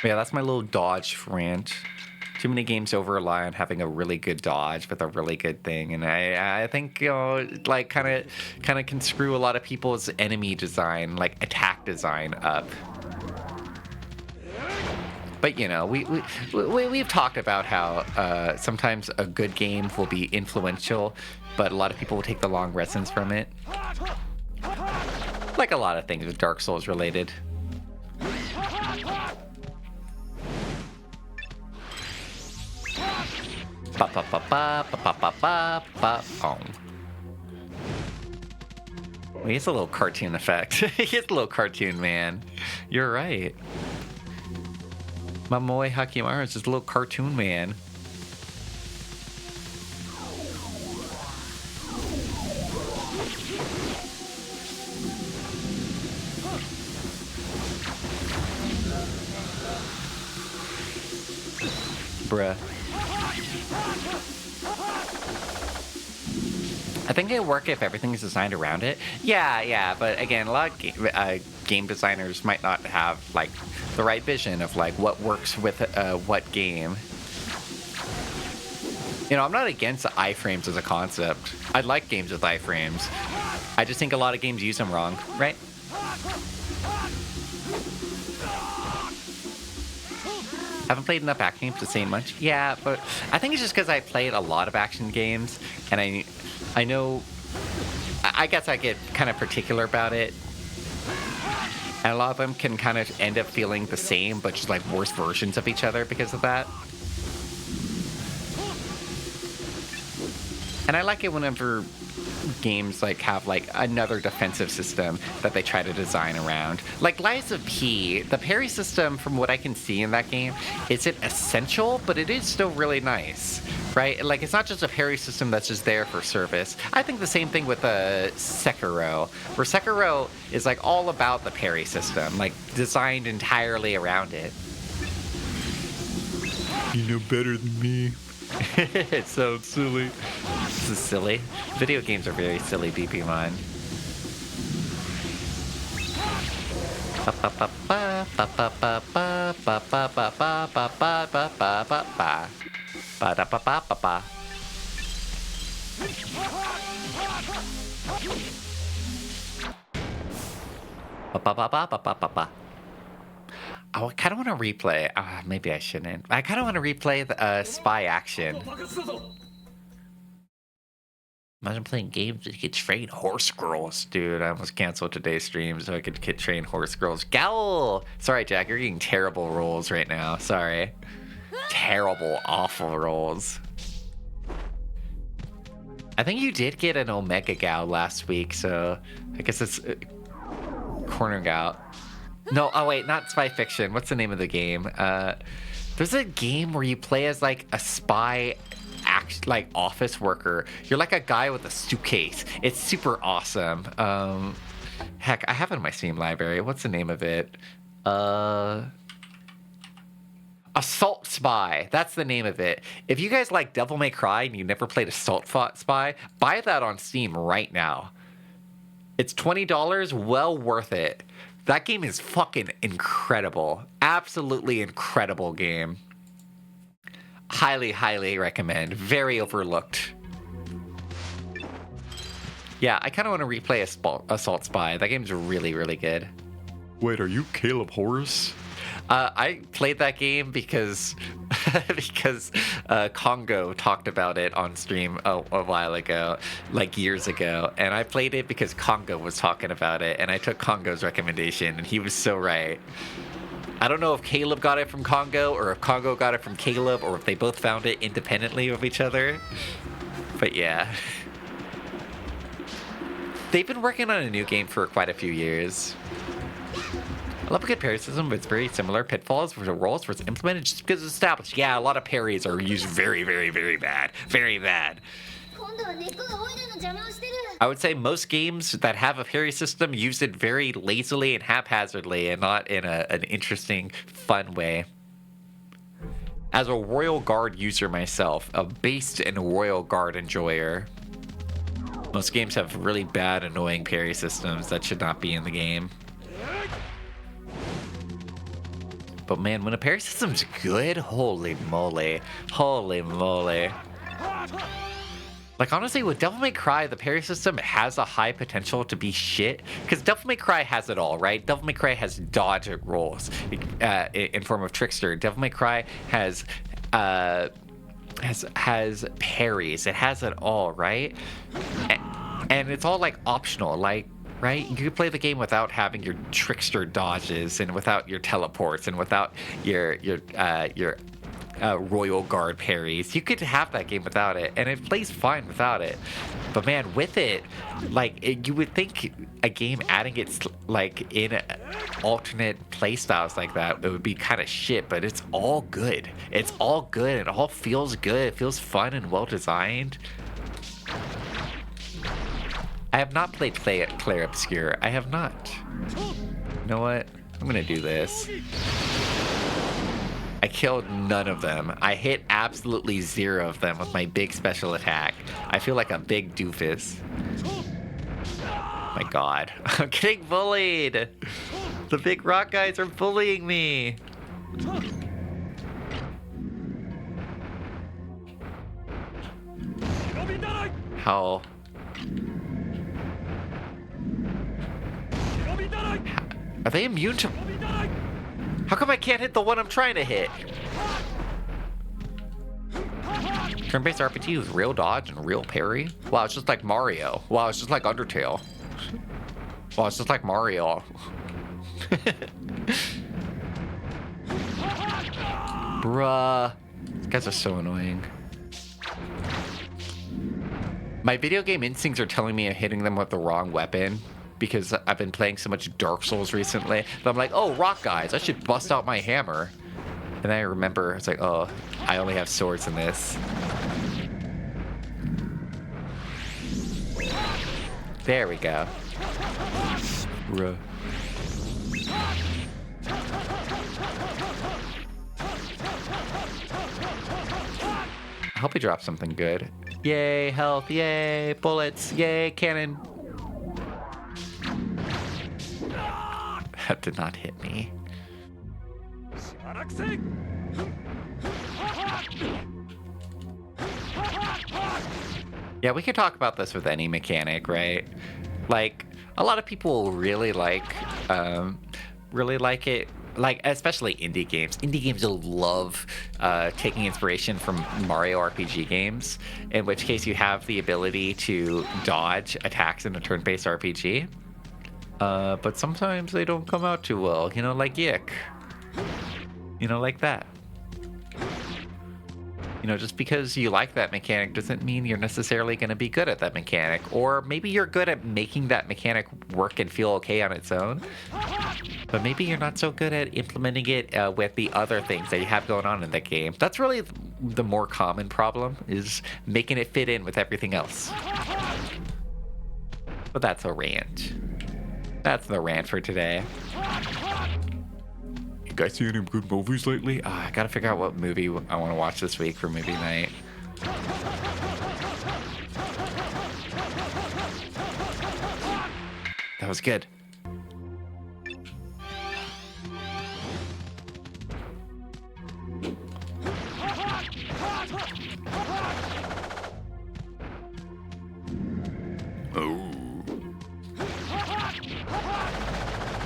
Yeah, that's my little dodge rant. Too many games over rely on having a really good dodge with a really good thing, and I think, you know, like kind of can screw a lot of people's enemy design, like attack design, up. But you know, we've talked about how sometimes a good game will be influential, but a lot of people will take the long lessons from it. Like a lot of things with Dark Souls related. Ba ba ba ba ba ba ba ba ba. Oh. Well, he's a little cartoon effect. He's a little cartoon man. You're right. Mamoe Hakimaru is just a little cartoon man. Bruh. I think it'd work if everything is designed around it. Yeah, but again, a lot of game designers might not have like the right vision of like what works with what game. You know, I'm not against iframes as a concept. I like games with iframes. I just think a lot of games use them wrong, right? Haven't played enough action games to say much. Yeah, but I think it's just because I played a lot of action games, and I know, I guess I get kind of particular about it. And a lot of them can kind of end up feeling the same, but just like worse versions of each other because of that. And I like it whenever games like have like another defensive system that they try to design around. Like Lies of P, the parry system, from what I can see in that game, isn't essential, but it is still really nice, right? Like it's not just a parry system that's just there for service. I think the same thing with Sekiro, where Sekiro is like all about the parry system, like designed entirely around it. You know better than me. It sounds silly. This is silly. Video games are very silly, BP mine. I kind of want to replay. Maybe I shouldn't. I kind of want to replay the spy action. Imagine playing games that you could train horse girls. Dude, I almost canceled today's stream so I could train horse girls. Gowl! Sorry, Jack, you're getting terrible rolls right now. Sorry. Terrible, awful rolls. I think you did get an Omega Gow last week, so I guess it's Corner Gow. No, oh wait, not Spy Fiction. What's the name of the game? There's a game where you play as like a spy like office worker. You're like a guy with a suitcase. It's super awesome. Heck, I have it in my Steam library. What's the name of it? Assault Spy. That's the name of it. If you guys like Devil May Cry and you never played Assault Spy, buy that on Steam right now. It's $20, well worth it. That game is fucking incredible. Absolutely incredible game. Highly, highly recommend. Very overlooked. Yeah, I kind of want to replay Assault Spy. That game's really, really good. Wait, are you Caleb Horace? I played that game because Congo talked about it on stream a while ago, like years ago, and I played it because Congo was talking about it, and I took Congo's recommendation, and he was so right. I don't know if Caleb got it from Congo, or if Congo got it from Caleb, or if they both found it independently of each other, but yeah. They've been working on a new game for quite a few years. I love a good parry system, but it's very similar. Pitfalls for the rolls where it's implemented just because it's established. Yeah, a lot of parries are used very, very, very bad. Very bad. I would say most games that have a parry system use it very lazily and haphazardly and not in an interesting, fun way. As a Royal Guard user myself, a based and Royal Guard enjoyer, most games have really bad, annoying parry systems that should not be in the game. But man, when a parry system's good, holy moly. Holy moly. Like, honestly, with Devil May Cry, the parry system has a high potential to be shit. Because Devil May Cry has it all, right? Devil May Cry has dodge rolls in form of Trickster. Devil May Cry has parries. It has it all, right? And it's all, like, optional. Like, right? You could play the game without having your Trickster dodges and without your teleports and without your Royal Guard parries. You could have that game without it, and it plays fine without it. But man, with it, like, you would think a game adding its, like, in alternate playstyles like that, it would be kind of shit, but it's all good. It's all good. It all feels good. It feels fun and well designed. I have not played Claire Obscure. I have not. You know what? I'm gonna do this. I killed none of them. I hit absolutely 0 of them with my big special attack. I feel like a big doofus. My god. I'm getting bullied! The big rock guys are bullying me! How... Are they immune to... How come I can't hit the one I'm trying to hit? Turn-based RPG with real dodge and real parry? Wow, it's just like Mario. Wow, it's just like Undertale. Wow, it's just like Mario. Bruh. These guys are so annoying. My video game instincts are telling me I'm hitting them with the wrong weapon, because I've been playing so much Dark Souls recently that I'm like, oh, rock guys, I should bust out my hammer. And then I remember, it's like, oh, I only have swords in this. There we go. Ruh. I hope he drops something good. Yay, health, yay, bullets, yay, cannon. That did not hit me. Yeah, we can talk about this with any mechanic, right? Like, a lot of people really like it. Like, especially indie games. Indie games will love taking inspiration from Mario RPG games, in which case you have the ability to dodge attacks in a turn-based RPG. But sometimes they don't come out too well, you know, like Yick. You know, like that. You know, just because you like that mechanic doesn't mean you're necessarily going to be good at that mechanic. Or maybe you're good at making that mechanic work and feel okay on its own. But maybe you're not so good at implementing it with the other things that you have going on in the game. That's really the more common problem, is making it fit in with everything else. But that's a rant. That's the rant for today. You guys see any good movies lately? I gotta figure out what movie I want to watch this week for movie night. That was good.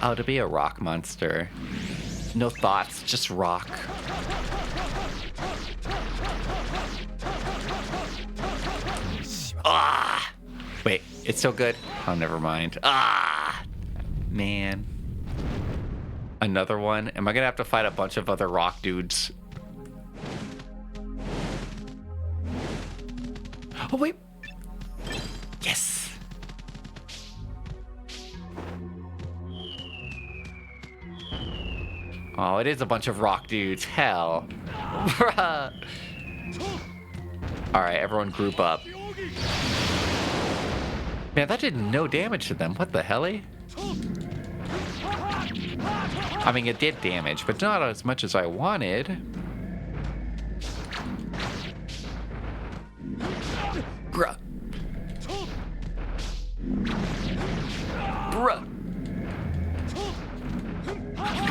Oh, to be a rock monster. No thoughts, just rock. Ah! Wait, it's so good. Oh, never mind. Ah! Man. Another one? Am I gonna have to fight a bunch of other rock dudes? Oh, wait. Yes. Oh, it is a bunch of rock dudes. Hell. Bruh. Alright, everyone group up. Man, that did no damage to them. What the helly? I mean, it did damage, but not as much as I wanted. Bruh. Bruh.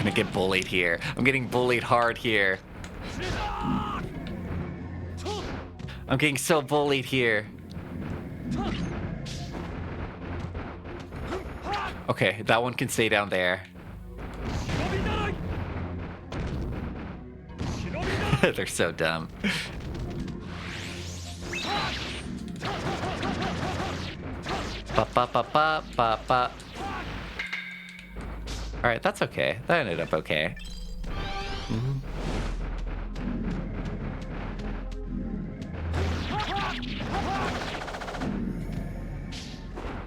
gonna get bullied here. I'm getting bullied hard here. I'm getting so bullied here. Okay, that one can stay down there. They're so dumb. Ba ba ba ba ba ba. All right, that's okay. That ended up okay.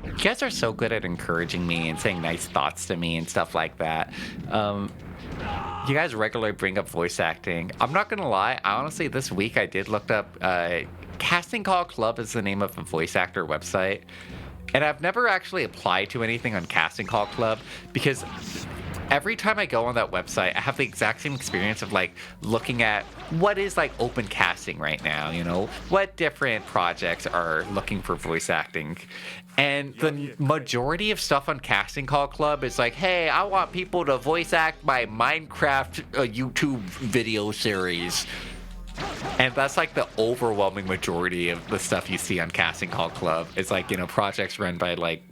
You guys are so good at encouraging me and saying nice thoughts to me and stuff like that. You guys regularly bring up voice acting. I'm not gonna lie, honestly, this week I did look up Casting Call Club is the name of a voice actor website. And I've never actually applied to anything on Casting Call Club because every time I go on that website, I have the exact same experience of like looking at what is like open casting right now, you know, what different projects are looking for voice acting. And the majority of stuff on Casting Call Club is like, hey, I want people to voice act my Minecraft YouTube video series. And that's like the overwhelming majority of the stuff you see on Casting Call Club. It's like, you know, projects run by like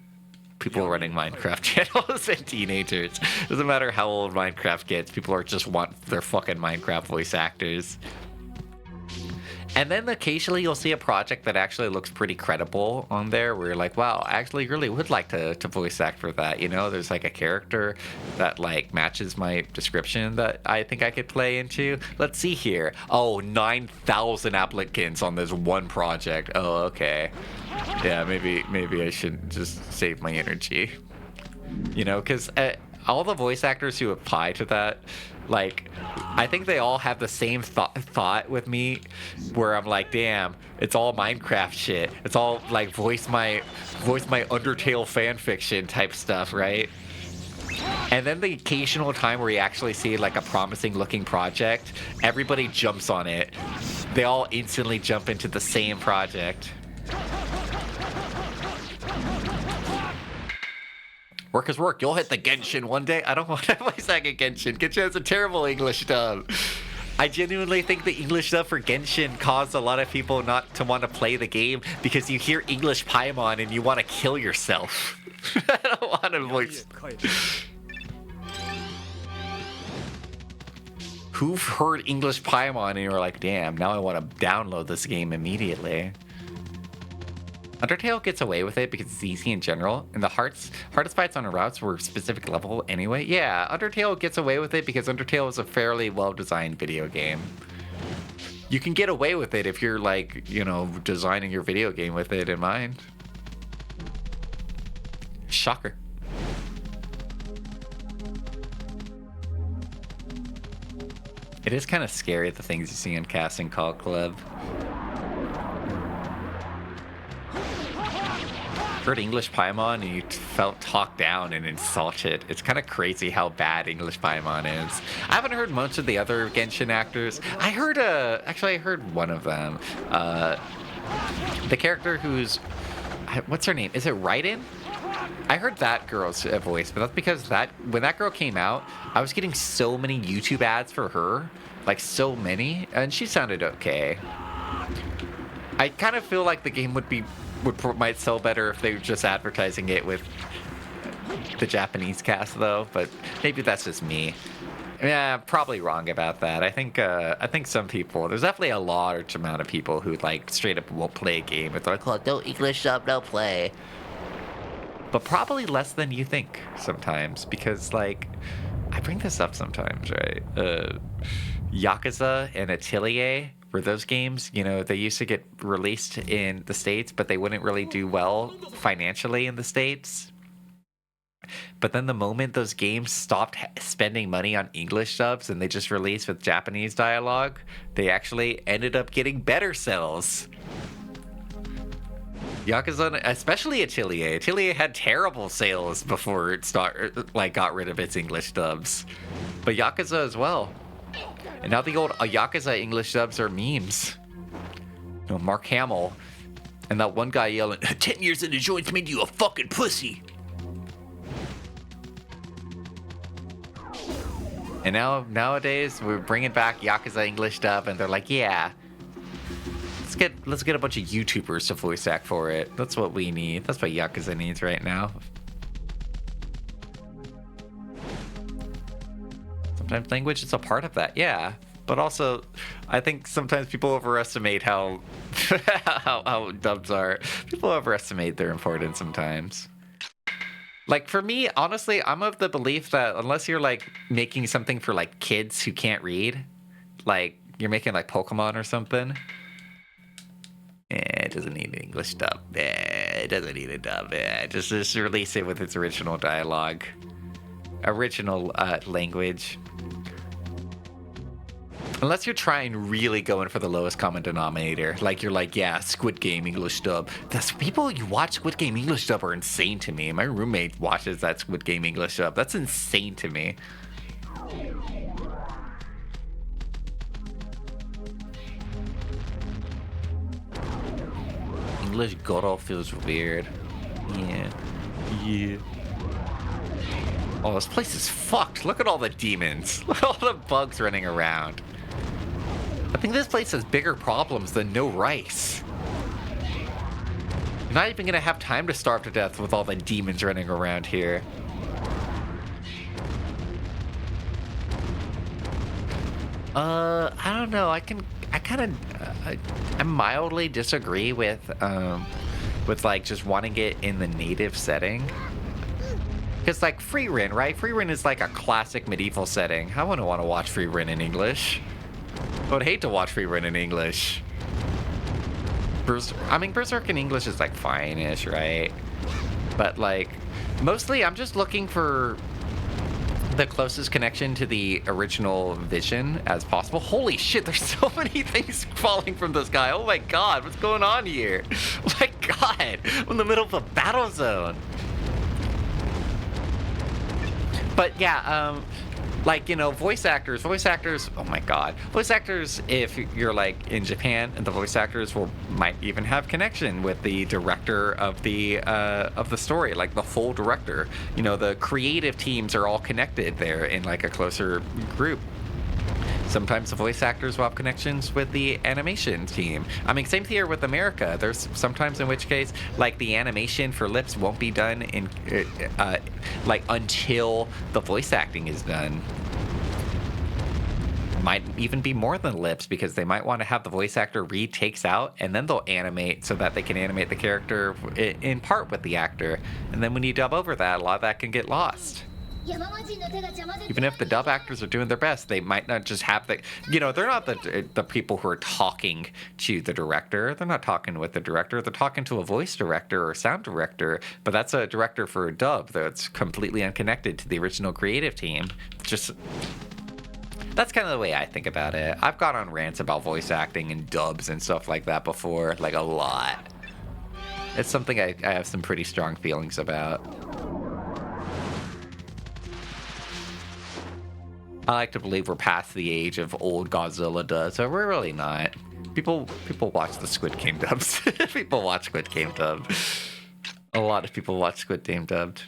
people running Minecraft channels and teenagers. Doesn't matter how old Minecraft gets, people are just want their fucking Minecraft voice actors. And then occasionally you'll see a project that actually looks pretty credible on there where you're like, wow, I actually really would like to voice act for that. You know, there's like a character that like matches my description that I think I could play into. Let's see here. Oh, 9,000 applicants on this one project. Oh, okay. Yeah, maybe I should just save my energy. You know, because all the voice actors who apply to that, like, I think they all have the same thought with me, where I'm like, damn, it's all Minecraft shit. It's all like voice my Undertale fan fiction type stuff, right? And then the occasional time where you actually see like a promising looking project, everybody jumps on it. They all instantly jump into the same project. Work is work. You'll hit the Genshin one day. I don't want to voice act at Genshin. Genshin has a terrible English dub. I genuinely think the English dub for Genshin caused a lot of people not to want to play the game because you hear English Paimon and you want to kill yourself. I don't want to voice. Who've heard English Paimon and you're like, damn, now I want to download this game immediately. Undertale gets away with it because it's easy in general, and the hardest fights on the routes were a specific level anyway. Yeah, Undertale gets away with it because Undertale is a fairly well-designed video game. You can get away with it if you're like, you know, designing your video game with it in mind. Shocker. It is kind of scary, the things you see in Casting Call Club. Heard English Paimon and you felt talked down and insulted. It's kind of crazy how bad English Paimon is. I haven't heard much of the other Genshin actors. I heard actually I heard one of them. The character who's, what's her name? Is it Raiden? I heard that girl's voice, but that's because when that girl came out, I was getting so many YouTube ads for her, like so many, and she sounded okay. I kind of feel like the game might sell better if they were just advertising it with the Japanese cast, though. But maybe that's just me. Yeah, probably wrong about that. I think some people, there's definitely a large amount of people who like straight up won't play a game if they're like, look, no English sub, no play. But probably less than you think sometimes, because like I bring this up sometimes, right? Yakuza and Atelier. For those games, you know, they used to get released in the States, but they wouldn't really do well financially in the States. But then the moment those games stopped spending money on English subs and they just released with Japanese dialogue, they actually ended up getting better sales. Yakuza, especially Atelier. Atelier had terrible sales before it got rid of its English dubs. But Yakuza as well. And now the old Yakuza English dubs are memes. You know, Mark Hamill and that one guy yelling, 10 years in the joints made you a fucking pussy. And nowadays we're bringing back Yakuza English dub, and they're like, yeah, let's get a bunch of YouTubers to voice act for it. That's what we need. That's what Yakuza needs right now. Sometimes language is a part of that, yeah. But also, I think sometimes people overestimate how how dubs are. People overestimate their importance sometimes. Like, for me, honestly, I'm of the belief that unless you're, like, making something for, like, kids who can't read, like, you're making, like, Pokemon or something, it doesn't need an English dub. It doesn't need a dub. Just release it with its original dialogue. Original language. Unless you're trying really going for the lowest common denominator, like you're like, yeah, Squid Game English dub. That's people you watch Squid Game English dub are insane to me. My roommate watches that Squid Game English dub. That's insane to me. English Goro feels weird. Yeah. Oh, this place is fucked. Look at all the demons. Look at all the bugs running around. I think this place has bigger problems than no rice. You're not even gonna have time to starve to death with all the demons running around here. I don't know. I mildly disagree with like just wanting it in the native setting. Because like Free-Ren, right? Free-Ren is like a classic medieval setting. I wouldn't want to watch Free-Ren in English. I would hate to watch Free-Ren in English. Berserk in English is like fine-ish, right? But like, mostly I'm just looking for the closest connection to the original vision as possible. Holy shit, there's so many things falling from the sky. Oh my god, what's going on here? Oh my god, I'm in the middle of a battle zone. But yeah, like, you know, voice actors, oh my god. Voice actors, if you're like in Japan, and the voice actors might even have connection with the director of the story, like the full director. You know, the creative teams are all connected there in like a closer group. Sometimes the voice actors will have connections with the animation team. I mean, same here with America. There's sometimes in which case, like, the animation for lips won't be done in, like, until the voice acting is done. Might even be more than lips, because they might want to have the voice actor read takes out, and then they'll animate so that they can animate the character in part with the actor. And then when you dub over that, a lot of that can get lost. Even if the dub actors are doing their best, they might not just have the, you know, they're not the people who are talking to the director. They're not talking with the director. They're talking to a voice director or sound director, but that's a director for a dub that's completely unconnected to the original creative team. Just, that's kind of the way I think about it. I've gone on rants about voice acting and dubs and stuff like that before, like a lot. It's something I have some pretty strong feelings about. I like to believe we're past the age of old Godzilla dubs, but we're really not. People watch the Squid Game dubs. People watch Squid Game dubbed. A lot of people watch Squid Game dubbed.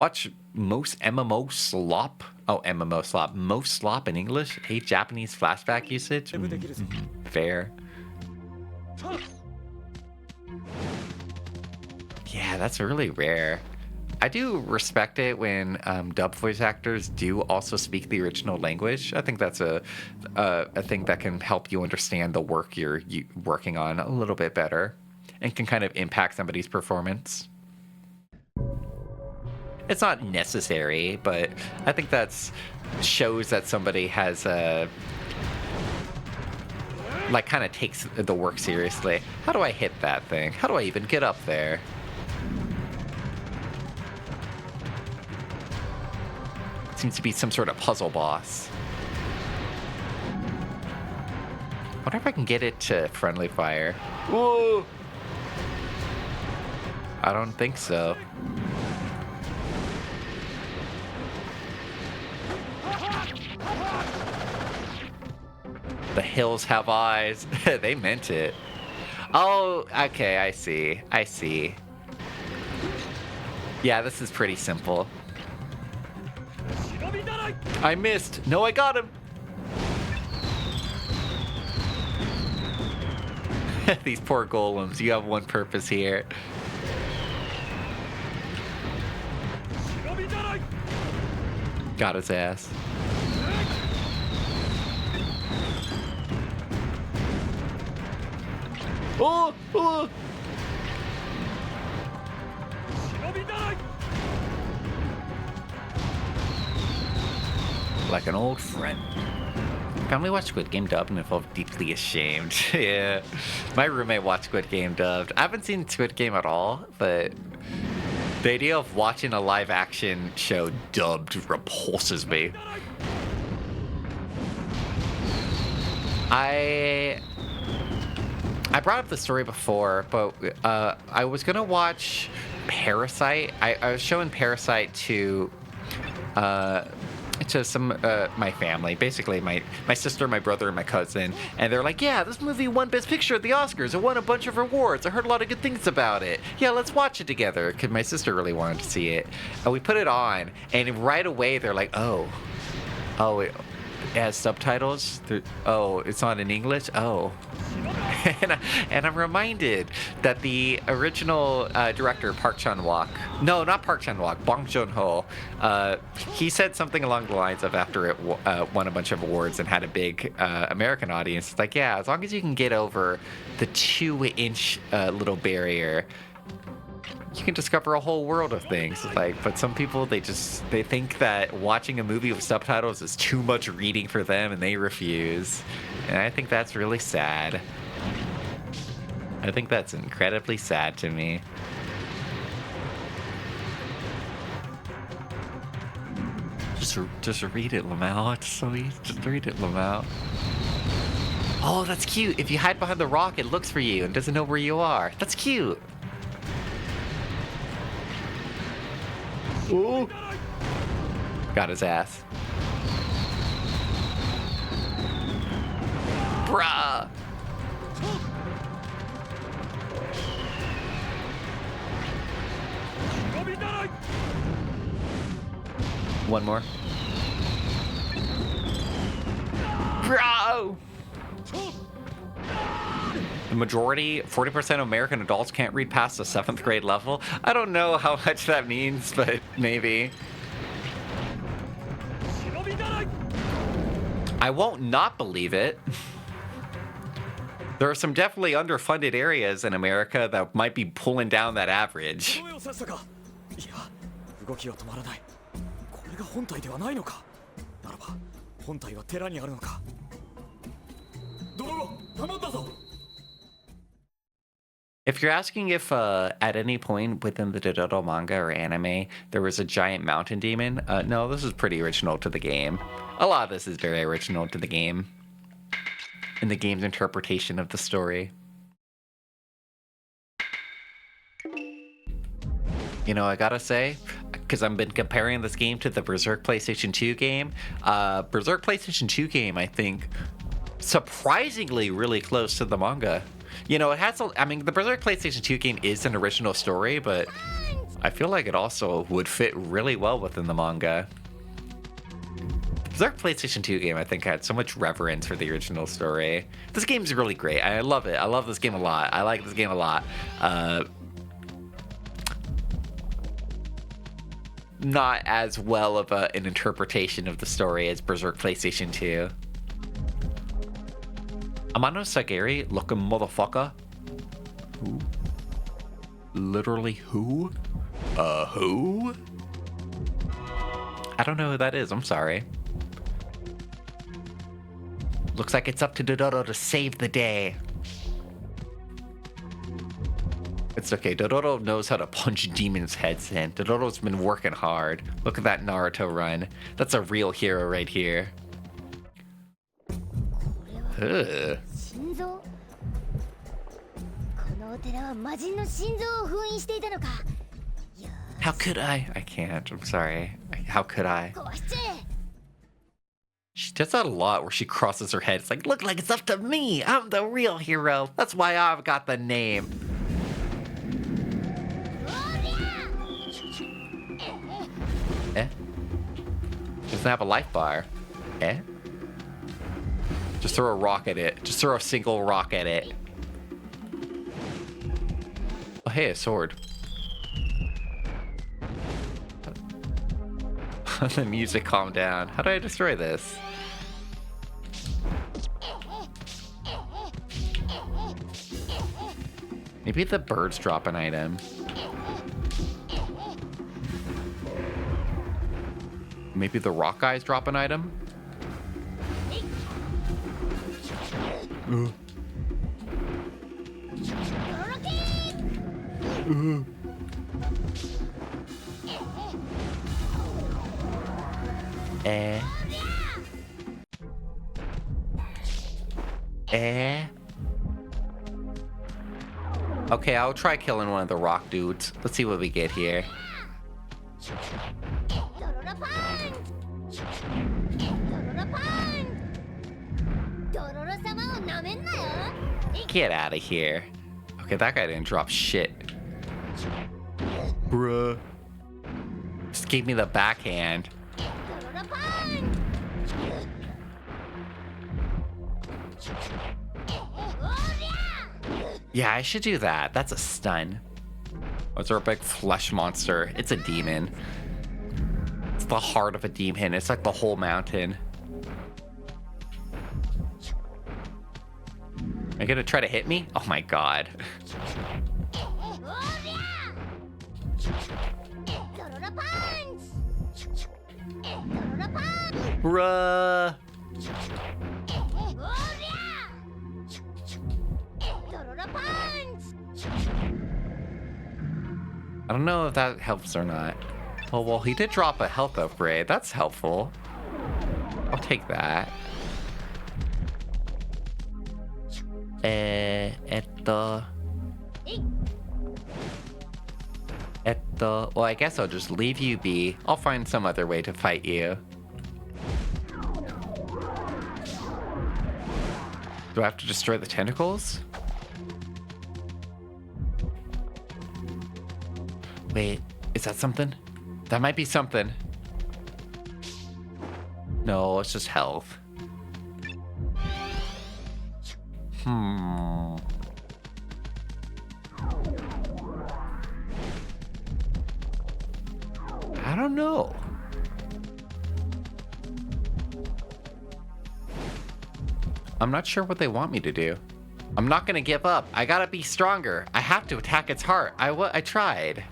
Watch most MMO slop. Oh, MMO slop. Most slop in English. Hate Japanese flashback usage. Fair. Yeah, that's really rare. I do respect it when dub voice actors do also speak the original language. I think that's a thing that can help you understand the work you're working on a little bit better and can kind of impact somebody's performance. It's not necessary, but I think that's shows that somebody has like kind of takes the work seriously. How do I hit that thing? How do I even get up there? Seems to be some sort of puzzle boss. I wonder if I can get it to friendly fire. Whoa! I don't think so. The hills have eyes. They meant it. Oh, okay, I see. I see. Yeah, this is pretty simple. I missed. No, I got him. These poor golems. You have one purpose here. Got his ass. Oh! Oh! Like an old friend. I only watched Squid Game dubbed and I felt deeply ashamed. Yeah. My roommate watched Squid Game dubbed. I haven't seen Squid Game at all, but the idea of watching a live action show dubbed repulses me. I brought up the story before, but I was gonna watch Parasite. I was showing Parasite to some my family, basically my sister, my brother, and my cousin, and they're like, yeah, this movie won Best Picture at the Oscars. It won a bunch of awards. I heard a lot of good things about it. Yeah, let's watch it together, because my sister really wanted to see it. And we put it on, and right away they're like, oh, it has subtitles? Oh, it's not in English? Oh. And I'm reminded that the original director, Park Chan-wook, no, not Park Chan-wook, Bong Joon-ho, he said something along the lines of, after it won a bunch of awards and had a big American audience, it's like, yeah, as long as you can get over the 2-inch little barrier, you can discover a whole world of things. Like, but some people, they think that watching a movie with subtitles is too much reading for them, and they refuse. And I think that's really sad. I think that's incredibly sad to me. Just read it, Lamau. It's so easy. Just read it, Lamau. Oh, that's cute. If you hide behind the rock, it looks for you and doesn't know where you are. That's cute. Ooh. Got his ass. Bruh. One more. Bro! The majority, 40% of American adults can't read past the 7th grade level. I don't know how much that means, but maybe. I won't not believe it. There are some definitely underfunded areas in America that might be pulling down that average. If you're asking if at any point within the Dororo manga or anime there was a giant mountain demon, no, this is pretty original to the game. A lot of this is very original to the game, in the game's interpretation of the story. You know, I gotta say, because I've been comparing this game to the Berserk PlayStation 2 game, Berserk PlayStation 2 game, I think, surprisingly really close to the manga. You know, it has, I mean, the Berserk PlayStation 2 game is an original story, but I feel like it also would fit really well within the manga. Berserk PlayStation 2 game, I think, had so much reverence for the original story. This game's really great. I love it. I love this game a lot. I like this game a lot. Not as well of an interpretation of the story as Berserk PlayStation 2. Amano Sagiri, looking motherfucker. Who? Literally who? Who? I don't know who that is, I'm sorry. Looks like it's up to Dororo to save the day. It's okay, Dororo knows how to punch demons' heads in. Dororo's been working hard. Look at that Naruto run. That's a real hero right here. Ugh. How could I? I can't. I'm sorry. How could I? She does that a lot where she crosses her head. It's like, look like it's up to me. I'm the real hero. That's why I've got the name. Doesn't have a life bar. Eh? Just throw a rock at it. Just throw a single rock at it. Oh, hey, a sword. The music calmed down. How do I destroy this? Maybe the birds drop an item. Maybe the rock guys drop an item? Okay, I'll try killing one of the rock dudes. Let's see what we get here. Get out of here. Okay, that guy didn't drop shit. Bruh. Just gave me the backhand. Yeah, I should do that. That's a stun. What's our big flesh monster? It's a demon. It's the heart of a demon. It's like the whole mountain. Are you gonna try to hit me? Oh my god. Bruh. I don't know if that helps or not. Oh, well, he did drop a health upgrade. That's helpful. I'll take that. Well, I guess I'll just leave you be. I'll find some other way to fight you. Do I have to destroy the tentacles? Wait, is that something? That might be something. No, it's just health. I don't know. I'm not sure what they want me to do. I'm not gonna give up. I gotta be stronger. I have to attack its heart. I tried.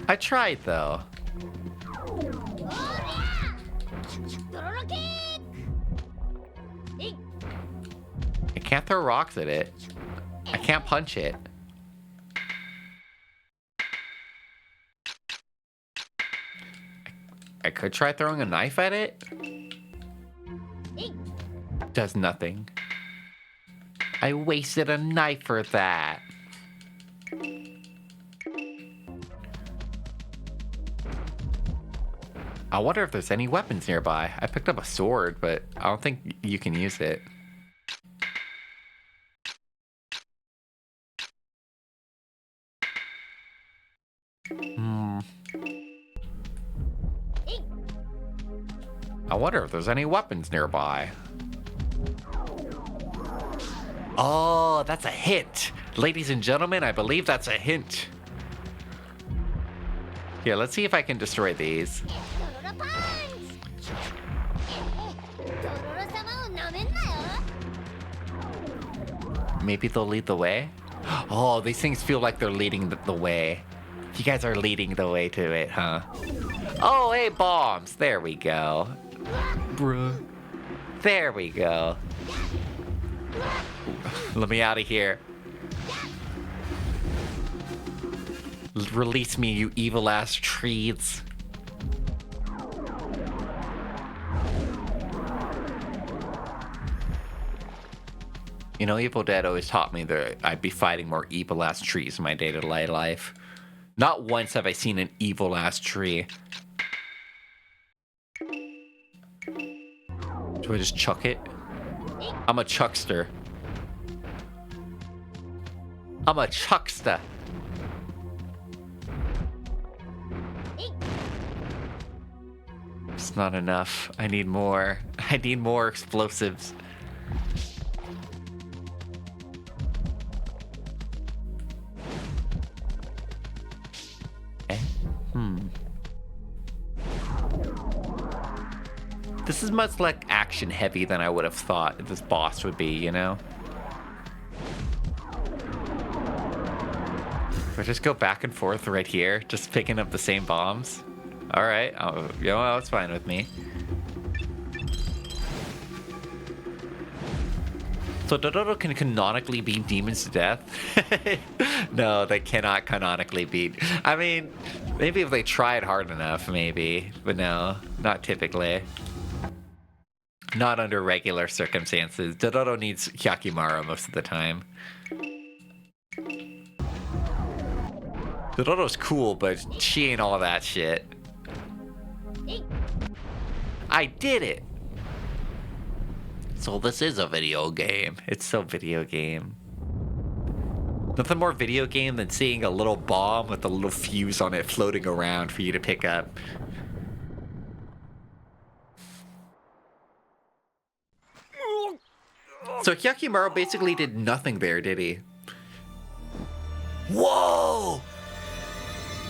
I tried, though. I can't throw rocks at it. I can't punch it. I could try throwing a knife at it. Does nothing. I wasted a knife for that. I wonder if there's any weapons nearby. I picked up a sword, but I don't think you can use it. I wonder if there's any weapons nearby. Oh, that's a hint. Ladies and gentlemen, I believe that's a hint. Here, let's see if I can destroy these. Maybe they'll lead the way? Oh, these things feel like they're leading the way. You guys are leading the way to it, huh? Oh, hey, bombs. There we go. Bruh. There we go. Let me out of here. Release me, you evil ass trees. You know, Evil Dead always taught me that I'd be fighting more evil ass trees in my day-to-day life. Not once have I seen an evil ass tree. Do I just chuck it? I'm a chuckster. I'm a chuckster. That's not enough. I need more. I need more explosives. Okay. This is much like action heavy than I would have thought this boss would be, you know? If I just go back and forth right here, just picking up the same bombs. Alright, you know, that's fine with me. So Dororo can canonically beat demons to death? No, they cannot canonically beat. I mean, maybe if they tried hard enough, maybe. But no, not typically. Not under regular circumstances. Dororo needs Hyakimaru most of the time. Dororo's cool, but she ain't all that shit. I did it! So this is a video game. It's so video game. Nothing more video game than seeing a little bomb with a little fuse on it floating around for you to pick up. So Hyakimaru basically did nothing there, did he? Whoa!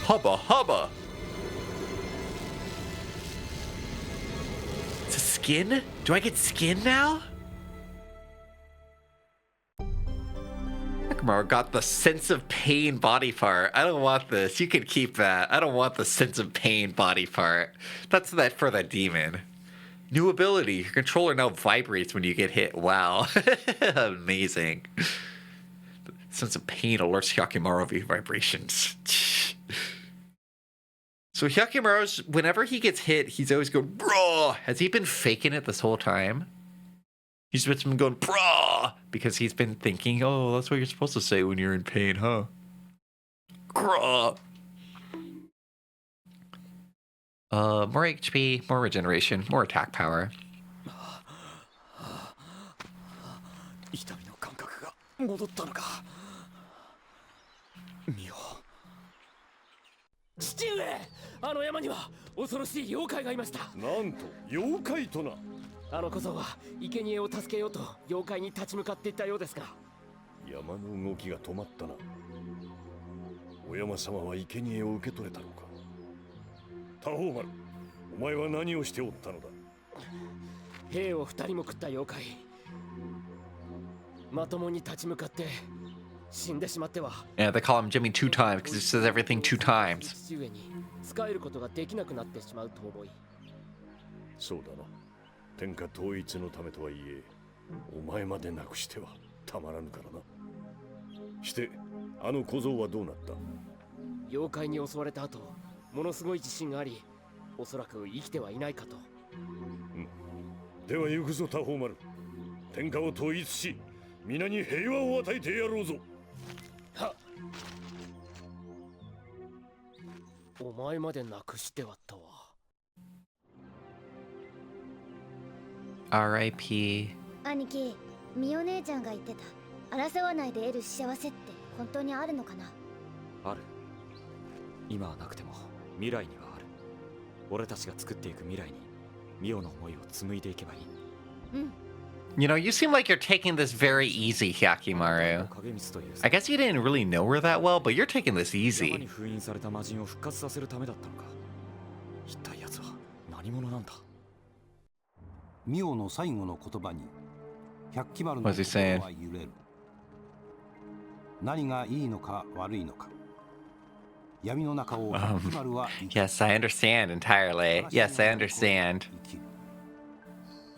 Hubba hubba! It's a skin? Do I get skin now? Hyakimaru got the sense of pain body part. I don't want this. You can keep that. I don't want the sense of pain body part. That's that for the demon. New ability. Your controller now vibrates when you get hit. Wow. Amazing. Sense of pain alerts Hyakimaru of vibrations. So Hyakimaru's, whenever he gets hit, he's always going, bro. Has he been faking it this whole time? He's just been going, bro, because he's been thinking, oh, that's what you're supposed to say when you're in pain, huh? Grah. More HP, more regeneration, more attack power. 痛みの感覚が戻ったのか。ミオ。父上、あの山には恐ろしい妖怪がいました。なんと妖怪とな。あの小僧は生贄を助けようと妖怪に立ち向かっていったようですが。山の動きが止まったな。お山様は生贄を受け取れたのか。多宝丸、お前は何をしておったのだ。兵を二人も食った妖怪。まともに立ち向かって死んでしまっては。Yeah, they call him Jimmy 2 times because he says everything 2 times. 父上に使えることができなくなってしまうと思い。そうだな。天下統一のためとはいえ、お前までなくしてはたまらぬからな。して、あの小僧はどうなった？妖怪に襲われた後、ものすごい自信があり、おそらく生きてはいないかと。うん。では行くぞ、多宝丸。天下を統一し、皆に平和を与えてやろうぞ。はっ。お前までなくしてはったわ。R.I.P. 兄貴、ミオ姉ちゃんが言ってた争わないで得る幸せって本当にあるのかな。ある。今はなくても未来にはある。俺たちが作っていく未来にミオの思いを紡いでいけばいい。うん。You know, you seem like you're taking this very easy, Hyakimaru. I guess you didn't really know her that well, but you're taking this easy. 山に封印された魔人を復活させるためだったのか。一体奴は何者なんだ。ミオの最後の言葉に百鬼丸の What's he 心 saying? は揺れる。何がいいのか悪いのか。闇の中を百鬼丸は生きる。Yes, I understand entirely. Yes, I understand.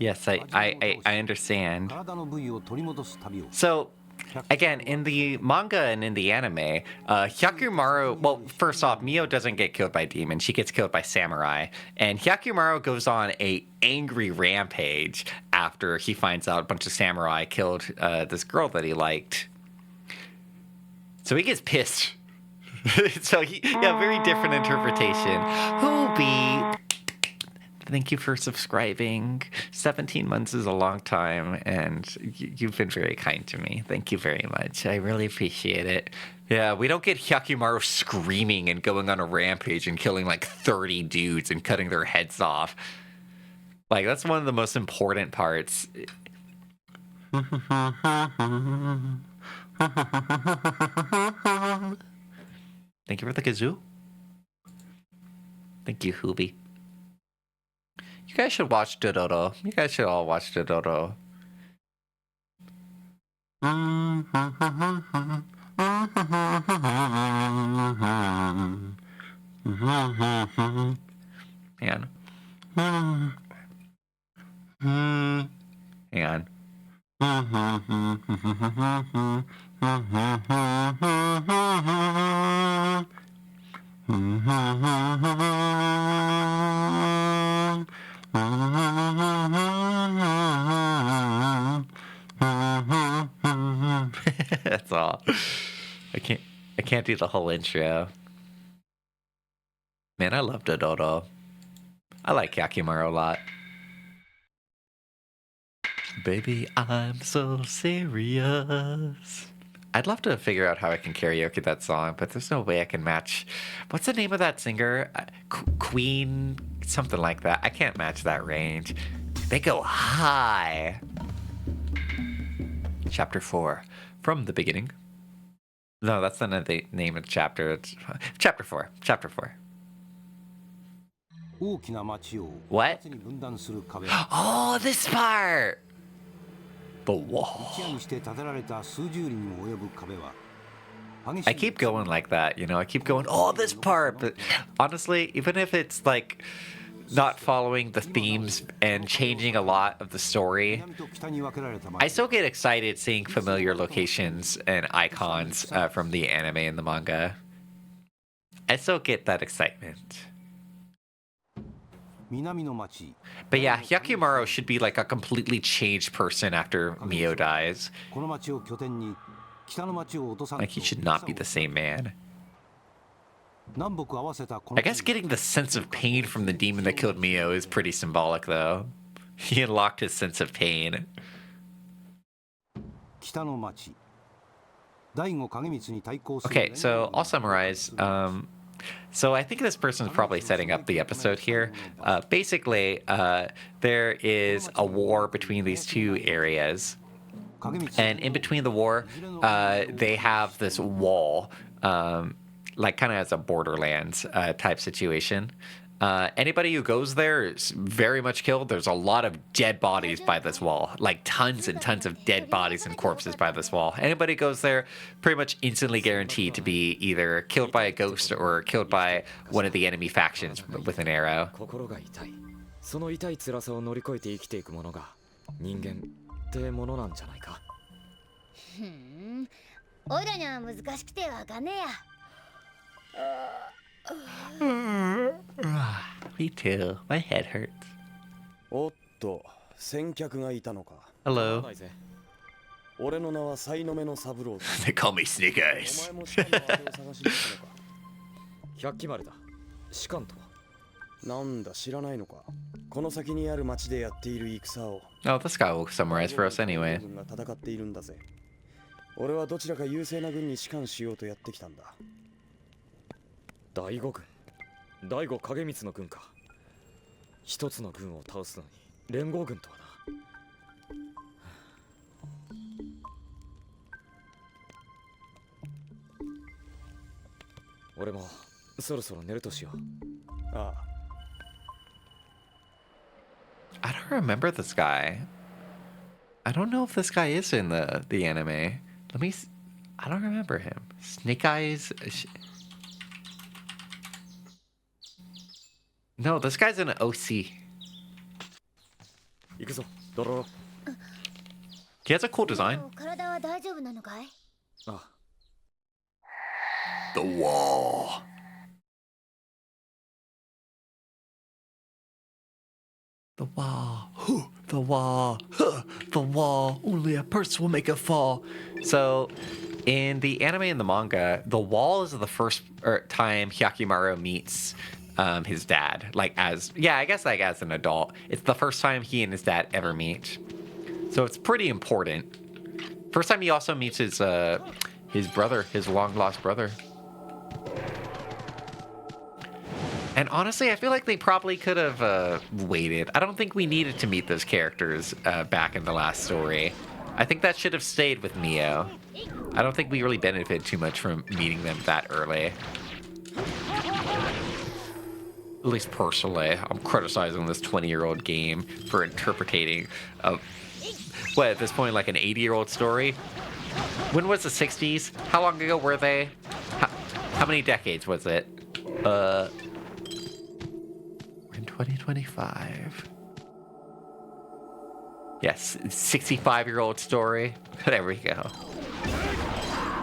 Yes, I understand. 体の部位を取り戻す旅を。 So, again, in the manga and in the anime, Hyakumaru, well, first off, Mio doesn't get killed by demons. She gets killed by samurai. And Hyakumaru goes on a angry rampage after he finds out a bunch of samurai killed this girl that he liked. So he gets pissed. So, very different interpretation. Hoobie! Thank you for subscribing. 17 months is a long time, and you've been very kind to me. Thank you very much. I really appreciate it. Yeah, we don't get Hyakimaru screaming and going on a rampage and killing like 30 dudes and cutting their heads off. Like, that's one of the most important parts. Thank you for the kazoo. Thank you, Hoobie. You guys should watch Dododo. You guys should all watch Dododo. Man. Hang on. That's all. I can't do the whole intro. Man, I love Dododo. I like Yakimaru a lot. Baby, I'm so serious. I'd love to figure out how I can karaoke that song, but there's no way I can match. What's the name of that singer? Queen, something like that. I can't match that range. They go high. Chapter 4. From the beginning. No, that's not the name of the chapter. It's chapter 4. Chapter 4. What? Oh, this part! The wall. I keep going like that, you know? I keep going, oh, this part! But honestly, even if it's like not following the themes and changing a lot of the story, I still get excited seeing familiar locations and icons from the anime and the manga. I still get that excitement. But yeah, Yakimaru should be like a completely changed person after Mio dies. Like, he should not be the same man. I guess getting the sense of pain from the demon that killed Mio is pretty symbolic, though. He unlocked his sense of pain. Okay, so I'll summarize. So I think this person's probably setting up the episode here. Basically, there is a war between these two areas. And in between the war, they have this wall, like kind of as a Borderlands type situation. Anybody who goes there is very much killed. There's a lot of dead bodies by this wall, like tons and tons of dead bodies and corpses by this wall. Anybody goes there, pretty much instantly guaranteed to be either killed by a ghost or killed by one of the enemy factions with an arrow. その痛い辛さを乗り越えて生きていくものが人間ってものなんじゃないか。おいらには難しくてわかんねえや。Me too. My head hurts. おっと、先客がいたのか。Hello. 俺の名はサイノメのサブロー。They call me Snake Eyes. お前も士官の後を探しに来たのか。百鬼丸だ。士官とは。なんだ知らないのか。この先にある町でやっている戦を。Oh, this guy will summarize for us anyway. 軍が戦っているんだぜ。俺はどちらか優勢な軍に士官しようとやってきたんだ。第五軍。第五影光の軍か。一つの軍を倒すのに連合軍とはな。俺もそろそろ寝るとしよう。ああ。I don't remember this guy. I don't know if this guy is in the anime. Let me. I don't remember him. Snake Eyes. No, this guy's in an OC. 行くぞ、ドロロ。He has a cool design. 体は大丈夫なのかい？ああ。The wall. The wall. The wall. The wall. Only a person will make it fall. So, in the anime and the manga, the wall is the first time Hyakimaru meets his dad. Like as an adult. It's the first time he and his dad ever meet. So it's pretty important. First time he also meets his brother, his long lost brother. And honestly, I feel like they probably could have waited. I don't think we needed to meet those characters back in the last story. I think that should have stayed with Mio. I don't think we really benefited too much from meeting them that early. At least personally, I'm criticizing this 20-year-old game for interpreting what, at this point, like an 80-year-old story? When was the 60s? How long ago were they? How many decades was it? We're in 2025. Yes, 65-year-old story. There we go.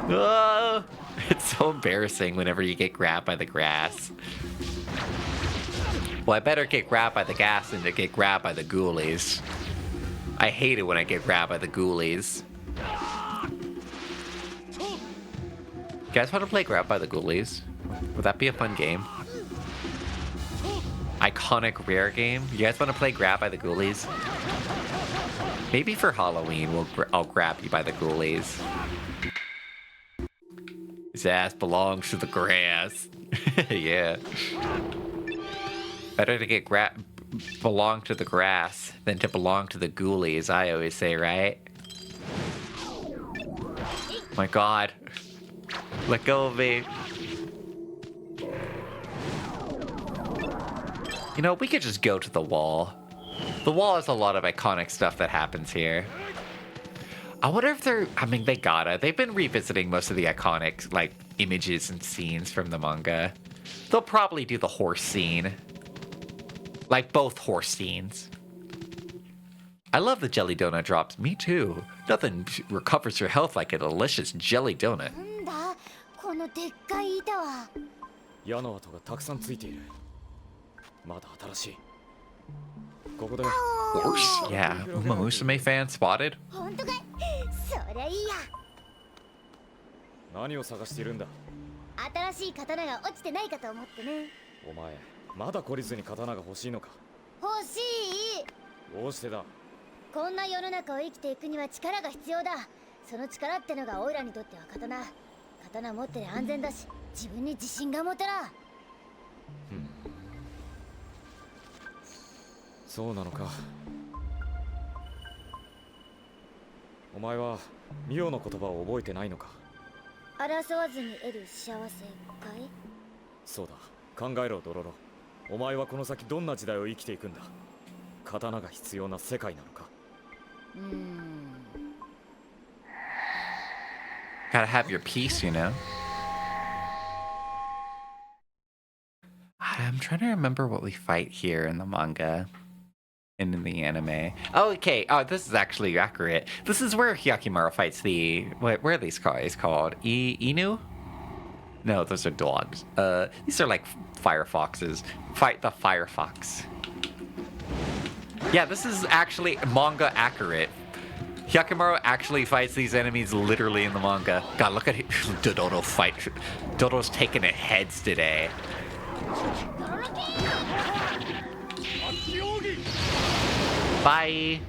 Oh, it's so embarrassing whenever you get grabbed by the grass. Well, I better get grabbed by the gas than to get grabbed by the ghoulies. I hate it when I get grabbed by the ghoulies. You guys want to play Grab by the Ghoulies? Would that be a fun game? Iconic rare game? You guys want to play Grab by the Ghoulies? Maybe for Halloween, I'll grab you by the Ghoulies. His ass belongs to the grass. Yeah. Better to get belong to the grass than to belong to the ghoulies, I always say, right? My god. Let go of me. You know, we could just go to the wall. The wall has a lot of iconic stuff that happens here. I wonder if they gotta. They've been revisiting most of the iconic, like, images and scenes from the manga. They'll probably do the horse scene. Like both horse scenes. I love the jelly donut drops. Me too. Nothing recovers your health like a delicious jelly donut. なんだこのでっかい板は。矢の跡がたくさんついている。まだ新しい。ここで。Horse? Yeah. Musume fan spotted? 本当かい。そりゃいいや。何を探しているんだ。新しい刀が落ちてないかと思ってね。お前、まだ懲りずに刀が欲しいのか。欲しい。どうしてだ。こんな世の中を生きていくには力が必要だ。その力ってのがオイラにとっては刀。刀持ってりゃ安全だし、自分に自信が持てら。そうなのか。お前はミオの言葉を覚えてないのか。争わずに得る幸せかい。そうだ、考えろドロロ。お前はこの先どんな時代を生きていくんだ。刀が必要な世界なのか。Gotta have your peace, you know? I'm trying to remember what we fight here in the manga and in the anime. Oh, okay. Oh, this is actually accurate. This is where Hyakimaru fights the... What are these guys called? Inu? No, those are dogs. These are like firefoxes. Fight the firefox. Yeah, this is actually manga accurate. Hyakimaru actually fights these enemies literally in the manga. God, look at Dodoro fight. Dodoro's taking it heads today. Bye.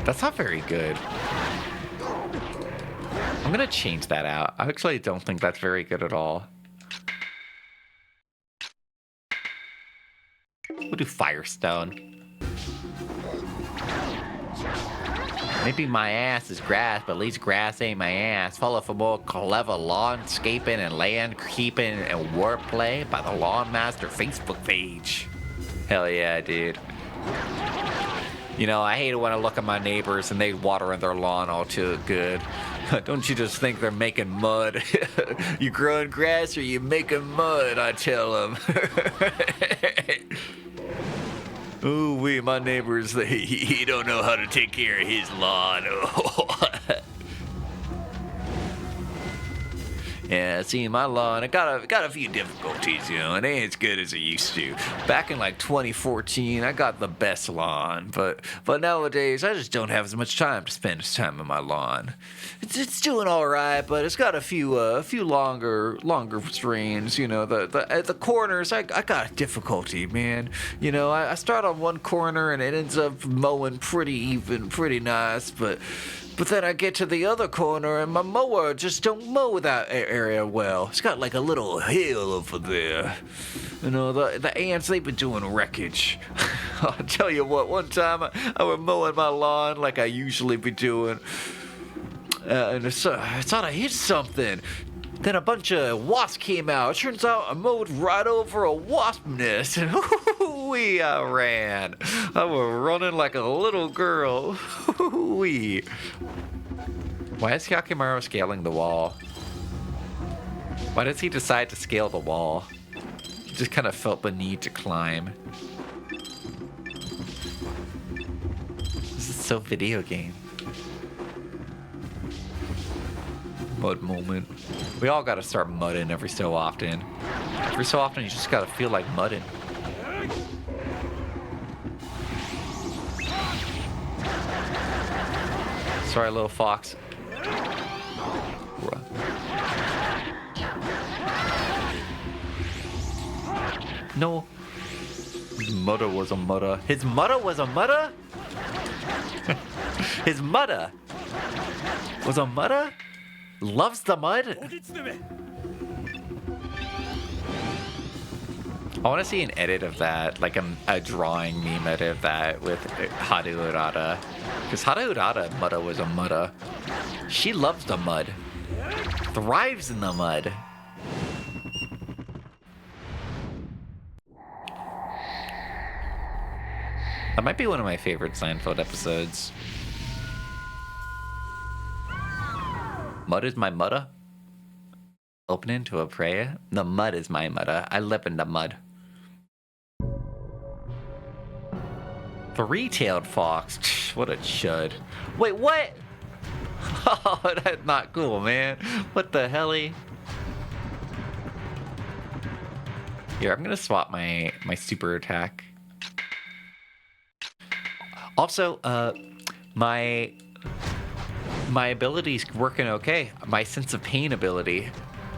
That's not very good. I'm gonna change that out. I actually don't think that's very good at all. We'll do Firestone. Maybe my ass is grass, but at least grass ain't my ass. Follow for more clever lawnscaping and landkeeping and wordplay by the Lawn Master Facebook page. Hell yeah, dude. You know, I hate it when I look at my neighbors and they water their lawn all too good. Don't you just think they're making mud? You growing grass or you making mud, I tell them. Ooh, my neighbors, he don't know how to take care of his lawn. Yeah, see, my lawn, I got a few difficulties, you know. It ain't as good as it used to. Back in like 2014, I got the best lawn, but nowadays I just don't have as much time to spend as time on my lawn. It's doing all right, but it's got a few longer strains, you know. At the corners, I got a difficulty, man. You know, I start on one corner and it ends up mowing pretty even, pretty nice, but then I get to the other corner and my mower just don't mow that area well. It's got like a little hill over there. You know, the ants, they've been doing wreckage. I'll tell you what, one time I was mowing my lawn like I usually be doing. And I thought I hit something. Then a bunch of wasps came out. It turns out I mowed right over a wasp nest, and I ran. I was running like a little girl. Why is Hyakimaru scaling the wall? Why does he decide to scale the wall? He just kind of felt the need to climb. This is so video game. Mud moment. We all gotta start mudding every so often. Every so often you just gotta feel like mudding. Sorry, little fox. No. His mudder was a mudder. His mudder was a mudder? His mudder was a mudder? Loves the mud? I want to see an edit of that, like a drawing meme edit of that with Haru Urata. Because Haru Urata, mudder was a mudder. She loves the mud. Thrives in the mud. That might be one of my favorite Seinfeld episodes. Mud is my mudder. Open into a prayer. The mud is my mudder. I live in the mud. Three-tailed fox. What a chud. Wait, what? Oh, that's not cool, man. What the helly? Here, I'm gonna swap my super attack. Also, my ability's working okay. My sense of pain ability.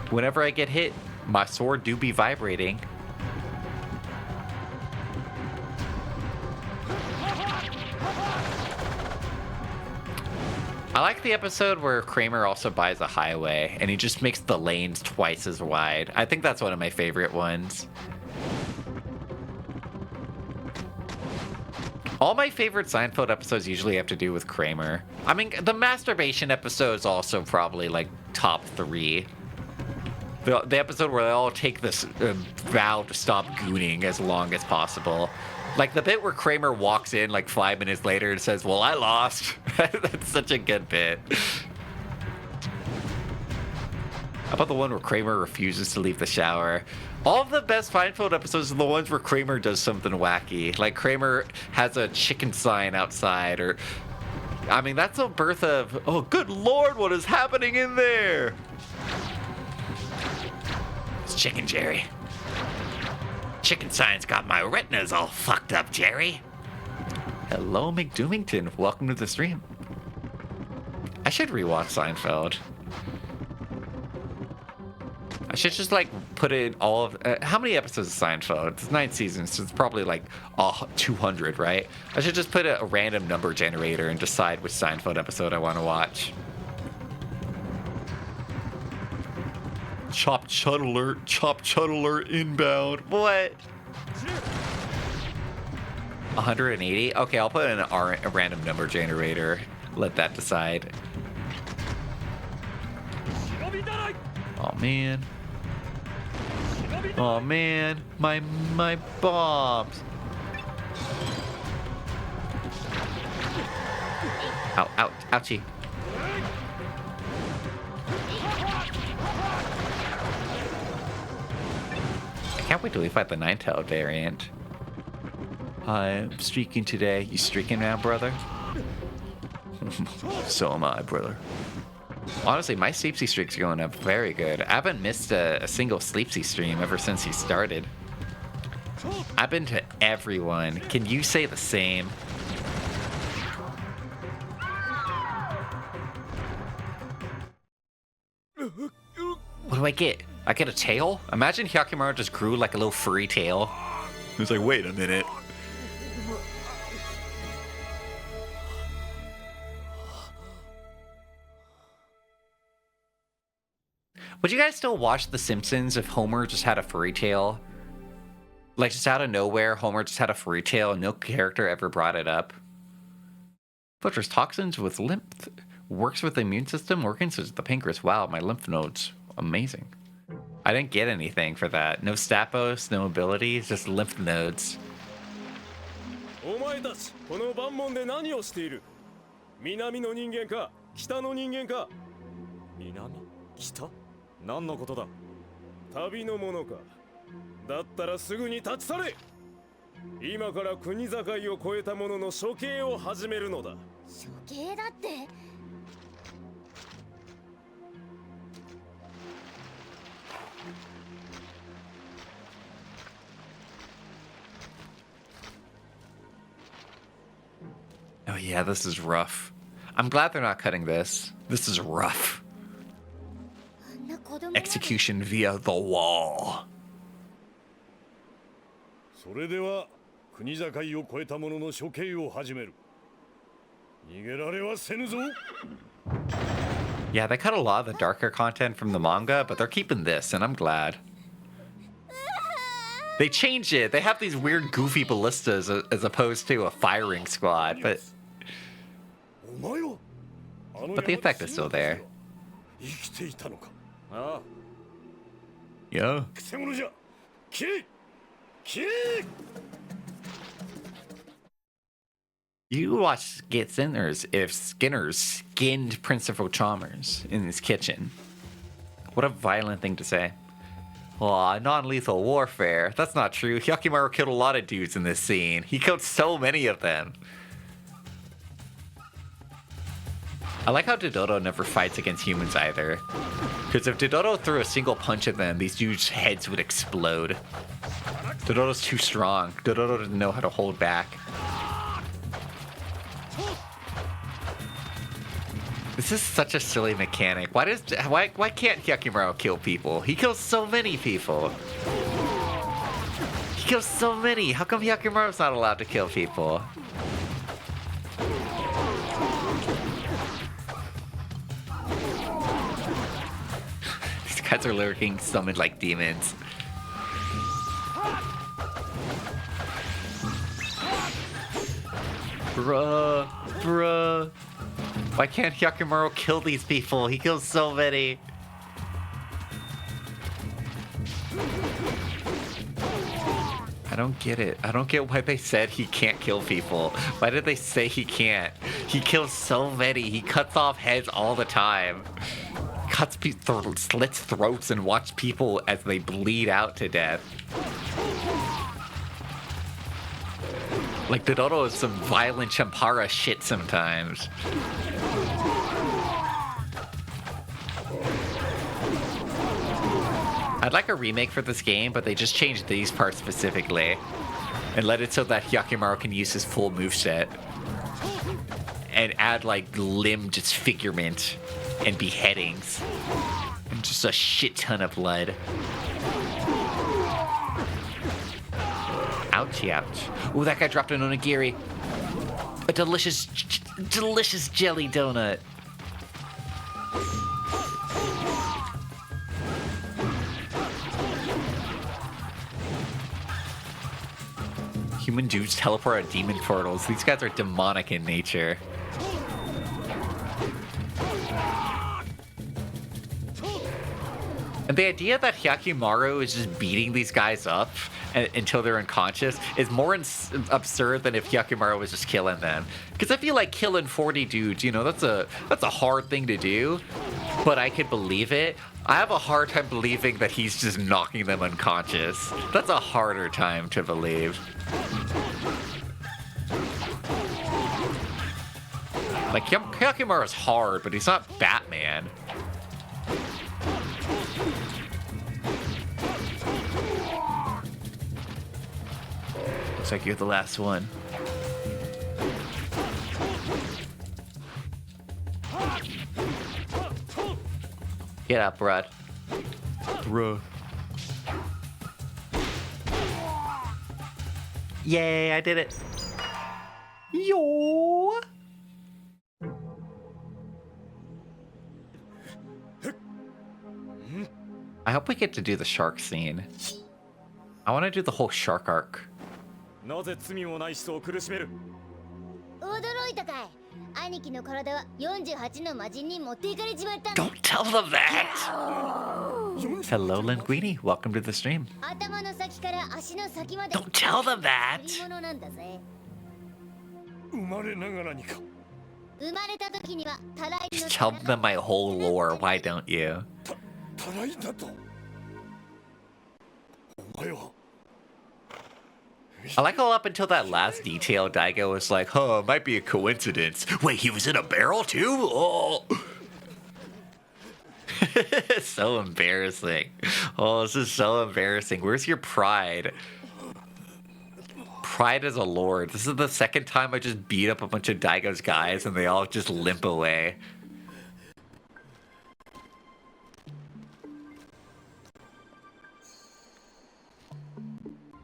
Whenever I get hit, my sword do be vibrating. I like the episode where Kramer also buys a highway and he just makes the lanes twice as wide. I think that's one of my favorite ones. All my favorite Seinfeld episodes usually have to do with Kramer. I mean, the masturbation episode is also probably like top 3. The episode where they all take this vow to stop gooning as long as possible. Like the bit where Kramer walks in like 5 minutes later and says, well, I lost. That's such a good bit. How about the one where Kramer refuses to leave the shower? All of the best Seinfeld episodes are the ones where Kramer does something wacky. Like Kramer has a chicken sign outside, or... I mean, that's the birth of, oh, good Lord, what is happening in there? It's Chicken Jerry. Chicken sign's got my retinas all fucked up, Jerry. Hello, McDoomington. Welcome to the stream. I should rewatch Seinfeld. I should just like put in all of how many episodes of Seinfeld? It's 9 seasons, so it's probably like 200, right? I should just put a random number generator and decide which Seinfeld episode I want to watch. Chop chud alert inbound. What? 180? Okay, I'll put in a random number generator. Let that decide. Oh man. Oh man, my bombs. Ow, ow, ouchie. I can't wait till we fight the Ninetale variant. I'm streaking today. You streaking now, brother? So am I, brother. Honestly, my Sleepsy streak's going up very good. I haven't missed a single Sleepsy stream ever since he started. I've been to everyone. Can you say the same? What do I get? I get a tail? Imagine Hyakimaru just grew like a little furry tail. He's like, wait a minute. Would you guys still watch The Simpsons if Homer just had a fairy tale? Like, just out of nowhere, Homer just had a fairy tale and no character ever brought it up. Filters toxins with lymph. Works with the immune system. Organs with the pancreas. Wow, my lymph nodes. Amazing. I didn't get anything for that. No Stapos, no abilities, just lymph nodes. お前たちこの万門で何をしている？南の人間か北の人間か？南？北？何のことだ？旅の者か。だったらすぐに立ち去れ。今から国境を越えた者の処刑を始めるのだ。処刑だって。Oh yeah, this is rough. I'm glad they're not cutting this. This is rough. Execution via the wall. それでは国境を越えた者の処刑を始める。逃げられはせぬぞ。Yeah, they cut a lot of the darker content from the manga, but they're keeping this, and I'm glad. They changed it. They have these weird, goofy ballistas as opposed to a firing squad, but the effect is still there. Yeah. You watch Skinner's if Skinner's skinned Principal Chalmers in his kitchen. What a violent thing to say. Aw, non-lethal warfare. That's not true. Hyakimaru killed a lot of dudes in this scene. He killed so many of them. I like how Dododo never fights against humans either. Because if Dododo threw a single punch at them, these dudes' heads would explode. Dododo's too strong. Dododo doesn't know how to hold back. This is such a silly mechanic. Why can't Hyakimaru kill people? He kills so many people. He kills so many. How come Hyakimaru's not allowed to kill people? These guys are lurking summoned like demons. Bruh. Why can't Hyakimaru kill these people? He kills so many. I don't get it. I don't get why they said he can't kill people. Why did they say he can't? He kills so many. He cuts off heads all the time. Slits throats and watches people as they bleed out to death. Like, Dododo is some violent Champara shit sometimes. I'd like a remake for this game, but they just changed these parts specifically. And let it so that Hyakimaru can use his full moveset. And add, like, limb disfigurement and beheadings. And just a shit ton of blood. Ouchie ouch. Ooh, that guy dropped an onigiri. A delicious jelly donut. Human dudes teleport at demon portals. These guys are demonic in nature. And the idea that Hyakimaru is just beating these guys up until they're unconscious is more absurd than if Hyakimaru was just killing them. Because I feel like killing 40 dudes, you know, that's a hard thing to do, but I could believe it. I have a hard time believing that he's just knocking them unconscious. That's a harder time to believe. Like, Hyakimaru's hard, but he's not Batman. Looks like you're the last one. Get up, Bruh. Yay, I did it. Yo. I hope we get to do the shark scene. I want to do the whole shark arc. なぜ罪もない人を苦しめる？驚いたかい。兄貴の体は48の魔人に持っていかれちまったんだ。 Don't tell them that! Hello, Linguini. Welcome to the stream. 頭の先から足の先まで。 Don't tell them that! 贈り物なんだぜ。生まれながらにか。生まれた時にはたらいの Just tell them my whole lore. Why don't you? たらいだと。お前は。 I like how up until that last detail, Daigo was like, huh, it might be a coincidence. Wait, he was in a barrel too? Oh. So embarrassing. Oh, this is so embarrassing. Where's your pride? Pride as a lord. This is the second time I just beat up a bunch of Daigo's guys and they all just limp away.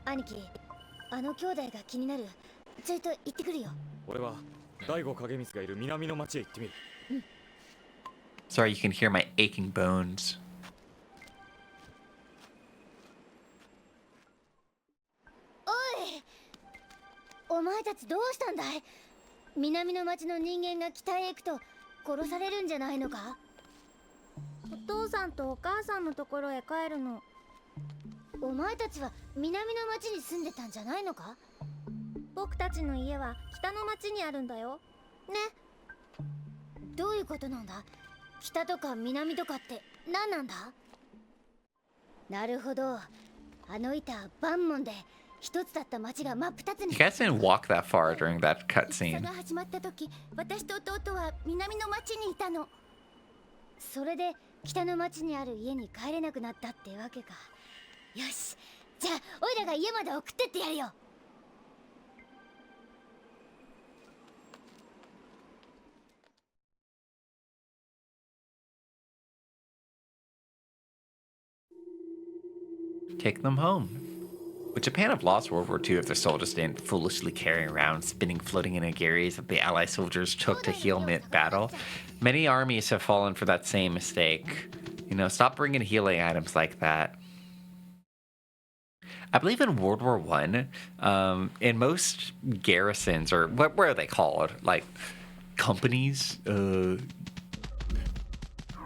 兄貴、あの兄弟が気になる。ちょいと行ってくるよ。俺は大悟景光がいる南の町へ行ってみる。Sorry, you can hear my aching bones. おい、お前たちどうしたんだい？南の町の人間が北へ行くと殺されるんじゃないのか？お父さんとお母さんのところへ帰るの。お前たちは南の町に住んでたんじゃないのか？僕たちの家は北の町にあるんだよ。ね。どういうことなんだ？北とか南とかって何なんだ？なるほど。あの板は万門で一つだった町が真っ二つに。 You guys didn't walk that far during that 戦 cutscene. が始まった時、私と弟は南の町にいたの。それで北の町にある家に帰れなくなったってわけか。よし、じゃあオイラが家まで送ってってやるよ。Take them home. Would Japan have lost World War II if their soldiers didn't foolishly carry around spinning floating inigiris that the Allied soldiers took to heal mid-battle? Many armies have fallen for that same mistake. You know, stop bringing healing items like that. I believe in World War I, in most garrisons, or what are they called? Like, companies?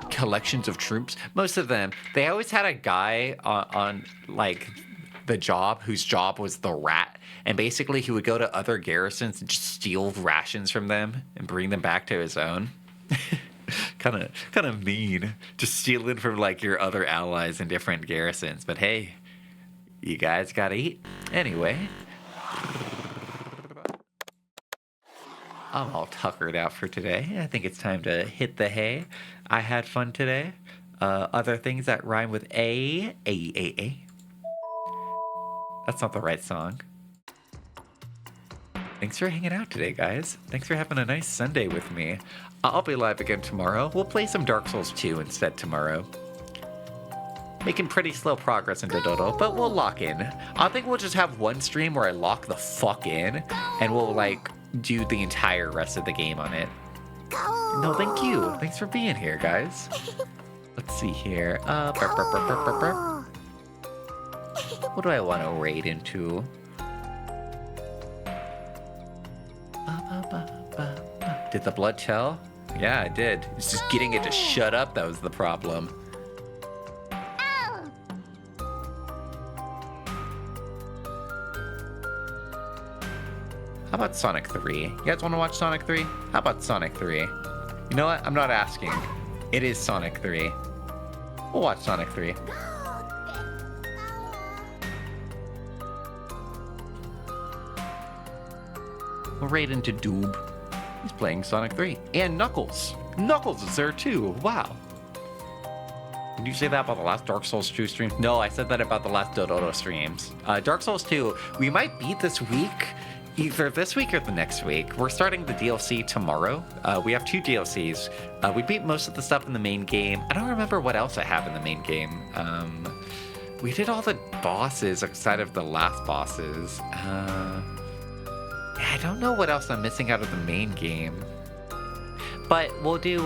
Collections of troops? Most of them, they always had a guy on like, the job whose job was the rat. And basically, he would go to other garrisons and just steal rations from them and bring them back to his own. kind of mean. Just stealing from, like, your other allies in different garrisons. But hey, you guys gotta eat. Anyway. I'm all tuckered out for today. I think it's time to hit the hay. I had fun today. Other things that rhyme with A. That's not the right song. Thanks for hanging out today, guys. Thanks for having a nice Sunday with me. I'll be live again tomorrow. We'll play some Dark Souls 2 instead tomorrow. Making pretty slow progress in Dododo, but we'll lock in. I think we'll just have one stream where I lock the fuck in, and we'll, like, do the entire rest of the game on it. No, thank you. Thanks for being here, guys. Let's see here. What do I want to raid into? Did the blood tell? Yeah, I did. It's just getting it to shut up that was the problem. How about Sonic 3? You guys want to watch Sonic 3? How about Sonic 3? You know what? I'm not asking. It is Sonic 3. We'll watch Sonic 3. We'll raid into Doob. He's playing Sonic 3. And Knuckles. Knuckles is there too. Wow. Did you say that about the last Dark Souls 2 stream? No, I said that about the last Dododo streams. Dark Souls 2, we might beat this week. Either this week or the next week. We're starting the DLC tomorrow. We have 2 DLCs. We beat most of the stuff in the main game. I don't remember what else I have in the main game. We did all the bosses outside of the last bosses. I don't know what else I'm missing out of the main game. But we'll do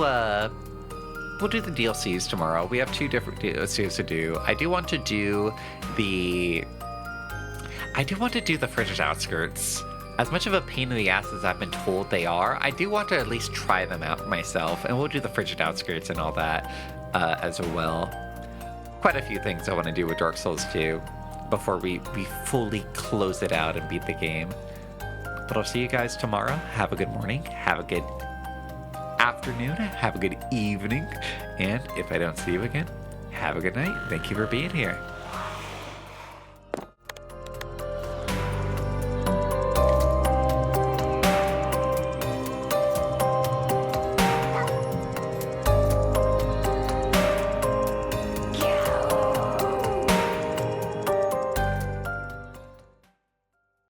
we'll do the DLCs tomorrow. We have 2 different DLCs to do. I do want to do the Frigid Outskirts. As much of a pain in the ass as I've been told they are, I do want to at least try them out myself, and we'll do the Frigid Outskirts and all that as well. Quite a few things I want to do with Dark Souls 2 before we fully close it out and beat the game. But I'll see you guys tomorrow. Have a good morning. Have a good afternoon. Have a good evening. And if I don't see you again, have a good night. Thank you for being here.